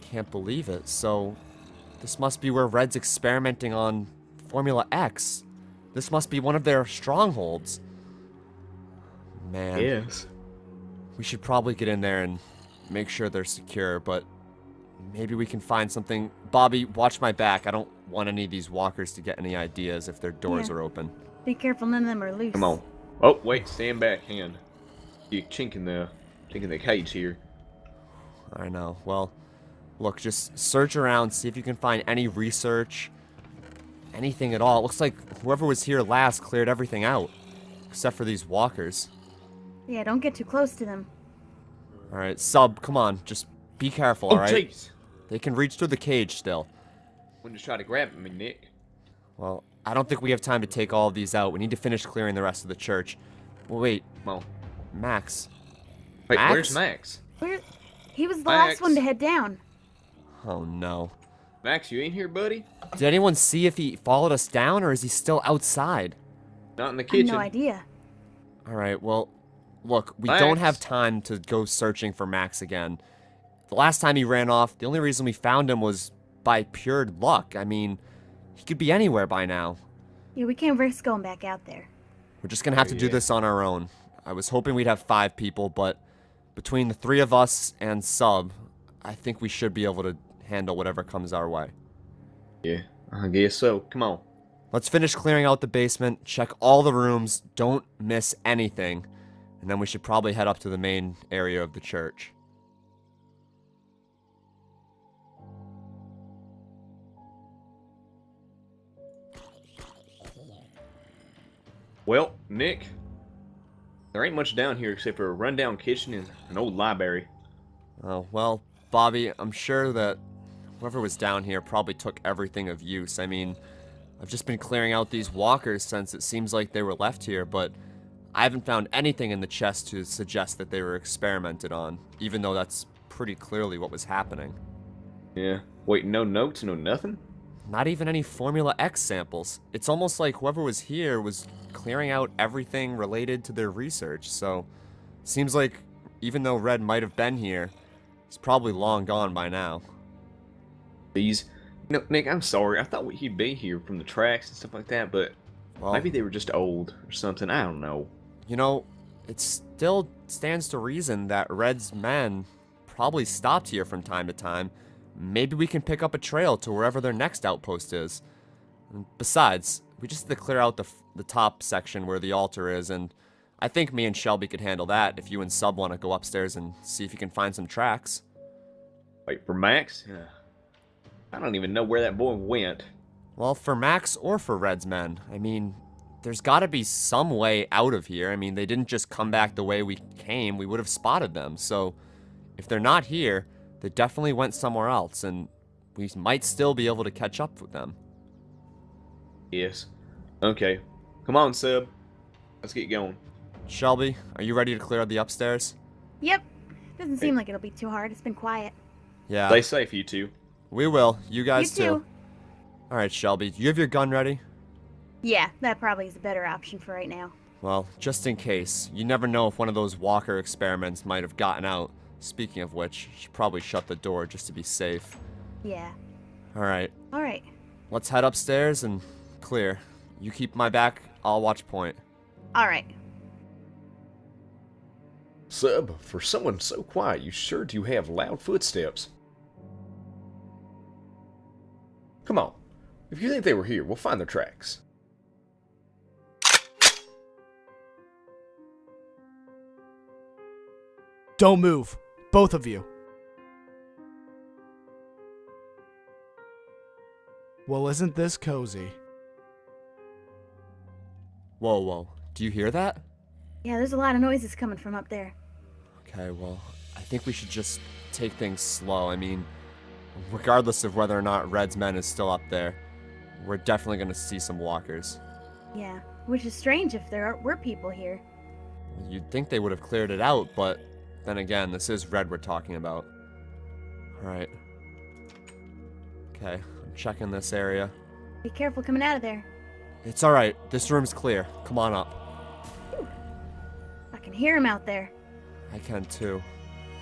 Can't believe it. So, this must be where Red's experimenting on Formula X. This must be one of their strongholds. Man. Yes. We should probably get in there and make sure they're secure, but maybe we can find something. Bobby, watch my back. I don't want any of these walkers to get any ideas if their doors are open. Be careful, none of them are loose. Come on. Oh, wait, stand back, hand. You're chinking the cage here. I know. Well, look, just search around, see if you can find any research, anything at all. It looks like whoever was here last cleared everything out, except for these walkers. Yeah, don't get too close to them. Alright, Sub, come on. Just be careful, alright? Jeez. They can reach through the cage still. Wouldn't just try to grab me, Nick. Well, I don't think we have time to take all of these out. We need to finish clearing the rest of the church. Well, wait. Come on. Max. Wait, Max? where's Max? He was the last one to head down. Oh, no. Max, you ain't here, buddy? Did anyone see if he followed us down, or is he still outside? Not in the kitchen. I have no idea. Alright, well, look, we Max. don't have time to go searching for Max again. The last time he ran off, the only reason we found him was by pure luck. I mean, he could be anywhere by now. Yeah, we can't risk going back out there. We're just gonna have to do this on our own. I was hoping we'd have 5 people, but between the 3 of us and Sub, I think we should be able to handle whatever comes our way. Yeah, I guess so. Come on. Let's finish clearing out the basement, check all the rooms, don't miss anything, and then we should probably head up to the main area of the church. Well, Nick, there ain't much down here except for a rundown kitchen and an old library. Oh, well, Bobby, I'm sure that whoever was down here probably took everything of use. I mean, I've just been clearing out these walkers since it seems like they were left here, but I haven't found anything in the chest to suggest that they were experimented on, even though that's pretty clearly what was happening. Yeah. Wait, no notes, no nothing? Not even any Formula X samples. It's almost like whoever was here was clearing out everything related to their research, so seems like even though Red might have been here, he's probably long gone by now. These... No, Nick, I'm sorry. I thought he'd be here from the tracks and stuff like that, but well, maybe they were just old or something. I don't know. You know, it still stands to reason that Red's men probably stopped here from time to time. Maybe we can pick up a trail to wherever their next outpost is. And besides, we just have to clear out the top section where the altar is, and I think me and Shelby could handle that if you and Sub want to go upstairs and see if you can find some tracks. Wait, for Max? I don't even know where that boy went. Well, for Max or for Red's men, I mean, there's got to be some way out of here. I mean, they didn't just come back the way we came. We would have spotted them. So if they're not here, they definitely went somewhere else, and we might still be able to catch up with them. Yes. Okay. Come on, Sub. Let's get going. Shelby, are you ready to clear out the upstairs? Yep. Doesn't seem like it'll be too hard. It's been quiet. Yeah. Stay safe, you two. We will. You guys You too. too. Alright, Shelby, do you have your gun ready? Yeah, that probably is a better option for right now. Well, just in case. You never know if one of those walker experiments might have gotten out. Speaking of which, you should probably shut the door just to be safe. Yeah. Alright. Alright. Let's head upstairs and clear. You keep my back, I'll watch point. Alright. Sub, for someone so quiet, you sure do have loud footsteps. Come on. If you think they were here, we'll find their tracks. Don't move. Both of you. Well, isn't this cozy? Whoa, whoa. Do you hear that? Yeah, there's a lot of noises coming from up there. Okay, well, I think we should just take things slow. I mean, regardless of whether or not Red's men is still up there, we're definitely going to see some walkers. Yeah, which is strange if there were people here. You'd think they would have cleared it out, but then again, this is Red we're talking about. Alright. Okay, I'm checking this area. Be careful coming out of there. It's alright, this room's clear. Come on up. I can hear him out there. I can too.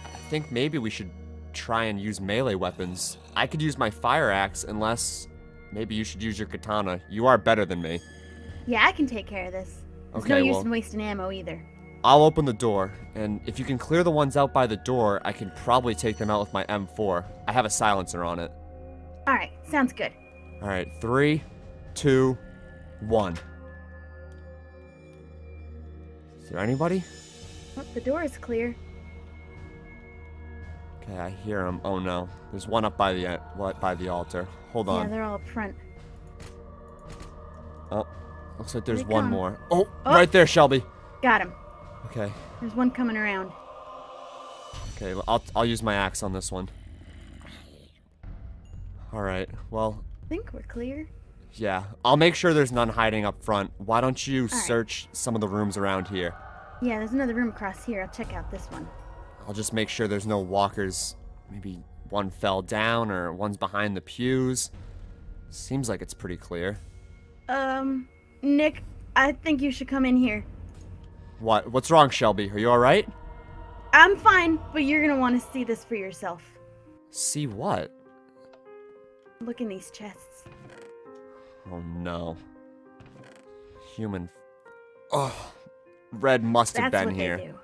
I think maybe we should try and use melee weapons. I could use my fire axe, unless maybe you should use your katana. You are better than me. Yeah, I can take care of this. There's Okay, no use well, in wasting ammo either. I'll open the door, and if you can clear the ones out by the door, I can probably take them out with my M4. I have a silencer on it. Alright, sounds good. Alright, 3, 2, 1. Is there anybody? Oh, the door is clear. Okay, I hear him. Oh no, there's one up by the altar. Hold Yeah, on. they're all up front. Oh, looks like there's Here they one come. more. Oh, right there, Shelby. Got him. Okay, There's one coming around. okay, I'll use my axe on this one. All right, well, I think we're clear. yeah, I'll make sure there's none hiding up front. Why don't you right. search some of the rooms around here? Yeah, there's another room across here. I'll check out this one. I'll just make sure there's no walkers. Maybe one fell down or one's behind the pews. Seems like it's pretty clear. Nick, I think you should come in here. What? What's wrong, Shelby? Are you all right? I'm fine, but you're gonna want to see this for yourself. See what? Look in these chests. Oh no. Human. Oh, Red must have That's been what here. they do.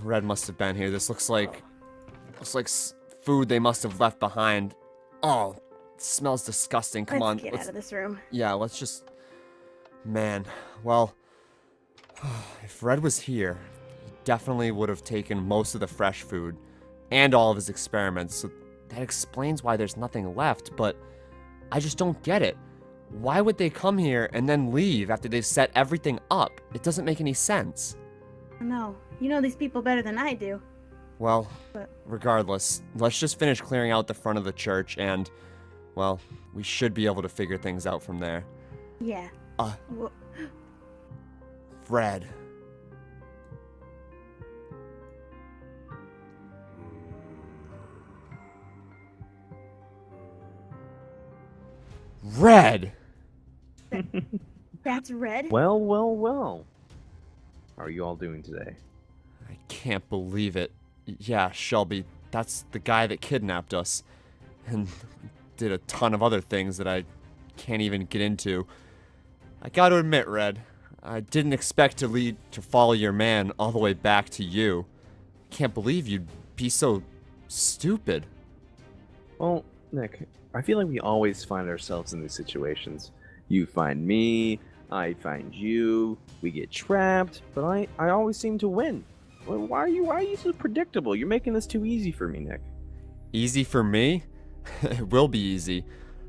Red must have been here. This looks like food they must have left behind. Oh, it smells disgusting. Come on. Let's get out of this room. Yeah, let's just. Man, well, if Red was here, he definitely would have taken most of the fresh food and all of his experiments. So that explains why there's nothing left, but I just don't get it. Why would they come here and then leave after they've set everything up? It doesn't make any sense. No, you know these people better than I do. Well, But- regardless, let's just finish clearing out the front of the church and, well, we should be able to figure things out from there. Yeah. Wha- Red. Red! That's Red? Well, well, well. How are you all doing today? I can't believe it. Yeah, Shelby, that's the guy that kidnapped us. And did a ton of other things that I can't even get into. I gotta admit, Red, I didn't expect to follow your man all the way back to you. Can't believe you'd be so stupid. Well, Nick, I feel like we always find ourselves in these situations. You find me, I find you, we get trapped, but I always seem to win. Why are you so predictable? You're making this too easy for me, Nick. Easy for me? It will be easy.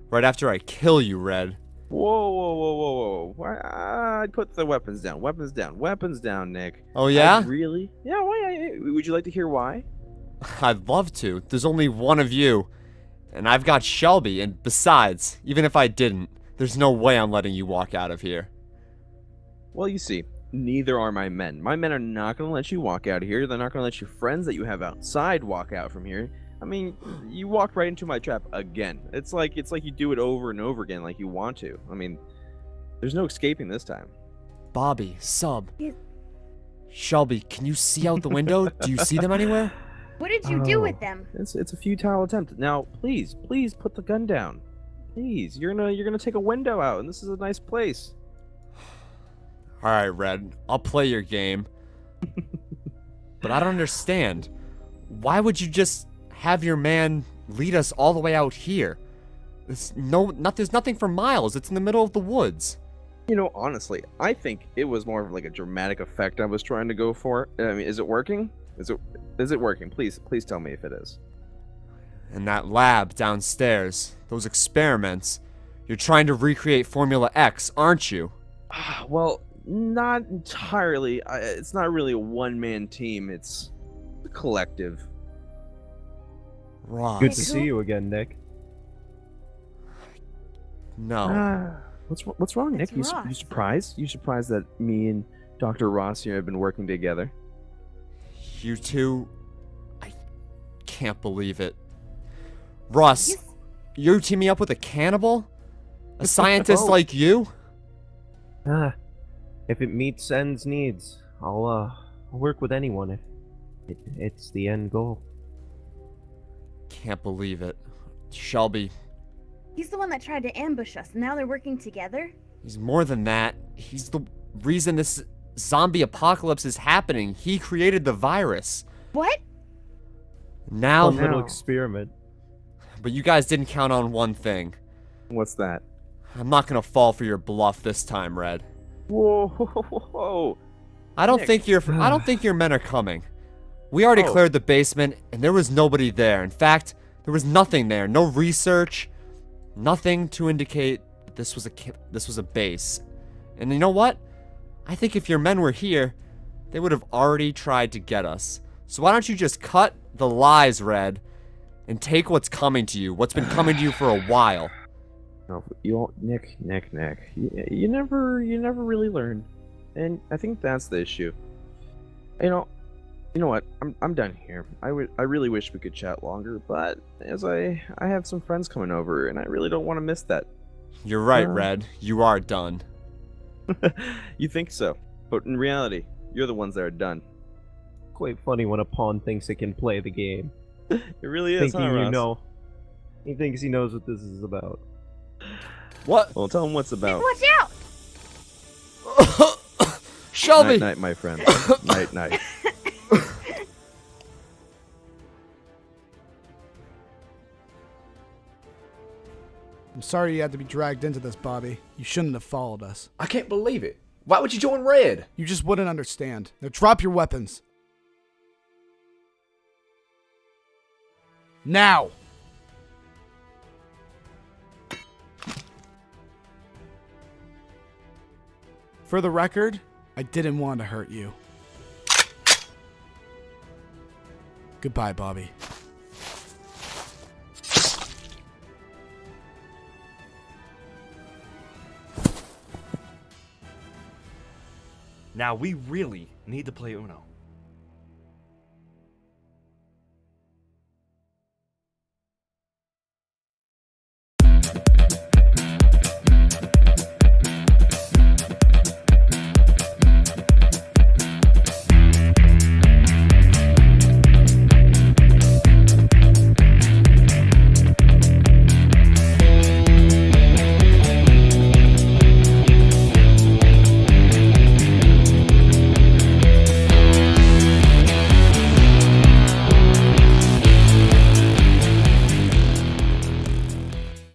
Right after I kill you, Red. Whoa, whoa, whoa, whoa, whoa. Why, put the weapons down. Weapons down, Nick. Oh, yeah? Really? Yeah, why? Would you like to hear why? I'd love to. There's only one of you. And I've got Shelby, and besides, even if I didn't, there's no way I'm letting you walk out of here. Well, you see, neither are my men. My men are not going to let you walk out of here. They're not going to let your friends that you have outside walk out from here. I mean, you walked right into my trap again. It's like you do it over and over again like you want to. I mean, there's no escaping this time. Bobby, Sub. Shelby, can you see out the window? Do you see them anywhere? What did you do with them? It's a futile attempt. Now, please put the gun down. Please, you're gonna take a window out, and this is a nice place. All right, Red. I'll play your game. But I don't understand. Why would you just have your man lead us all the way out here? There's nothing for miles. It's in the middle of the woods. You know, honestly, I think it was more of like a dramatic effect I was trying to go for. I mean, is it working? Is it working? Please tell me if it is. In that lab downstairs, those experiments, you're trying to recreate Formula X, aren't you? Well, not entirely. It's not really a one-man team. It's a collective. Right. Good to see you again, Nick. No. What's wrong, Nick? It's You Ross. surprised? You surprised that me and Dr. Ross here have been working together? You two... I can't believe it. Ross, you're teaming up with a cannibal? A scientist like you? If it meets ends needs, I'll work with anyone if it's the end goal. Can't believe it. Shelby, He's the one that tried to ambush us, and now they're working together? he's more than that. He's the reason this zombie apocalypse is happening. He created the virus. What? Now... Fun little experiment. But you guys didn't count on one thing. What's that? I'm not gonna fall for your bluff this time, Red. Whoa! I don't Nick. think your men are coming. We already cleared the basement, and there was nobody there. In fact, there was nothing there. No research, nothing to indicate that this was a base. And you know what? I think if your men were here, they would have already tried to get us. So why don't you just cut the lies, Red, and take what's coming to you, what's been coming to you for a while. No, Nick. You never really learn, and I think that's the issue. You know what? I'm done here. I really wish we could chat longer, but as I have some friends coming over, and I really don't want to miss that. You're right, Red. You are done. You think so, but in reality, you're the ones that are done. Quite funny when a pawn thinks it can play the game. It really is, Thinking huh, you Ross? know. He thinks he knows what this is about. What? Well, tell him what's about. Watch out! Shelby! Night, my friend. Night. I'm sorry you had to be dragged into this, Bobby. You shouldn't have followed us. I can't believe it. Why would you join Red? You just wouldn't understand. Now drop your weapons. Now! For the record, I didn't want to hurt you. Goodbye, Bobby. Now we really need to play Uno.